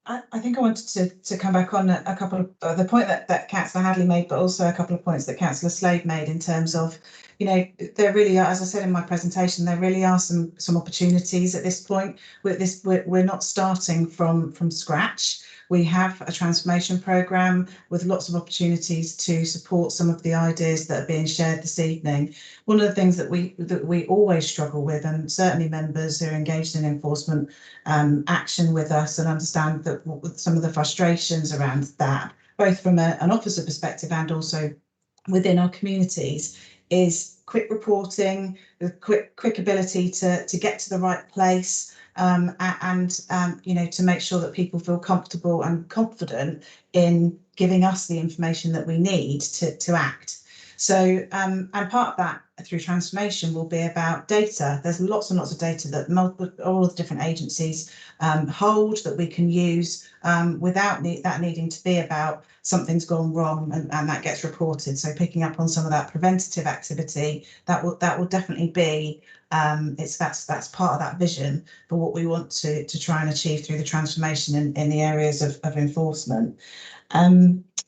I think I wanted to come back on a couple of the point that Councillor Hadley made, but also a couple of points that Councillor Slade made in terms of, you know, there really are, as I said in my presentation, there really are some opportunities at this point. We're not starting from scratch. We have a transformation programme with lots of opportunities to support some of the ideas that are being shared this evening. One of the things that we always struggle with, and certainly members who are engaged in enforcement action with us and understand that some of the frustrations around that, both from an officer perspective and also within our communities, is quick reporting, the quick ability to get to the right place, and you know, to make sure that people feel comfortable and confident in giving us the information that we need to act. So and part of that through transformation will be about data. There's lots and lots of data that all the different agencies hold that we can use without that needing to be about something's gone wrong and that gets reported. So picking up on some of that preventative activity, that will definitely be that's part of that vision for what we want to try and achieve through the transformation in the areas of enforcement.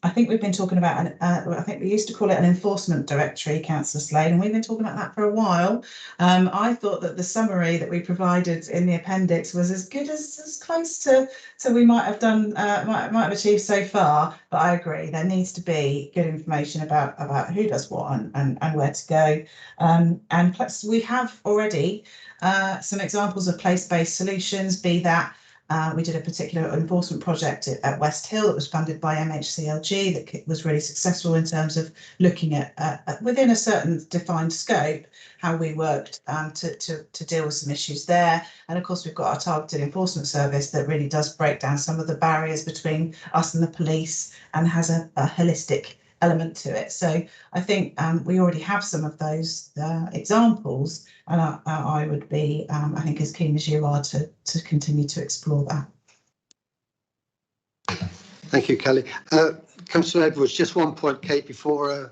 I think we've been talking about, I think we used to call it an enforcement directory, Councillor Slade, and we've been talking about that for a while. I thought that the summary that we provided in the appendix was as good as close to we might have done, might have achieved so far. But I agree, there needs to be good information about who does what and where to go. And plus, we have already some examples of place-based solutions, be that we did a particular enforcement project at West Hill that was funded by MHCLG that was really successful in terms of looking at within a certain defined scope how we worked to deal with some issues there. And of course, we've got our targeted enforcement service that really does break down some of the barriers between us and the police and has a holistic element to it. So I think we already have some of those examples, and I would be, I think, as keen as you are to continue to explore that. Thank you, Kelly. Councillor Edwards, just one point, Kate, before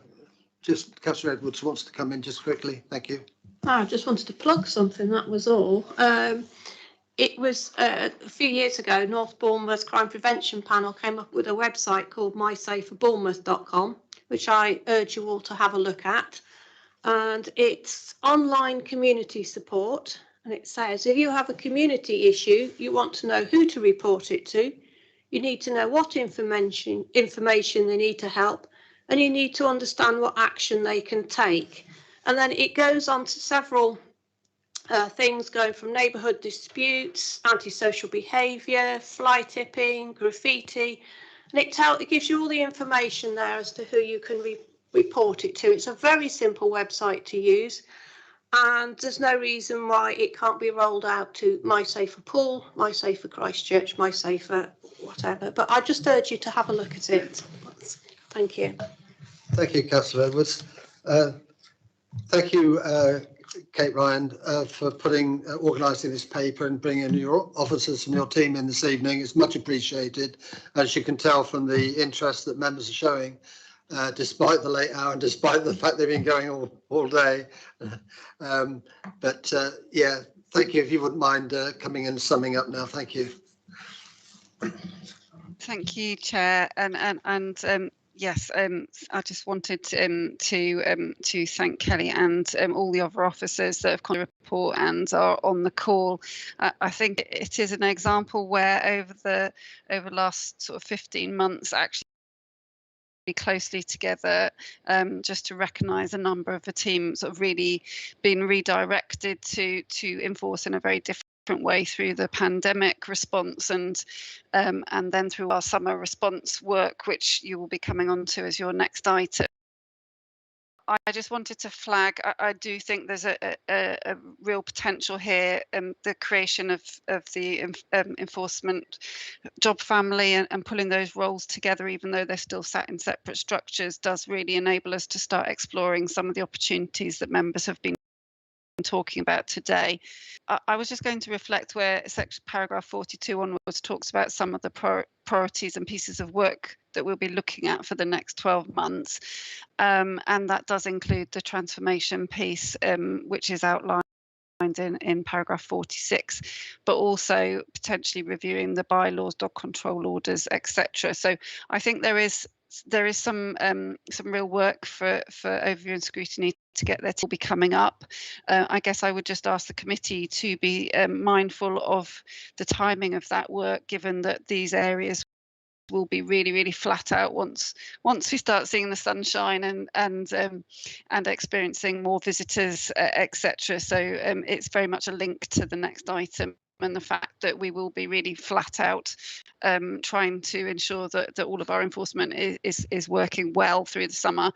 just Councillor Edwards wants to come in just quickly. Thank you. I just wanted to plug something, that was all. It was a few years ago, North Bournemouth Crime Prevention Panel came up with a website called mysaferbournemouth.com, which I urge you all to have a look at. And it's online community support. And it says, if you have a community issue, you want to know who to report it to, you need to know what information they need to help, and you need to understand what action they can take. And then it goes on to several things going from neighbourhood disputes, antisocial behaviour, fly tipping, graffiti, and it gives you all the information there as to who you can report it to. It's a very simple website to use, and there's no reason why it can't be rolled out to My Safer Pool, My Safer Christchurch, My Safer whatever. But I just urge you to have a look at it. Thank you. Thank you, Councillor Edwards. Thank you, Kate Ryan, for organising this paper and bringing your officers from your team in this evening. It's much appreciated, as you can tell from the interest that members are showing, despite the late hour and despite the fact they've been going all day. Yeah, thank you. If you wouldn't mind coming and summing up now, thank you. Thank you, Chair, and yes, I just wanted to thank Kelly and all the other officers that have come to report and are on the call. I think it is an example where over the last sort of 15 months, actually closely together, just to recognise a number of the teams that have really been redirected to enforce in a very different way through the pandemic response and then through our summer response work, which you will be coming on to as your next item. I just wanted to flag, I do think there's a real potential here, the creation of the enforcement job family and pulling those roles together, even though they're still sat in separate structures, does really enable us to start exploring some of the opportunities that members have been talking about today. I was just going to reflect where section paragraph 42 onwards talks about some of the priorities and pieces of work that we'll be looking at for the next 12 months. And that does include the transformation piece, which is outlined in paragraph 46, but also potentially reviewing the bylaws, dog control orders, etc. So I think there is some real work for overview and scrutiny to get there to be coming up. I guess I would just ask the committee to be mindful of the timing of that work, given that these areas will be really flat out once we start seeing the sunshine and experiencing more visitors, etc. So it's very much a link to the next item, and the fact that we will be really flat out trying to ensure that all of our enforcement is working well through the summer.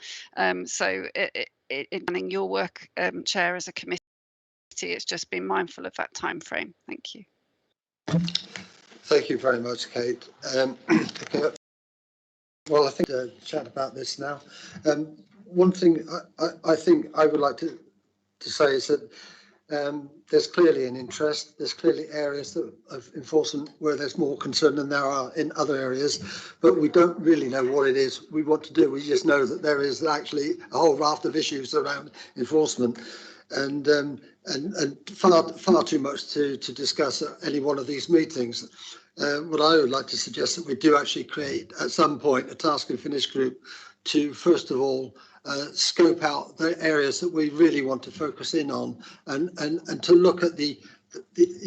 So in planning your work, Chair, as a committee, it's just being mindful of that time frame. Thank you. Thank you very much, Kate. Okay. Well, I think chat about this now. One thing I think I would like to say is that there's clearly an interest. There's clearly areas of enforcement where there's more concern than there are in other areas, but we don't really know what it is we want to do. We just know that there is actually a whole raft of issues around enforcement, and far too much to discuss at any one of these meetings. What I would like to suggest that we do actually create at some point a task and finish group to first of all scope out the areas that we really want to focus in on, and to look at the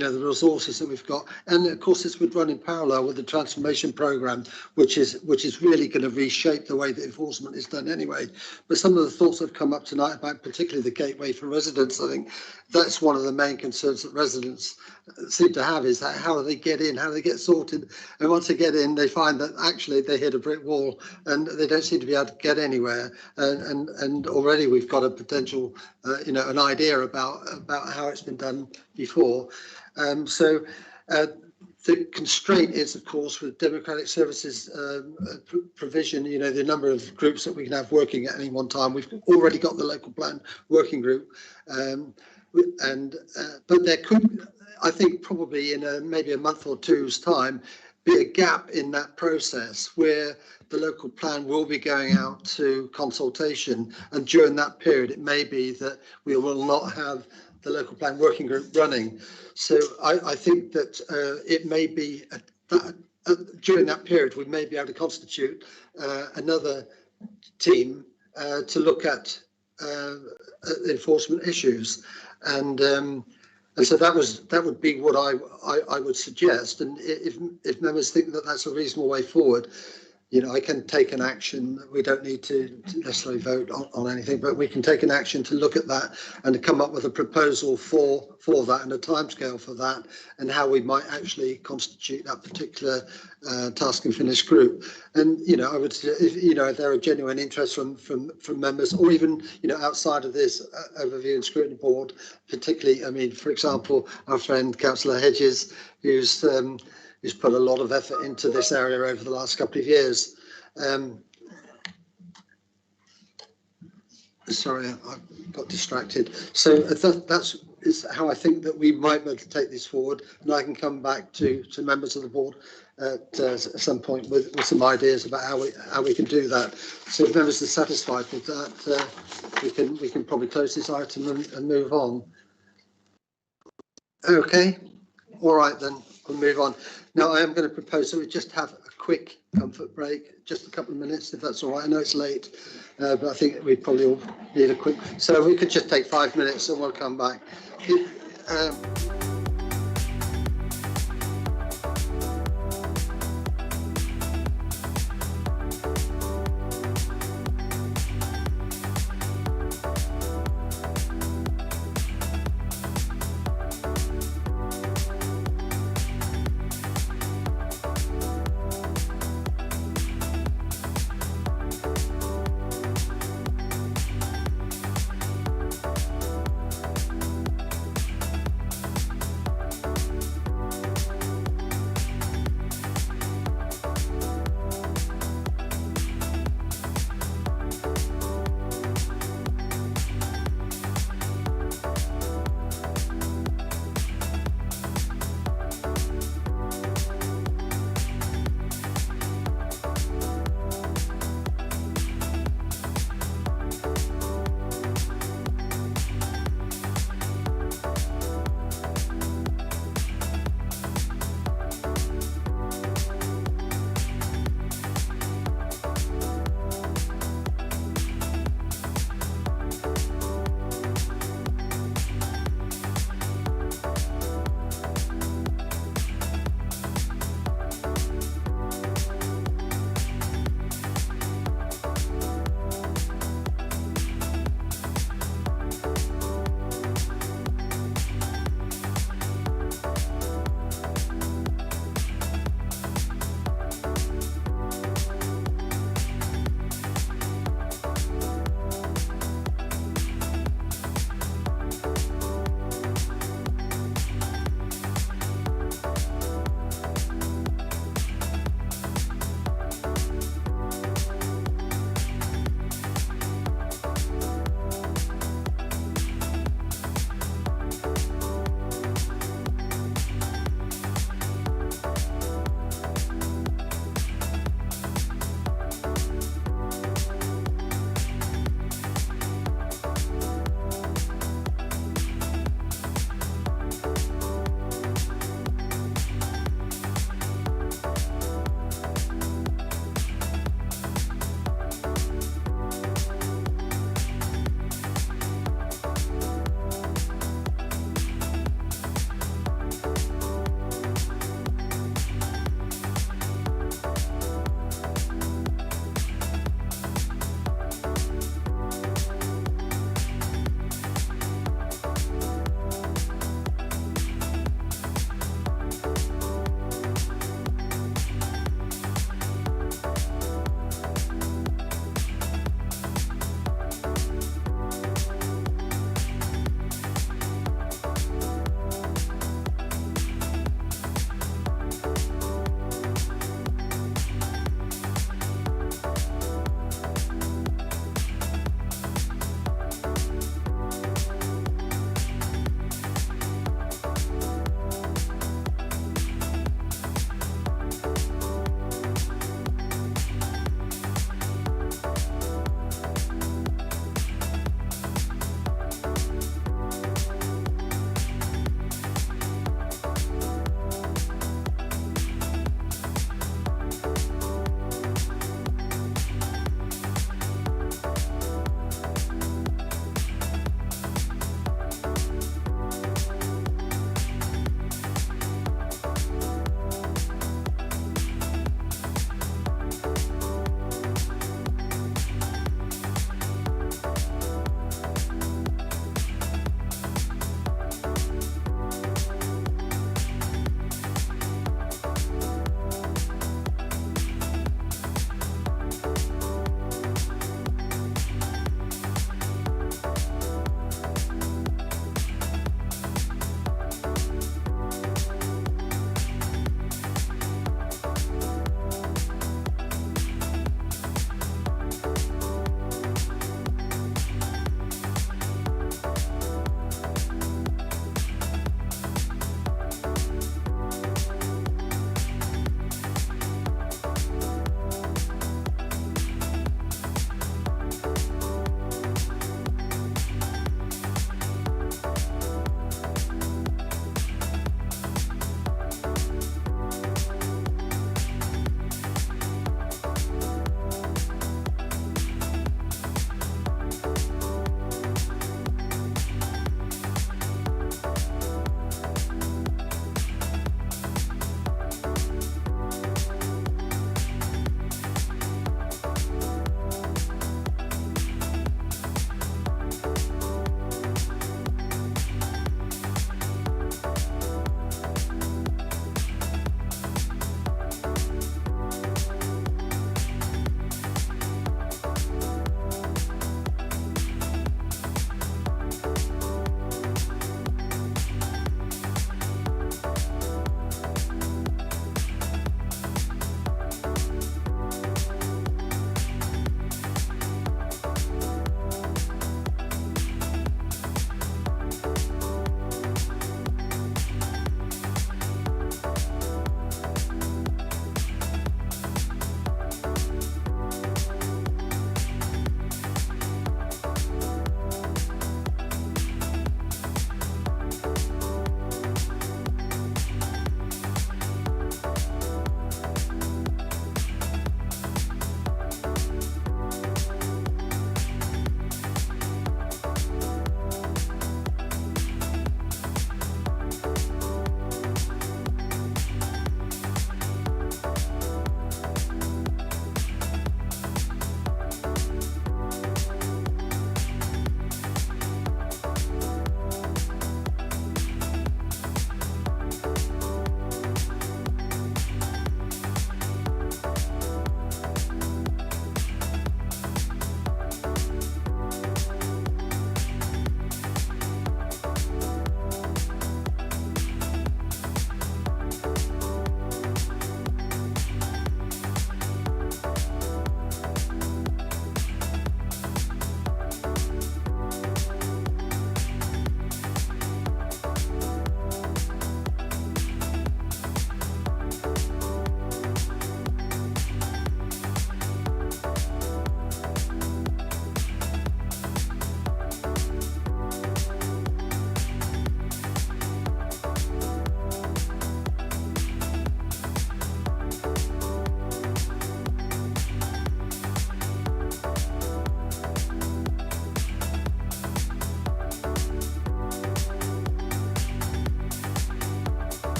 resources that we've got, and of course this would run in parallel with the transformation programme, which is really going to reshape the way that enforcement is done anyway. But some of the thoughts that have come up tonight about particularly the gateway for residents, I think that's one of the main concerns that residents seem to have, is that how do they get in, how do they get sorted, and once they get in they find that actually they hit a brick wall and they don't seem to be able to get anywhere, and already we've got a potential an idea about how it's been done before. So the constraint is, of course, with democratic services provision, the number of groups that we can have working at any one time. We've already got the local plan working group, but there could, I think, probably in maybe a month or two's time, be a gap in that process where the local plan will be going out to consultation, and during that period it may be that we will not have the local plan working group running. So I think that it may be during that period we may be able to constitute another team to look at enforcement issues, and so that would be what I would suggest. And if members think that that's a reasonable way forward, you know, I can take an action. We don't need to necessarily vote on anything, but we can take an action to look at that and to come up with a proposal for that and a timescale for that, and how we might actually constitute that particular task and finish group. And you know, I would, if there are genuine interest from members, or even outside of this overview and scrutiny board, particularly, I mean, for example, our friend Councillor Hedges, who's put a lot of effort into this area over the last couple of years. Sorry, I got distracted. So that's how I think that we might be able to take this forward, and I can come back to members of the board at some point with some ideas about how we can do that. So if members are satisfied with that, we can probably close this item and move on. Okay, all right then, we'll move on. Now I am going to propose that we just have a quick comfort break, just a couple of minutes, if that's all right. I know it's late, but I think we probably all need a quick. So we could just take 5 minutes and we'll come back.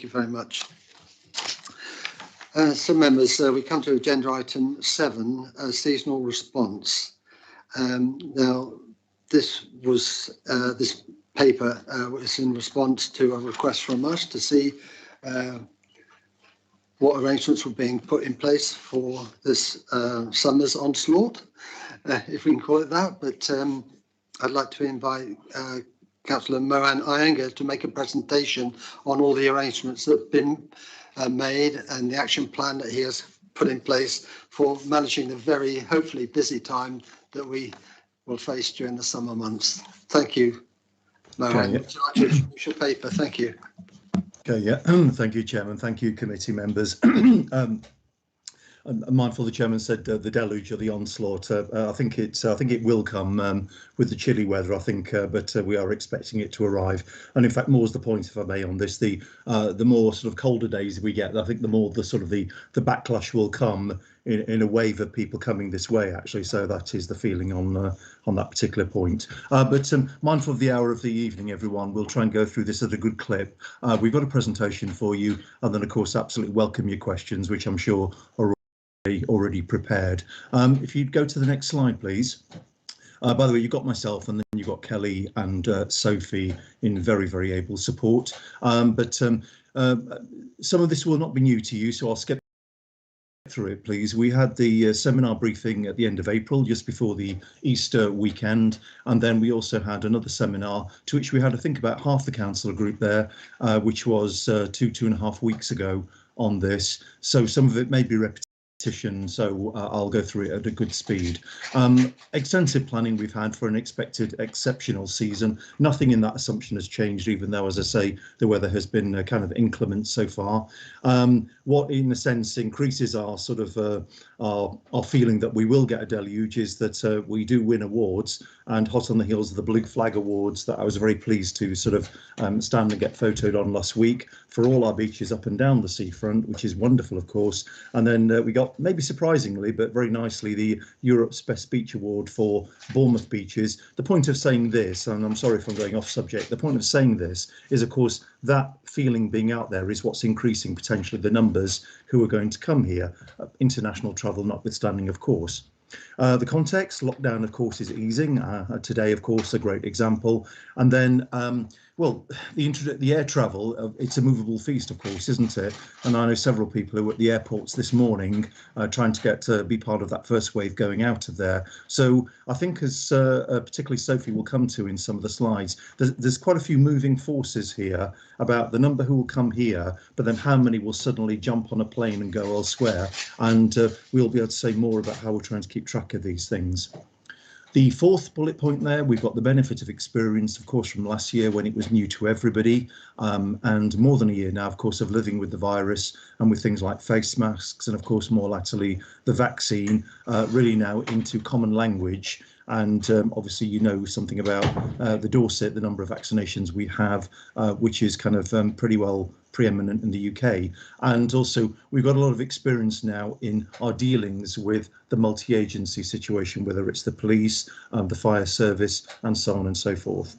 you very much. So members, we come to agenda item 7, seasonal response. Now, this paper was in response to a request from us to see what arrangements were being put in place for this summer's onslaught, if we can call it that. But I'd like to invite Councillor Mohan Iyengar to make a presentation on all the arrangements that have been made and the action plan that he has put in place for managing the very hopefully busy time that we will face during the summer months. Thank you, Mohan. Okay, Would you like to introduce your paper? Thank you. Okay, yeah. Thank you, Chairman. Thank you, committee members. I'm mindful the chairman said the deluge or the onslaught. I think it will come with the chilly weather. I think, but we are expecting it to arrive. And in fact, more's the point, if I may, on this. The more sort of colder days we get, I think the more the sort of the backlash will come in a wave of people coming this way. Actually, so that is the feeling on that particular point. But mindful of the hour of the evening, everyone, we'll try and go through this at a good clip. We've got a presentation for you, and then of course, absolutely welcome your questions, which I'm sure are already prepared. If you'd go to the next slide, please. By the way, you've got myself, and then you've got Kelly and Sophie in very, very able support. But some of this will not be new to you, so I'll skip through it, please. We had the seminar briefing at the end of April, just before the Easter weekend, and then we also had another seminar to which we had, I think, about half the councillor group there, which was 2.5 weeks ago on this. So some of it may be repetition, so I'll go through it at a good speed. Extensive planning we've had for an expected exceptional season. Nothing in that assumption has changed, even though, as I say, the weather has been kind of inclement so far. What, in a sense, increases our sort of our feeling that we will get a deluge is that we do win awards, and hot on the heels of the Blue Flag Awards that I was very pleased to sort of stand and get photoed on last week for all our beaches up and down the seafront, which is wonderful, of course. And then we got, maybe surprisingly, but very nicely, the Europe's Best Beach Award for Bournemouth beaches. The point of saying this, and I'm sorry if I'm going off subject, the point of saying this is, of course, that feeling being out there is what's increasing potentially the numbers who are going to come here, international travel notwithstanding, of course. The context, lockdown, of course, is easing. Today, of course, a great example. And then, well, the air travel, it's a movable feast, of course, isn't it? And I know several people who were at the airports this morning trying to get to be part of that first wave going out of there. So I think, as particularly Sophie will come to in some of the slides, there's quite a few moving forces here about the number who will come here, but then how many will suddenly jump on a plane and go elsewhere. And we'll be able to say more about how we're trying to keep track of these things. The fourth bullet point there, we've got the benefit of experience, of course, from last year when it was new to everybody, and more than a year now, of course, of living with the virus and with things like face masks and, of course, more latterly, the vaccine, really now into common language. And obviously, you know something about the Dorset, the number of vaccinations we have, which is kind of pretty well preeminent in the UK. And also, we've got a lot of experience now in our dealings with the multi-agency situation, whether it's the police, the fire service, and so on and so forth.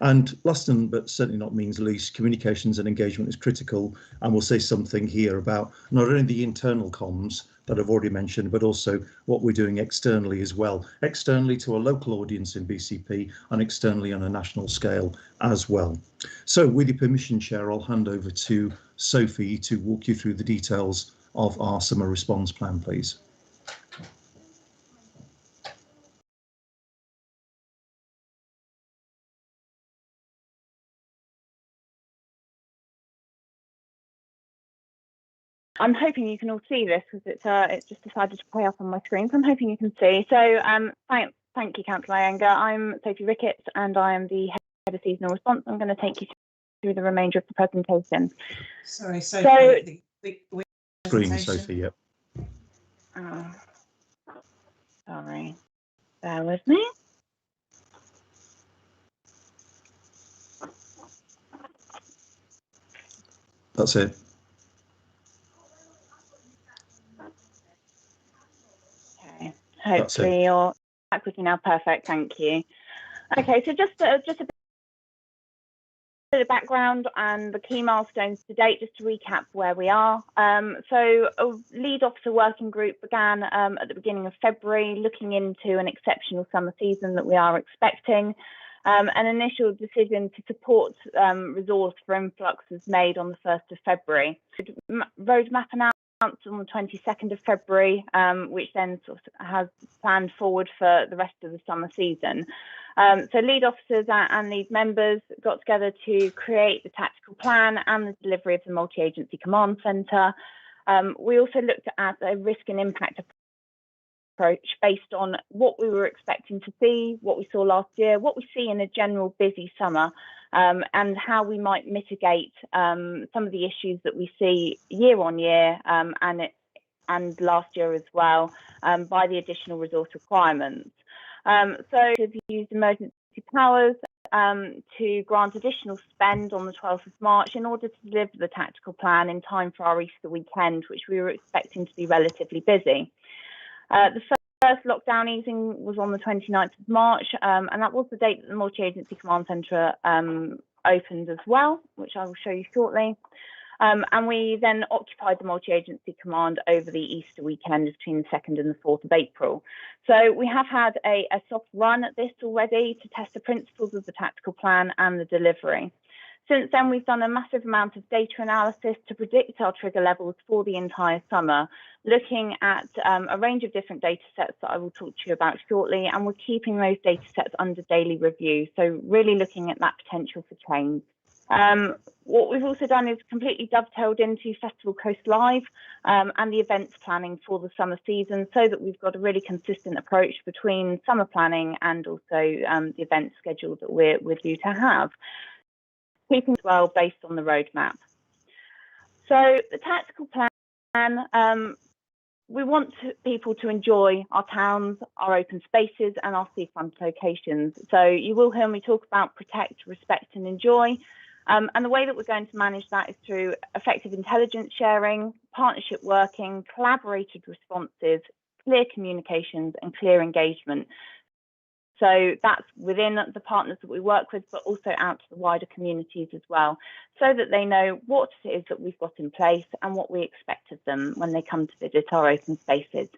And last but certainly not means least, communications and engagement is critical. And we'll say something here about not only the internal comms that I've already mentioned, but also what we're doing externally as well. Externally to a local audience in BCP and externally on a national scale as well. So with your permission, Chair, I'll hand over to Sophie to walk you through the details of our summer response plan, please. I'm hoping you can all see this because it's just decided to play up on my screen. So I'm hoping you can see. So thank you, Councillor Iyengar. I'm Sophie Ricketts and I am the head of seasonal response. I'm going to take you through the remainder of the presentation. Sorry, Sophie. So screen, Sophie. Yep. Sorry, bear with me. That's it. Okay, hopefully you're back with me now. Perfect, thank you. Okay, so just a bit bit of background and the key milestones to date, just to recap where we are. So a lead officer working group began at the beginning of February, looking into an exceptional summer season that we are expecting. An initial decision to support resource for influx was made on the 1st of February. Roadmap announced on the 22nd of February, which then sort of has planned forward for the rest of the summer season. So lead officers and lead members got together to create the tactical plan and the delivery of the multi-agency command centre. We also looked at a risk and impact approach based on what we were expecting to see, what we saw last year, what we see in a general busy summer, and how we might mitigate some of the issues that we see year on year and last year as well by the additional resource requirements. So we've used emergency powers to grant additional spend on the 12th of March in order to deliver the tactical plan in time for our Easter weekend, which we were expecting to be relatively busy. The first lockdown easing was on the 29th of March, and that was the date that the multi-agency command centre opened as well, which I will show you shortly. And we then occupied the multi-agency command over the Easter weekend between the 2nd and the 4th of April. So we have had a soft run at this already to test the principles of the tactical plan and the delivery. Since then, we've done a massive amount of data analysis to predict our trigger levels for the entire summer, looking at a range of different data sets that I will talk to you about shortly, and we're keeping those data sets under daily review, so really looking at that potential for change. What we've also done is completely dovetailed into Festival Coast Live and the events planning for the summer season, so that we've got a really consistent approach between summer planning and also the event schedule that we're due to have, keeping as well based on the roadmap. So the tactical plan, we want people to enjoy our towns, our open spaces and our seafront locations. So you will hear me talk about protect, respect and enjoy. And the way that we're going to manage that is through effective intelligence sharing, partnership working, collaborated responses, clear communications and clear engagement. So that's within the partners that we work with, but also out to the wider communities as well, so that they know what it is that we've got in place and what we expect of them when they come to visit our open spaces.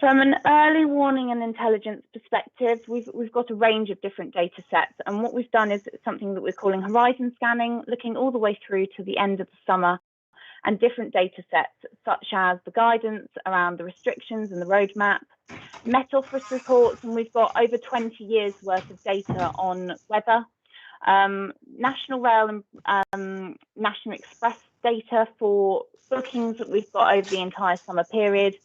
From an early warning and intelligence perspective, we've got a range of different data sets, and what we've done is something that we're calling horizon scanning, looking all the way through to the end of the summer, and different data sets such as the guidance around the restrictions and the roadmap, Met Office reports, and we've got over 20 years worth of data on weather, National Rail and National Express data for bookings that we've got over the entire summer period.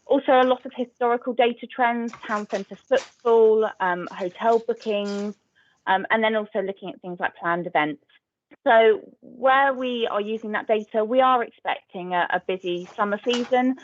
Also a lot of historical data trends, town centre footfall, hotel bookings, and then also looking at things like planned events. So where we are using that data, we are expecting a busy summer season.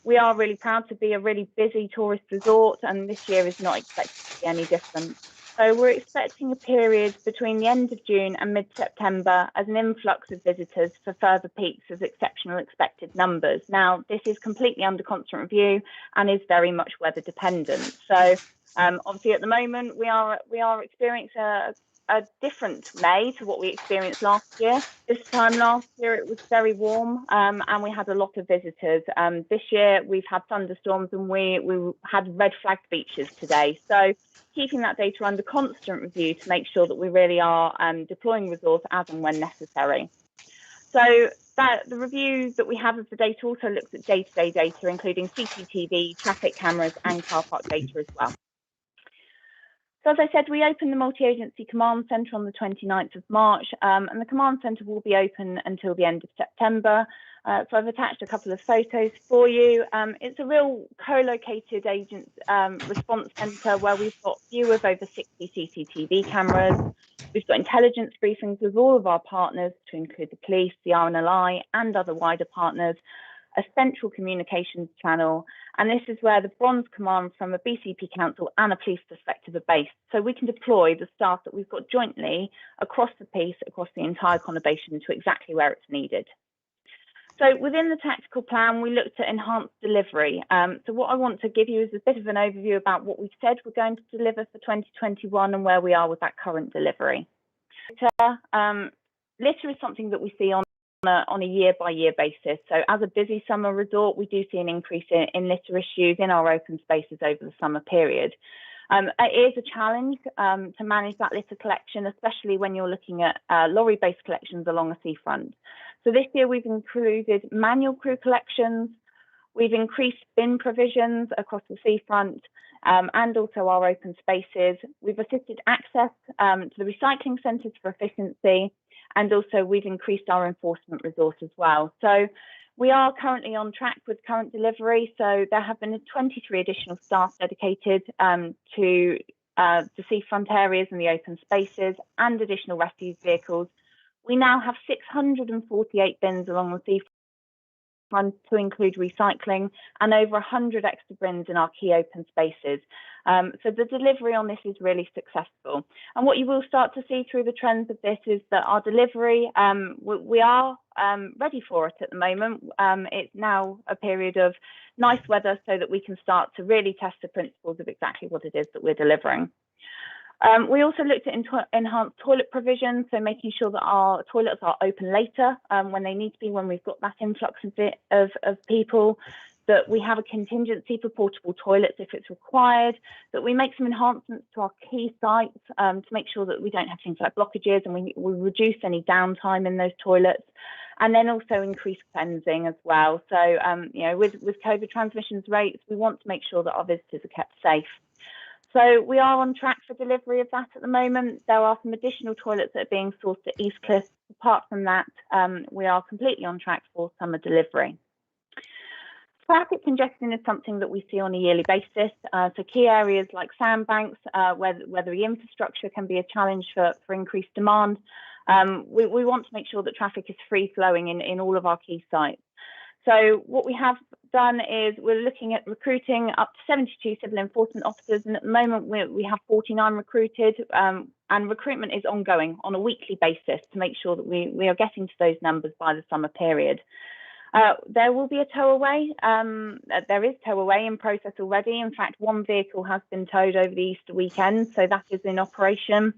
We are really proud to be a really busy tourist resort, and this year is not expected to be any different. So we're expecting a period between the end of June and mid-September as an influx of visitors for further peaks of exceptional expected numbers. Now, this is completely under constant review and is very much weather dependent. So obviously at the moment we are experiencing a different May to what we experienced last year. This time last year it was very warm and we had a lot of visitors. This year we've had thunderstorms and we had red flagged beaches today. So keeping that data under constant review to make sure that we really are deploying resource as and when necessary. So the review that we have of the data also looks at day-to-day data, including CCTV, traffic cameras and car park data as well. So as I said, we opened the multi-agency command centre on the 29th of March, and the command centre will be open until the end of September. So I've attached a couple of photos for you. It's a real co-located agent response centre where we've got a view of over 60 CCTV cameras. We've got intelligence briefings with all of our partners, to include the police, the RNLI and other wider partners, a central communications channel, and this is where the Bronze Command from a BCP council and a police perspective are based. So we can deploy the staff that we've got jointly across the piece, across the entire conurbation to exactly where it's needed. So within the tactical plan, we looked at enhanced delivery. So what I want to give you is a bit of an overview about what we've said we're going to deliver for 2021 and where we are with that current delivery. Litter is something that we see on a year-by-year basis. So as a busy summer resort, we do see an increase in litter issues in our open spaces over the summer period. It is a challenge to manage that litter collection, especially when you're looking at lorry-based collections along a seafront. So this year we've included manual crew collections, we've increased bin provisions across the seafront, and also our open spaces. We've assisted access to the recycling centres for efficiency, and also we've increased our enforcement resource as well. So we are currently on track with current delivery. So there have been 23 additional staff dedicated to the seafront areas and the open spaces, and additional refuse vehicles. We now have 648 bins along the seafront to include recycling, and over 100 extra bins in our key open spaces. So the delivery on this is really successful. And what you will start to see through the trends of this is that our delivery, we are ready for it at the moment. It's now a period of nice weather so that we can start to really test the principles of exactly what it is that we're delivering. We also looked at enhanced toilet provision, so making sure that our toilets are open later when they need to be, when we've got that influx of people, that we have a contingency for portable toilets if it's required, that we make some enhancements to our key sites to make sure that we don't have things like blockages, and we reduce any downtime in those toilets, and then also increase cleansing as well. So, you know, with COVID transmissions rates, we want to make sure that our visitors are kept safe. So we are on track for delivery of that at the moment. There are some additional toilets that are being sourced at East Cliffs. Apart from that, we are completely on track for summer delivery. Traffic congestion is something that we see on a yearly basis. So key areas like sandbanks, where the infrastructure can be a challenge for increased demand. We want to make sure that traffic is free flowing in all of our key sites. So what we have done is we're looking at recruiting up to 72 civil enforcement officers, and at the moment we have 49 recruited, and recruitment is ongoing on a weekly basis to make sure that we are getting to those numbers by the summer period. There will be a tow away. There is tow away in process already. In fact, one vehicle has been towed over the Easter weekend, so that is in operation.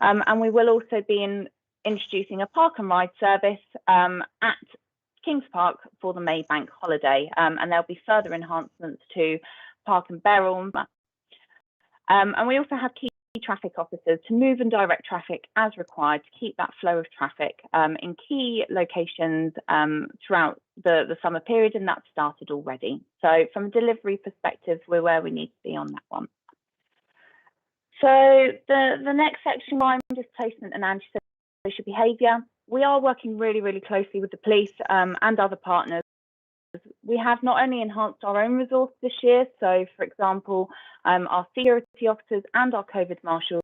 And we will also be introducing a park and ride service at Kings Park for the May Bank holiday, and there'll be further enhancements to Park and Beryl. And we also have key traffic officers to move and direct traffic as required to keep that flow of traffic in key locations throughout the summer period, and that's started already. So from a delivery perspective, we're where we need to be on that one. So the next section, crime, displacement and antisocial behaviour. We are working really, really closely with the police and other partners. We have not only enhanced our own resource this year, so for example, our security officers and our COVID marshals,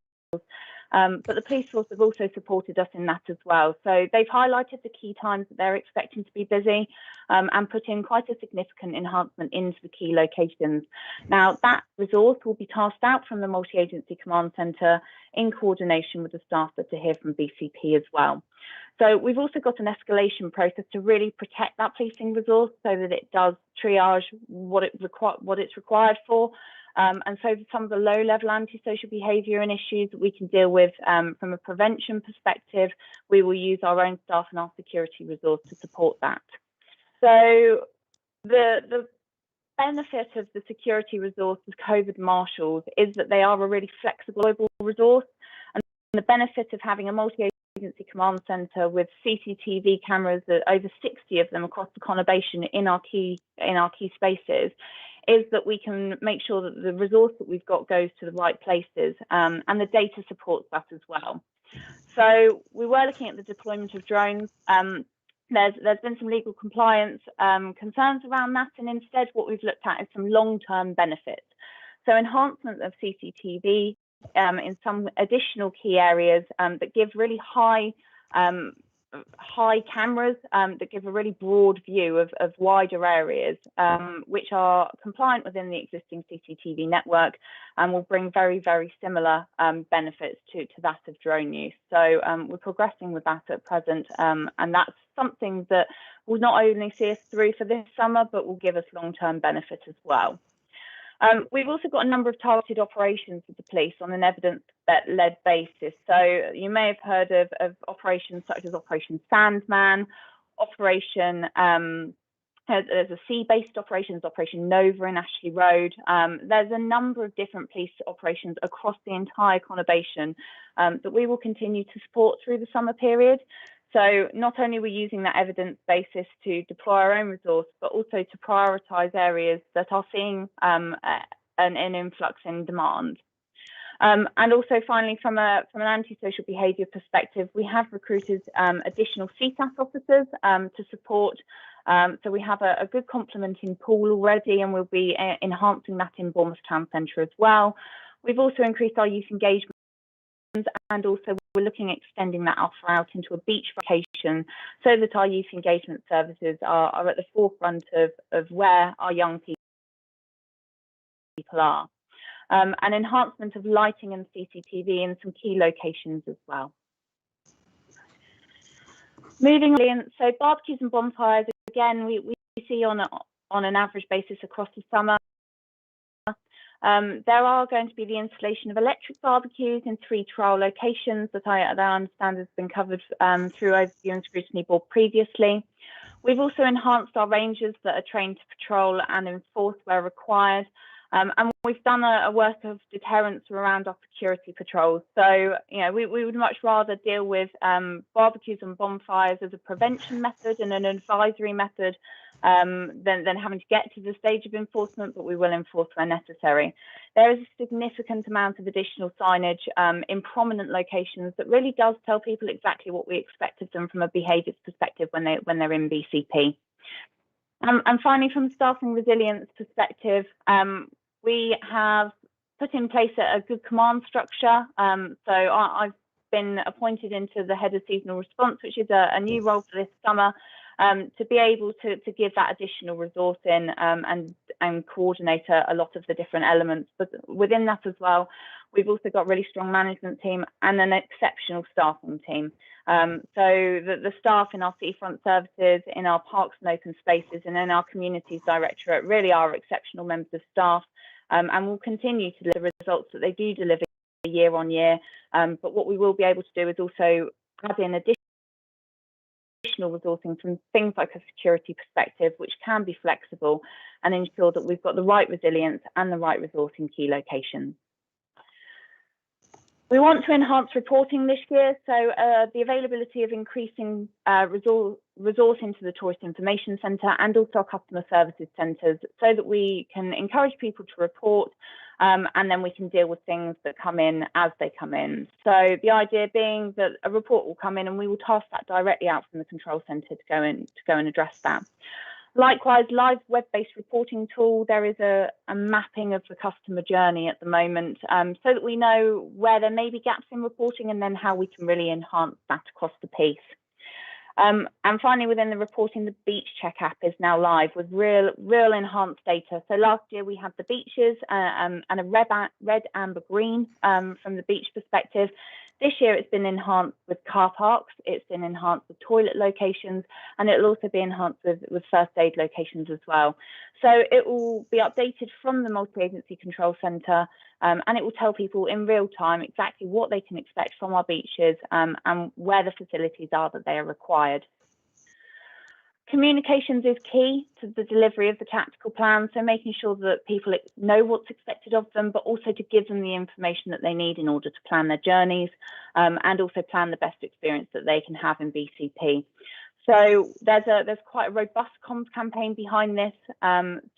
but the police force have also supported us in that as well. So they've highlighted the key times that they're expecting to be busy and put in quite a significant enhancement into the key locations. Now, that resource will be tasked out from the multi-agency command centre in coordination with the staff that are here from BCP as well. So we've also got an escalation process to really protect that policing resource so that it does triage what it's required for. And so some of the low-level antisocial behaviour and issues that we can deal with from a prevention perspective, we will use our own staff and our security resource to support that. So the benefit of the security resource of COVID marshals is that they are a really flexible global resource, and the benefit of having a multi-agency command centre with CCTV cameras, over 60 of them across the conurbation in our key spaces, is that we can make sure that the resource that we've got goes to the right places, and the data supports that as well. So we were looking at the deployment of drones. There's been some legal compliance concerns around that, and instead what we've looked at is some long-term benefits. So enhancement of CCTV in some additional key areas that give really high cameras that give a really broad view of wider areas, which are compliant within the existing CCTV network and will bring very, very similar benefits to that of drone use. So we're progressing with that at present, and that's something that will not only see us through for this summer, but will give us long-term benefit as well. We've also got a number of targeted operations with the police on an evidence-led basis. So you may have heard of operations such as Operation Sandman, Operation, there's a sea-based operations, Operation Nova in Ashley Road. There's a number of different police operations across the entire conurbation that we will continue to support through the summer period. So not only are we using that evidence basis to deploy our own resource, but also to prioritise areas that are seeing an influx in demand. And also finally, from an antisocial behaviour perspective, we have recruited additional CSAT officers to support. So we have a good complementing pool already, and we'll be enhancing that in Bournemouth Town Centre as well. We've also increased our youth engagement, and also we're looking at extending that offer out into a beach vacation so that our youth engagement services are at the forefront of where our young people are. An enhancement of lighting and CCTV in some key locations as well. Moving on, so barbecues and bonfires, again, we see on an average basis across the summer. There are going to be the installation of electric barbecues in 3 trial locations that I understand has been covered through Overview and Scrutiny Board previously. We've also enhanced our rangers that are trained to patrol and enforce where required. And we've done a work of deterrence around our security patrols. So, you know, we would much rather deal with barbecues and bonfires as a prevention method and an advisory method than having to get to the stage of enforcement, but we will enforce where necessary. There is a significant amount of additional signage in prominent locations that really does tell people exactly what we expect of them from a behaviours perspective when they're in BCP. And finally, from a staffing resilience perspective, we have put in place a good command structure. So I've been appointed into the head of seasonal response, which is a new role for this summer, to be able to give that additional resource in and coordinate a lot of the different elements. But within that as well, we've also got a really strong management team and an exceptional staffing team. So the staff in our seafront services, in our parks and open spaces, and in our communities directorate really are exceptional members of staff, and will continue to deliver results that they do deliver year on year. But what we will be able to do is also add in additional resourcing from things like a security perspective, which can be flexible, and ensure that we've got the right resilience and the right resource in key locations. We want to enhance reporting this year, so the availability of increasing resource into the Tourist Information Centre and also our customer services centres, so that we can encourage people to report, and then we can deal with things that come in as they come in. So the idea being that a report will come in and we will task that directly out from the control centre to go and address that. Likewise, live web-based reporting tool, there is a mapping of the customer journey at the moment, so that we know where there may be gaps in reporting and then how we can really enhance that across the piece. And finally, within the reporting, the beach check app is now live with real enhanced data. So last year we had the beaches and a red, amber, green from the beach perspective. This year it's been enhanced with car parks, it's been enhanced with toilet locations, and it'll also be enhanced with first aid locations as well. So it will be updated from the multi-agency control centre, and it will tell people in real time exactly what they can expect from our beaches and where the facilities are that they are required. Communications is key to the delivery of the tactical plan, so making sure that people know what's expected of them, but also to give them the information that they need in order to plan their journeys, and also plan the best experience that they can have in BCP. So there's quite a robust comms campaign behind this.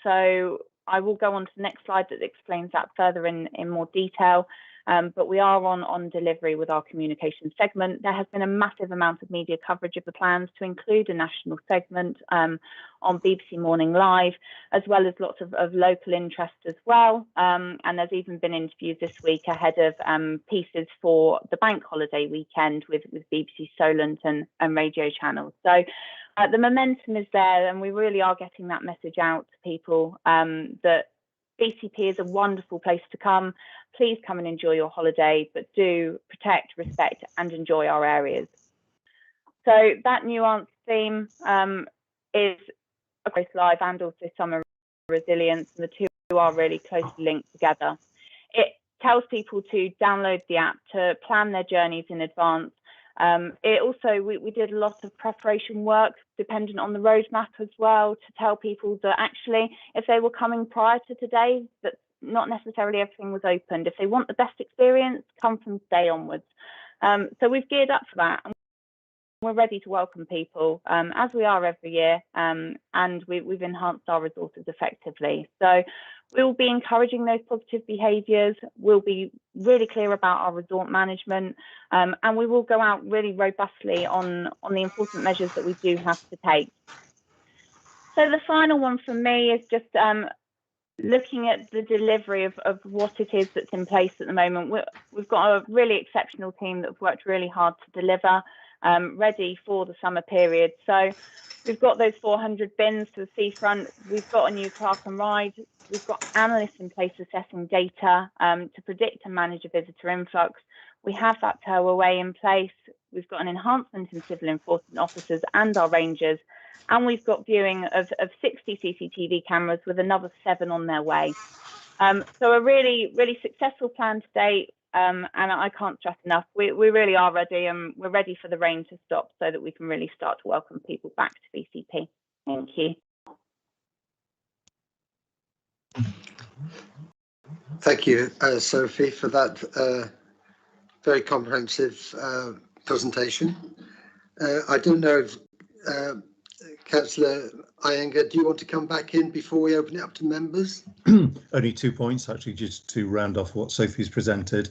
So I will go on to the next slide that explains that further in more detail. But we are on delivery with our communication segment. There has been a massive amount of media coverage of the plans, to include a national segment on BBC Morning Live, as well as lots of local interest as well. And there's even been interviews this week ahead of pieces for the bank holiday weekend with BBC Solent and radio channels. So the momentum is there, and we really are getting that message out to people that BCP is a wonderful place to come. Please come and enjoy your holiday, but do protect, respect and enjoy our areas. So that nuanced theme is across live and also summer resilience, and the two are really closely linked together. It tells people to download the app to plan their journeys in advance. It also, we did a lot of preparation work dependent on the roadmap as well, to tell people that actually if they were coming prior to today, that not necessarily everything was opened. If they want the best experience, come from today onwards. So we've geared up for that. We're ready to welcome people, as we are every year, and we've enhanced our resources effectively. So we'll be encouraging those positive behaviours. We'll be really clear about our resort management, and we will go out really robustly on the important measures that we do have to take. So the final one for me is just looking at the delivery of what it is that's in place at the moment. We've got a really exceptional team that have worked really hard to deliver, ready for the summer period. So we've got those 400 bins to the seafront. We've got a new park and ride. We've got analysts in place assessing data to predict and manage a visitor influx. We have that towaway in place. We've got an enhancement in civil enforcement officers and our rangers. And we've got viewing of 60 CCTV cameras with another 7 on their way. So a really, really successful plan to date. And I can't stress enough, we really are ready, and we're ready for the rain to stop so that we can really start to welcome people back to BCP. Thank you. Thank you, Sophie, for that very comprehensive presentation. I don't know if Councillor Iyengar, do you want to come back in before we open it up to members? Only 2 points, actually, just to round off what Sophie's presented.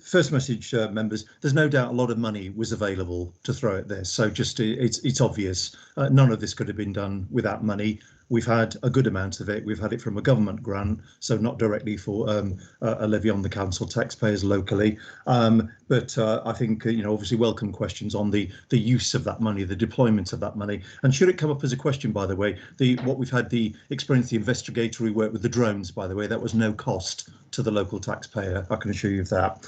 First message, members, there's no doubt a lot of money was available to throw at this. So just it's obvious. None of this could have been done without money. We've had a good amount of it. We've had it from a government grant, so not directly for a levy on the council taxpayers locally. But I think, obviously welcome questions on the use of that money, the deployment of that money. And should it come up as a question, by the way, what we've had the experience, the investigatory work with the drones, by the way, that was no cost to the local taxpayer, I can assure you of that.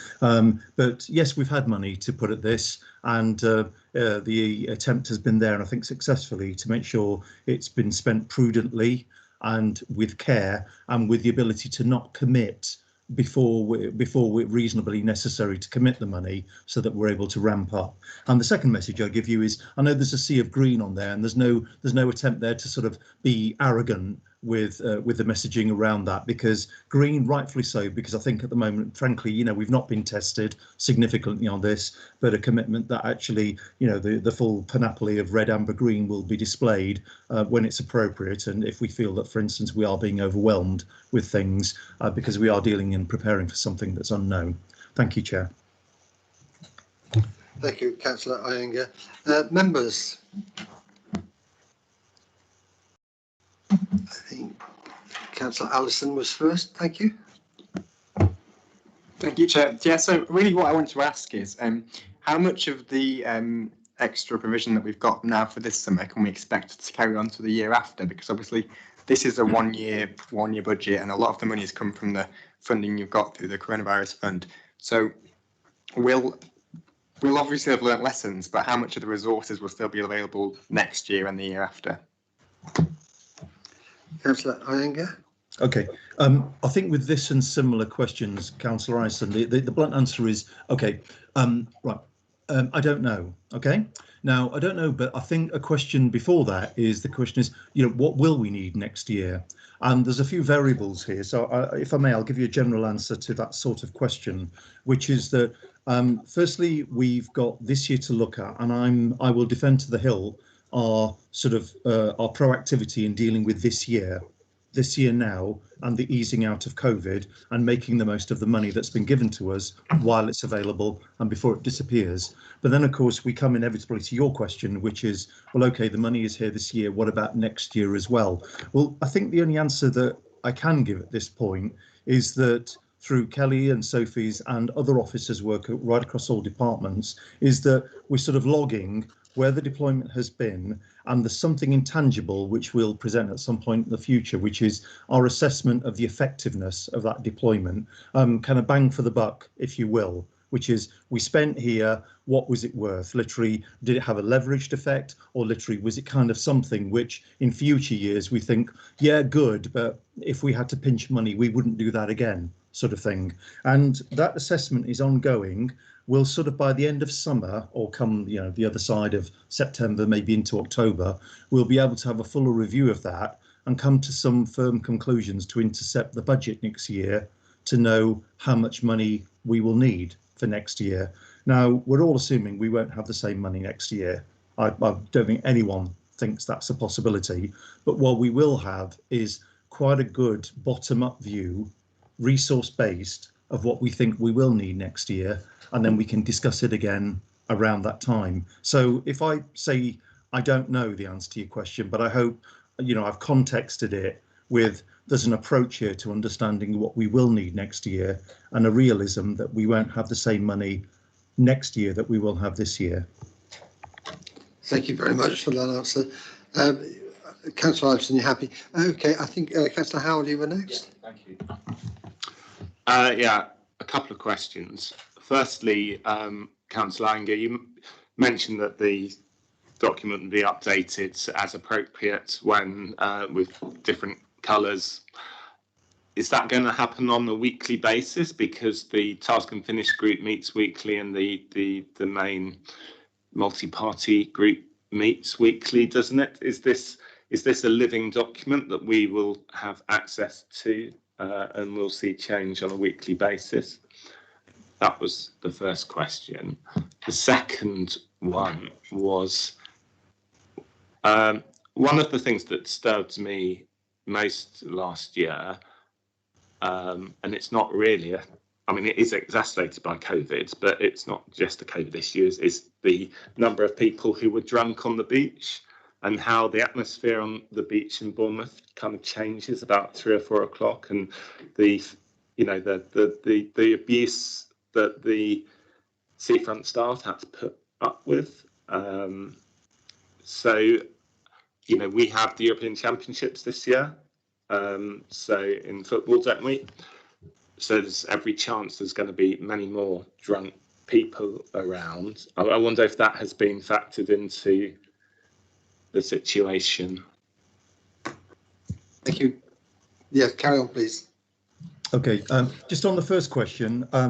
But yes, we've had money to put at this, and the attempt has been there, and I think successfully, to make sure it's been spent prudently and with care, and with the ability to not commit before we're reasonably necessary to commit the money, so that we're able to ramp up. And the second message I give you is, I know there's a sea of green on there, and there's no attempt there to sort of be arrogant with the messaging around that, because green, rightfully so, because I think at the moment, frankly, we've not been tested significantly on this, but a commitment that actually, the full panoply of red, amber, green will be displayed when it's appropriate, and if we feel that, for instance, we are being overwhelmed with things because we are dealing and preparing for something that's unknown. Thank you, Chair. Thank you, Councillor Iyengar. Members. I think Councillor Allison was first. Thank you. Thank you, Chair. Yeah, so really what I want to ask is how much of the extra provision that we've got now for this summer can we expect to carry on to the year after? Because obviously this is a one-year budget, and a lot of the money has come from the funding you've got through the coronavirus fund. So we'll obviously have learnt lessons, but how much of the resources will still be available next year and the year after? Councillor Iyengar. Okay, I think with this and similar questions, Councillor Ison, the blunt answer is okay. Right, I don't know. Okay, now I don't know, but I think a question before that is the question is, what will we need next year? And there's a few variables here. So if I may, I'll give you a general answer to that sort of question, which is that firstly, we've got this year to look at, and I will defend to the hill our sort of our proactivity in dealing with this year now, and the easing out of COVID, and making the most of the money that's been given to us while it's available and before it disappears. But then, of course, we come inevitably to your question, which is, well, OK, the money is here this year. What about next year as well? Well, I think the only answer that I can give at this point is that through Kelly and Sophie's and other officers' work right across all departments, is that we're sort of logging where the deployment has been, and there's something intangible which we'll present at some point in the future, which is our assessment of the effectiveness of that deployment, kind of bang for the buck, if you will, which is we spent here, what was it worth? Literally, did it have a leveraged effect, or literally was it kind of something which in future years we think, yeah, good, but if we had to pinch money, we wouldn't do that again, sort of thing. And that assessment is ongoing. We'll sort of by the end of summer, or come, you know, the other side of September, maybe into October, we'll be able to have a fuller review of that and come to some firm conclusions to intercept the budget next year to know how much money we will need for next year. Now, we're all assuming we won't have the same money next year. I don't think anyone thinks that's a possibility, but what we will have is quite a good bottom-up view, resource-based, of what we think we will need next year, and then we can discuss it again around that time. So if I say I don't know the answer to your question, but I hope, you know, I've contexted it with there's an approach here to understanding what we will need next year and a realism that we won't have the same money next year that we will have this year. Thank you very much for that answer. Councillor Iveson, you're happy? Okay, I think Councillor Howard, you were next. Thank you. Yeah, a couple of questions. Firstly, Councillor Anger, you mentioned that the document will be updated as appropriate when with different colours. Is that going to happen on a weekly basis, because the task and finish group meets weekly and the main multi-party group meets weekly, doesn't it? Is this a living document that we will have access to and we'll see change on a weekly basis? That was the first question. The second one was one of the things that disturbed me most last year, and it's not really I mean, it is exacerbated by COVID, but it's not just a COVID issue, is the number of people who were drunk on the beach, and how the atmosphere on the beach in Bournemouth kind of changes about 3 or 4 o'clock, and the abuse that the seafront staff had to put up with. So, you know, we have the European Championships this year, so in football, don't we? So there's every chance there's going to be many more drunk people around. I wonder if that has been factored into the situation. Thank you. Yeah, carry on, please. Okay, just on the first question, I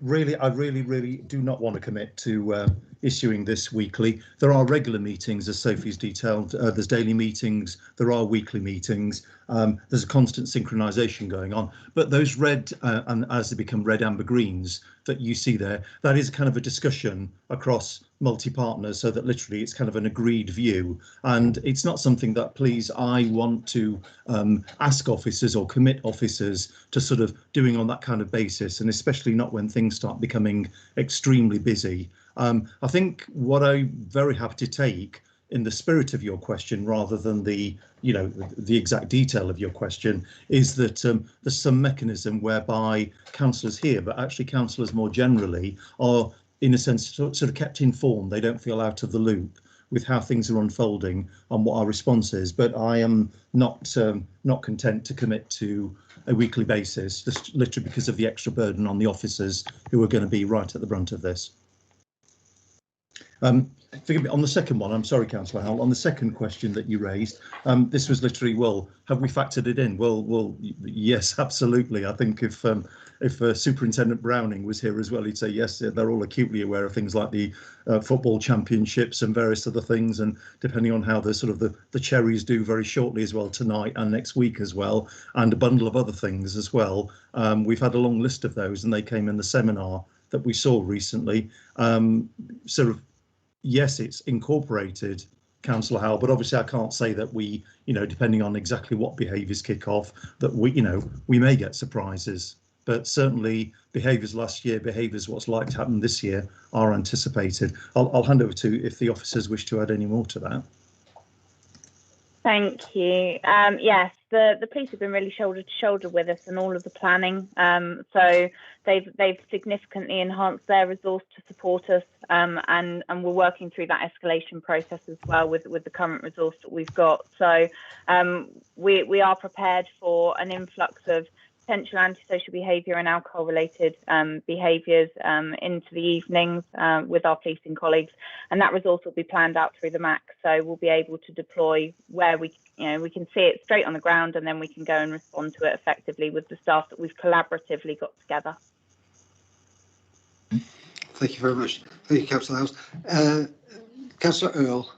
really do not want to commit to issuing this weekly. There are regular meetings, as Sophie's detailed. There's daily meetings, there are weekly meetings. There's a constant synchronisation going on. But those red, and as they become red, amber, greens that you see there, that is kind of a discussion across multi-partners, so that literally it's kind of an agreed view. And it's not something that, please, I want to ask officers or commit officers to sort of doing on that kind of basis, and especially not when things start becoming extremely busy. I think what I'm very happy to take in the spirit of your question, rather than the exact detail of your question, is that there's some mechanism whereby councillors here, but actually councillors more generally, are in a sense sort of kept informed. They don't feel out of the loop with how things are unfolding and what our response is. But I am not content to commit to a weekly basis, just literally because of the extra burden on the officers who are going to be right at the brunt of this. Forgive me, on the second one, I'm sorry, Councillor Howell, on the second question that you raised, this was literally, well, have we factored it in? Well, yes, absolutely. I think if Superintendent Browning was here as well, he'd say, yes, they're all acutely aware of things like the football championships and various other things, and depending on how the Cherries do very shortly as well tonight and next week as well, and a bundle of other things as well. We've had a long list of those, and they came in the seminar that we saw recently. Yes, it's incorporated, Councillor Howell, but obviously I can't say that we, depending on exactly what behaviours kick off, that we may get surprises. But certainly behaviours last year, behaviours what's like to happen this year are anticipated. I'll hand over to if the officers wish to add any more to that. Thank you. Yes, the police have been really shoulder to shoulder with us in all of the planning. So they've significantly enhanced their resource to support us, and we're working through that escalation process as well with the current resource that we've got. So we are prepared for an influx of potential antisocial behaviour and alcohol-related behaviours into the evenings with our policing colleagues, and that resource will be planned out through the MAC. So we'll be able to deploy where we can see it straight on the ground, and then we can go and respond to it effectively with the staff that we've collaboratively got together. Thank you very much. Thank you, Councillor Howes. Councillor Earl.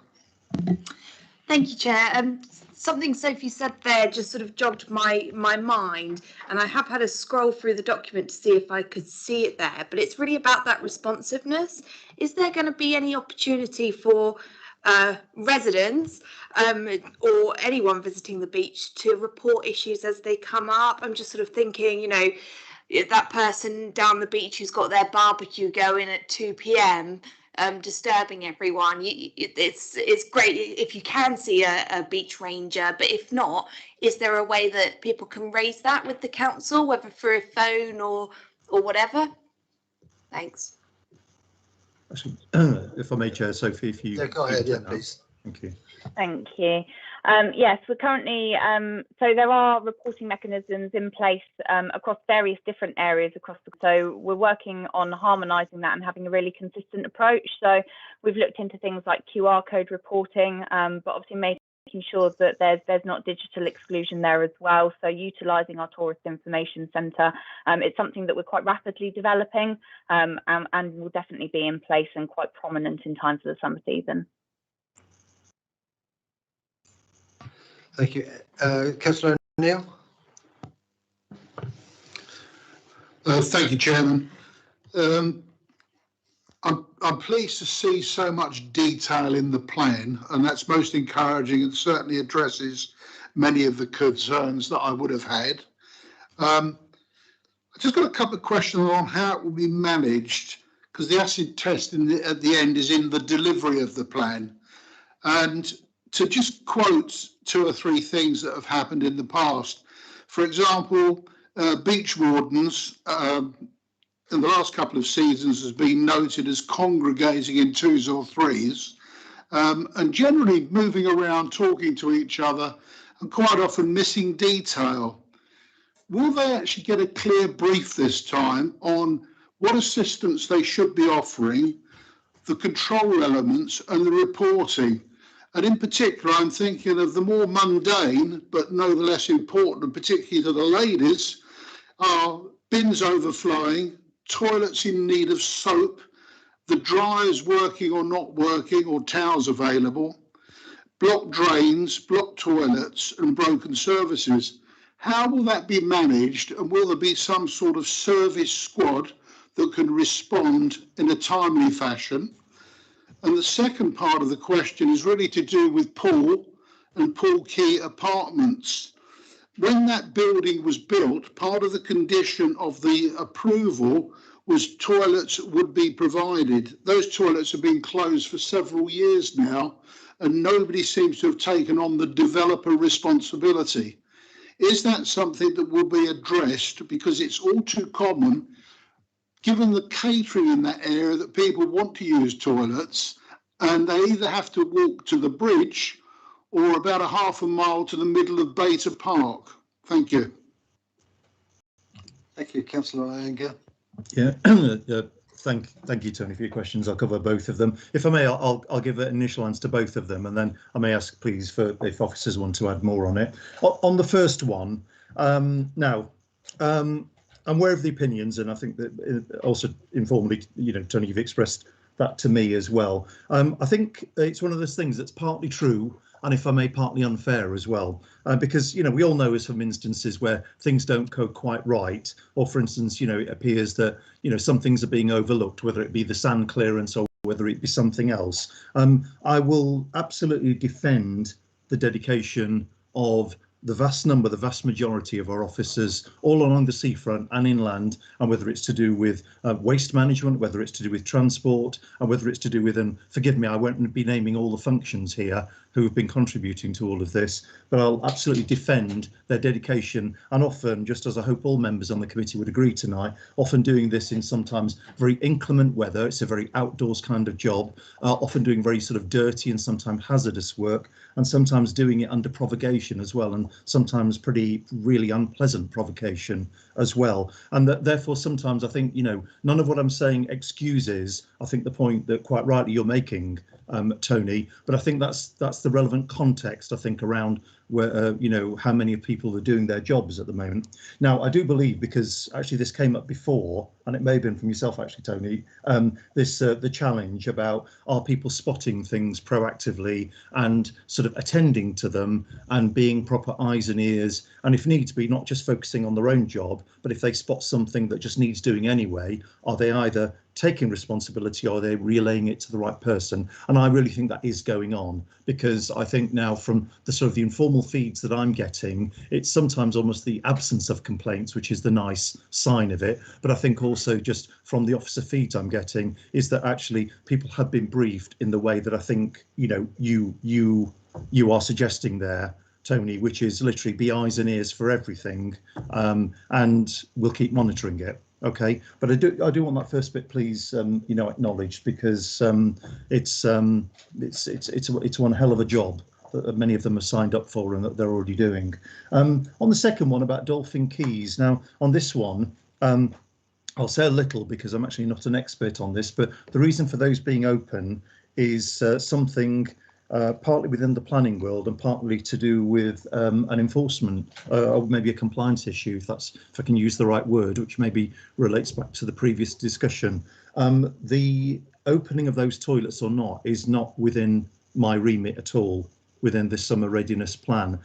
Thank you, Chair. Something Sophie said there just sort of jogged my mind, and I have had a scroll through the document to see if I could see it there, but it's really about that responsiveness. Is there going to be any opportunity for residents or anyone visiting the beach to report issues as they come up? I'm just sort of thinking, that person down the beach who's got their barbecue going at 2 p.m. Disturbing everyone. It's great if you can see a beach ranger, but if not, is there a way that people can raise that with the council, whether through a phone or whatever? Thanks. Actually, if I may, Chair, Sophie, if you go ahead, please. Thank you. Thank you. Yes, we're currently, so there are reporting mechanisms in place across various different areas so we're working on harmonising that and having a really consistent approach. So we've looked into things like QR code reporting, but obviously making sure that there's not digital exclusion there as well. So utilising our tourist information centre, it's something that we're quite rapidly developing and will definitely be in place and quite prominent in time for the summer season. Thank you. Councillor Neil. Thank you, Chairman. I'm pleased to see so much detail in the plan, and that's most encouraging and certainly addresses many of the concerns that I would have had. I just got a couple of questions on how it will be managed, because the acid test at the end is in the delivery of the plan. And to just quote 2 or 3 things that have happened in the past. For example, beach wardens in the last couple of seasons has been noted as congregating in 2s or 3s and generally moving around, talking to each other and quite often missing detail. Will they actually get a clear brief this time on what assistance they should be offering, the control elements and the reporting? And in particular, I'm thinking of the more mundane, but no less important, and particularly to the ladies, are bins overflowing, toilets in need of soap, the dryers working or not working, or towels available, blocked drains, blocked toilets, and broken services. How will that be managed, and will there be some sort of service squad that can respond in a timely fashion? And the second part of the question is really to do with Paul and Paul Key Apartments. When that building was built, part of the condition of the approval was toilets would be provided. Those toilets have been closed for several years now, and nobody seems to have taken on the developer responsibility. Is that something that will be addressed? Because it's all too common, given the catering in that area, that people want to use toilets and they either have to walk to the bridge or about a half a mile to the middle of Beta Park. Thank you. Thank you, Councillor Iyengar. Yeah, thank you, Tony, for your questions. I'll cover both of them. If I may, I'll give an initial answer to both of them, and then I may ask, please, for if officers want to add more on it. On the first one, now, I'm aware of the opinions, and I think that also informally, Tony, you've expressed that to me as well. I think it's one of those things that's partly true, and if I may, partly unfair as well, because we all know of some instances where things don't go quite right, or for instance, it appears that some things are being overlooked, whether it be the sand clearance or whether it be something else. I will absolutely defend the dedication of the vast majority of our officers all along the seafront and inland, and whether it's to do with waste management, whether it's to do with transport, and whether it's to do with, and forgive me, I won't be naming all the functions here who have been contributing to all of this, but I'll absolutely defend their dedication, and often, just as I hope all members on the committee would agree tonight, often doing this in sometimes very inclement weather. It's a very outdoors kind of job, often doing very sort of dirty and sometimes hazardous work, and sometimes doing it under provocation as well. And sometimes really unpleasant provocation as well. And that therefore sometimes I think, none of what I'm saying excuses, I think, the point that quite rightly you're making, Tony, but I think that's the relevant context, I think, around where, how many people are doing their jobs at the moment. Now, I do believe, because actually this came up before, and it may have been from yourself actually, Tony, the challenge about, are people spotting things proactively and sort of attending to them and being proper eyes and ears, and if needs be, not just focusing on their own job, but if they spot something that just needs doing anyway, are they either taking responsibility or are they relaying it to the right person? And I really think that is going on, because I think now from the sort of the informal feeds that I'm getting, it's sometimes almost the absence of complaints, which is the nice sign of it. But I think also just from the officer feeds I'm getting is that actually people have been briefed in the way that I think, you are suggesting there, Tony, which is literally be eyes and ears for everything, and we'll keep monitoring it. Okay, but I do want that first bit, please, acknowledged, because it's one hell of a job that many of them have signed up for and that they're already doing. On the second one about Dolphin Quays, now on this one, I'll say a little because I'm actually not an expert on this, but the reason for those being open is something partly within the planning world and partly to do with an enforcement or maybe a compliance issue, if I can use the right word, which maybe relates back to the previous discussion. The opening of those toilets or not is not within my remit at all within the summer readiness plan.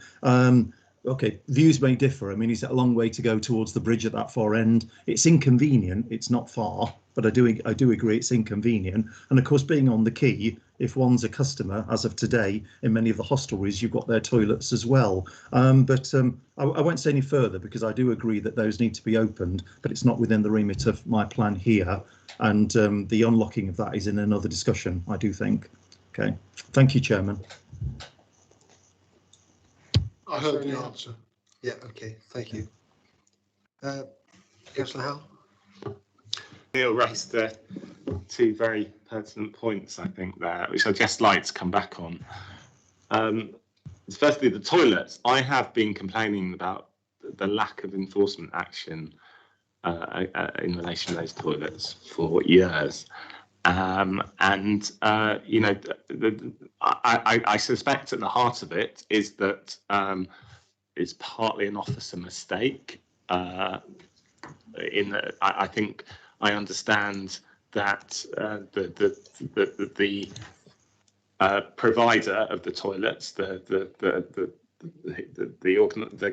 Okay, views may differ. I mean, is it a long way to go towards the bridge at that far end? It's inconvenient. It's not far, but I do agree it's inconvenient. And of course, being on the quay, if one's a customer, as of today, in many of the hostelries, you've got their toilets as well. But I won't say any further because I do agree that those need to be opened, but it's not within the remit of my plan here. And the unlocking of that is in another discussion, I do think. Okay, thank you, Chairman. I heard the answer. Yeah, okay, thank you. Councillor Howell? Neil raised two very pertinent points, I think, there, which I'd just like to come back on. Firstly, the toilets. I have been complaining about the lack of enforcement action in relation to those toilets for years. I suspect at the heart of it is that it's partly an officer mistake. I think I understand that the provider of the toilets, the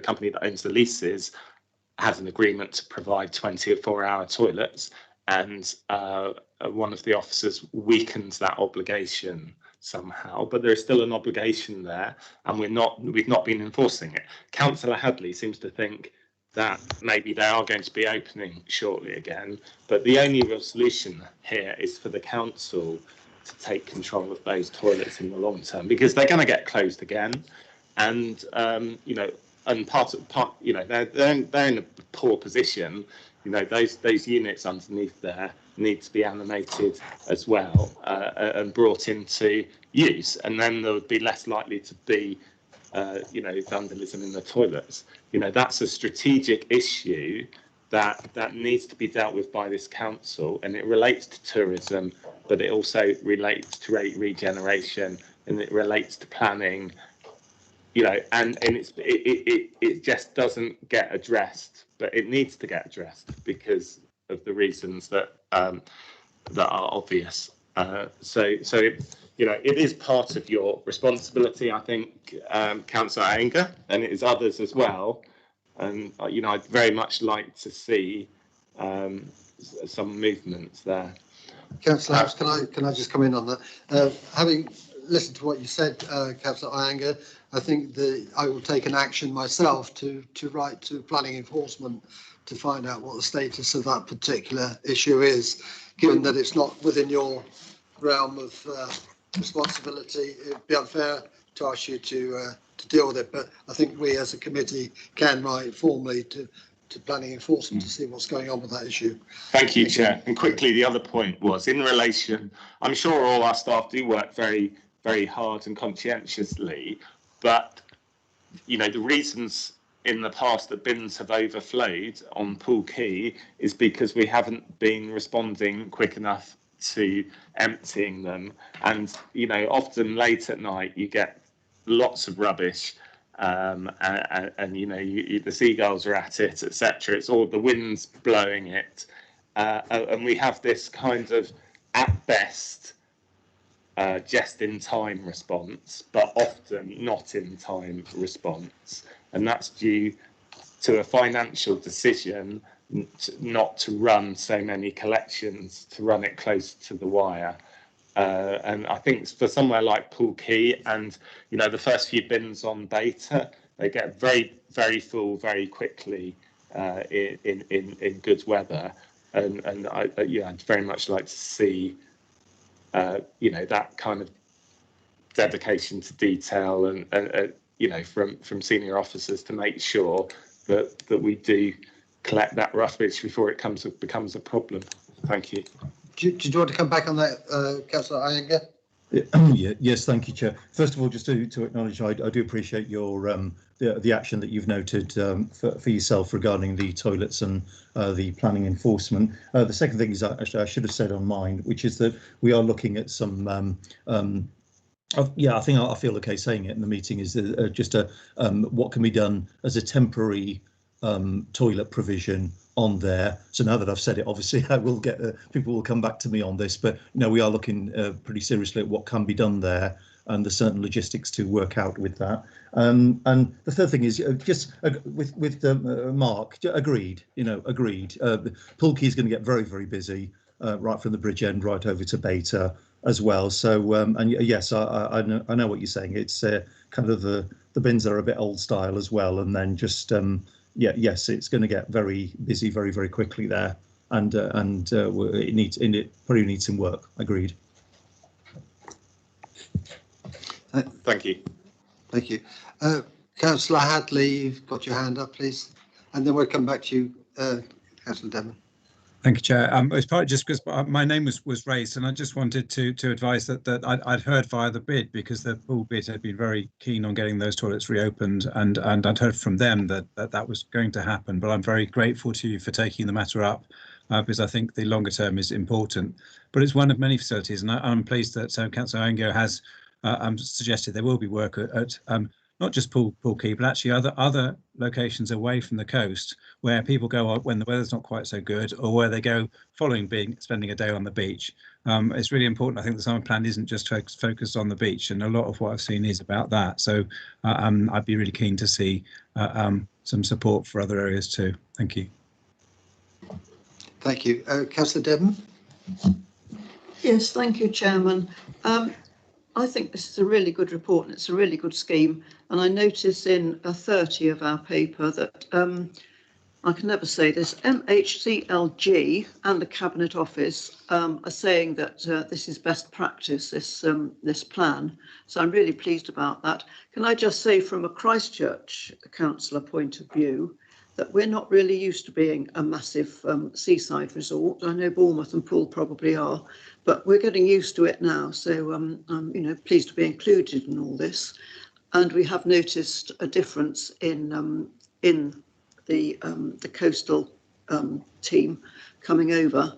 company that owns the leases, has an agreement to provide 24-hour toilets, and one of the officers weakens that obligation somehow, but there is still an obligation there, and we've not been enforcing it. Councillor Hadley seems to think that maybe they are going to be opening shortly again, but the only real solution here is for the council to take control of those toilets in the long term, because they're going to get closed again, and and they're in a poor position. Those units underneath there need to be animated as well and brought into use, and then there would be less likely to be vandalism in the toilets. That's a strategic issue that needs to be dealt with by this council, and it relates to tourism, but it also relates to regeneration, and it relates to planning. And it just doesn't get addressed, but it needs to get addressed because of the reasons that are obvious. It is part of your responsibility, I think, Councillor Anger, and it is others as well. And I'd very much like to see some movements there. Councillor House, can I just come in on that? Having listened to what you said, Councillor Anger, I think I will take an action myself to write to planning enforcement to find out what the status of that particular issue is, given that it's not within your realm of responsibility. It'd be unfair to ask you to deal with it, but I think we as a committee can write formally to planning enforcement to see what's going on with that issue. Thank you, Chair. And quickly, the other point was in relation, I'm sure all our staff do work very, very hard and conscientiously, but you know, the reasons in the past that bins have overflowed on Pool Quay is because we haven't been responding quick enough to emptying them. And, you know, often late at night you get lots of rubbish, and you know, the seagulls are at it, etc. It's all the wind's blowing it, and we have this kind of, at best, just in time response, but often not in time response, and that's due to a financial decision not to run so many collections, to run it close to the wire. And I think for somewhere like Pool Quay, and you know, the first few bins on beta, they get very, very full very quickly in good weather, and I'd very much like to see you know, that kind of dedication to detail and you know, from senior officers to make sure that we do collect that rubbish before it becomes a problem. Thank you. Did you want to come back on that, Councillor Iyengar? Yeah, yes, thank you, Chair. First of all, just to acknowledge, I do appreciate your the action that you've noted for yourself regarding the toilets and the planning enforcement. The second thing is, actually, I should have said on mine, which is that we are looking at some. Yeah, I think I feel okay saying it in the meeting, is just what can be done as a temporary toilet provision on there. So now that I've said it, obviously I will get people will come back to me on this, but you know, we are looking pretty seriously at what can be done there, and there's certain logistics to work out with that. And the third thing is just with Mark, agreed. You know, agreed. Pool Quay is going to get very, very busy right from the bridge end right over to Beta as well. So and yes, I know what you're saying. It's kind of the bins are a bit old style as well, and then just yeah, yes, it's going to get very busy very, very quickly there, and it probably needs some work. Agreed. Thank you. Thank you. Councillor Hadley, you've got your hand up, please, and then we'll come back to you, Councillor Devon. Thank you, Chair. It's partly just because my name was raised, and I just wanted to advise that I'd heard via the bid, because the pool bid had been very keen on getting those toilets reopened, and I'd heard from them that was going to happen. But I'm very grateful to you for taking the matter up, because I think the longer term is important. But it's one of many facilities, and I'm pleased that Councillor Iyengar has suggested there will be work at not just Pool Quay, but actually other locations away from the coast, where people go when the weather's not quite so good, or where they go following spending a day on the beach. It's really important. I think the summer plan isn't just focused on the beach, and a lot of what I've seen is about that. So I'd be really keen to see some support for other areas too. Thank you. Thank you. Councillor Devon. Yes, thank you, Chairman. I think this is a really good report, and it's a really good scheme. And I notice in 30 of our paper that I can never say this, MHCLG and the Cabinet Office are saying that this is best practice, this plan. So I'm really pleased about that. Can I just say, from a Christchurch councillor point of view, that we're not really used to being a massive seaside resort. I know Bournemouth and Poole probably are, but we're getting used to it now. So I'm pleased to be included in all this. And we have noticed a difference in the coastal team coming over,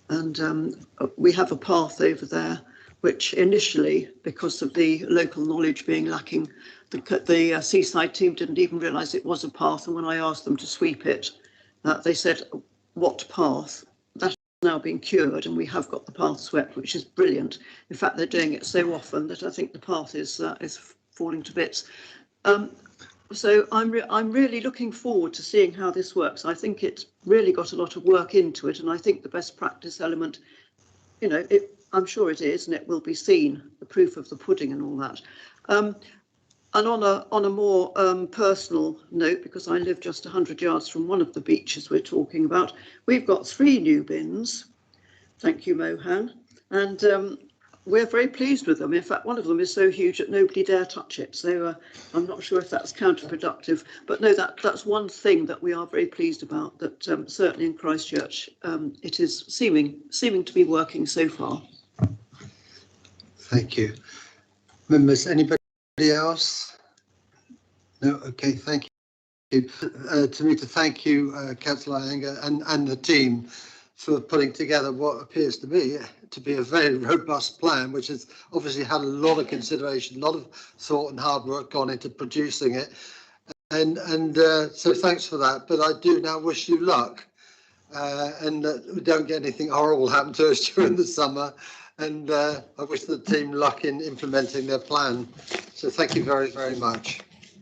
and we have a path over there, which initially, because of the local knowledge being lacking, the seaside team didn't even realise it was a path. And when I asked them to sweep it, they said, "What path?" That has now been cured, and we have got the path swept, which is brilliant. In fact, they're doing it so often that I think the path is falling to bits. So I'm really looking forward to seeing how this works. I think it's really got a lot of work into it, and I think the best practice element, I'm sure it is, and it will be seen, the proof of the pudding and all that. And on a more personal note, because I live just 100 yards from one of the beaches we're talking about, we've got 3 new bins. Thank you, Mohan. And we're very pleased with them. In fact, one of them is so huge that nobody dare touch it. So I'm not sure if that's counterproductive. But no, that's one thing that we are very pleased about, that certainly in Christchurch, it is seeming to be working so far. Thank you. Members, anybody else? No, okay, thank you. To me, to thank you, Councillor Anger and the team for putting together what appears to me to be a very robust plan, which has obviously had a lot of consideration, a lot of thought and hard work gone into producing it. And so thanks for that. But I do now wish you luck, and that we don't get anything horrible happen to us during the summer. And I wish the team luck in implementing their plan. So thank you very, very much.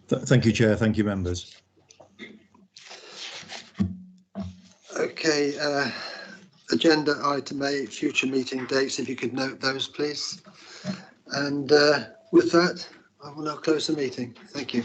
Thank you, Chair. Thank you, members. Okay, agenda item 8, future meeting dates, if you could note those, please. And with that, I will now close the meeting. Thank you.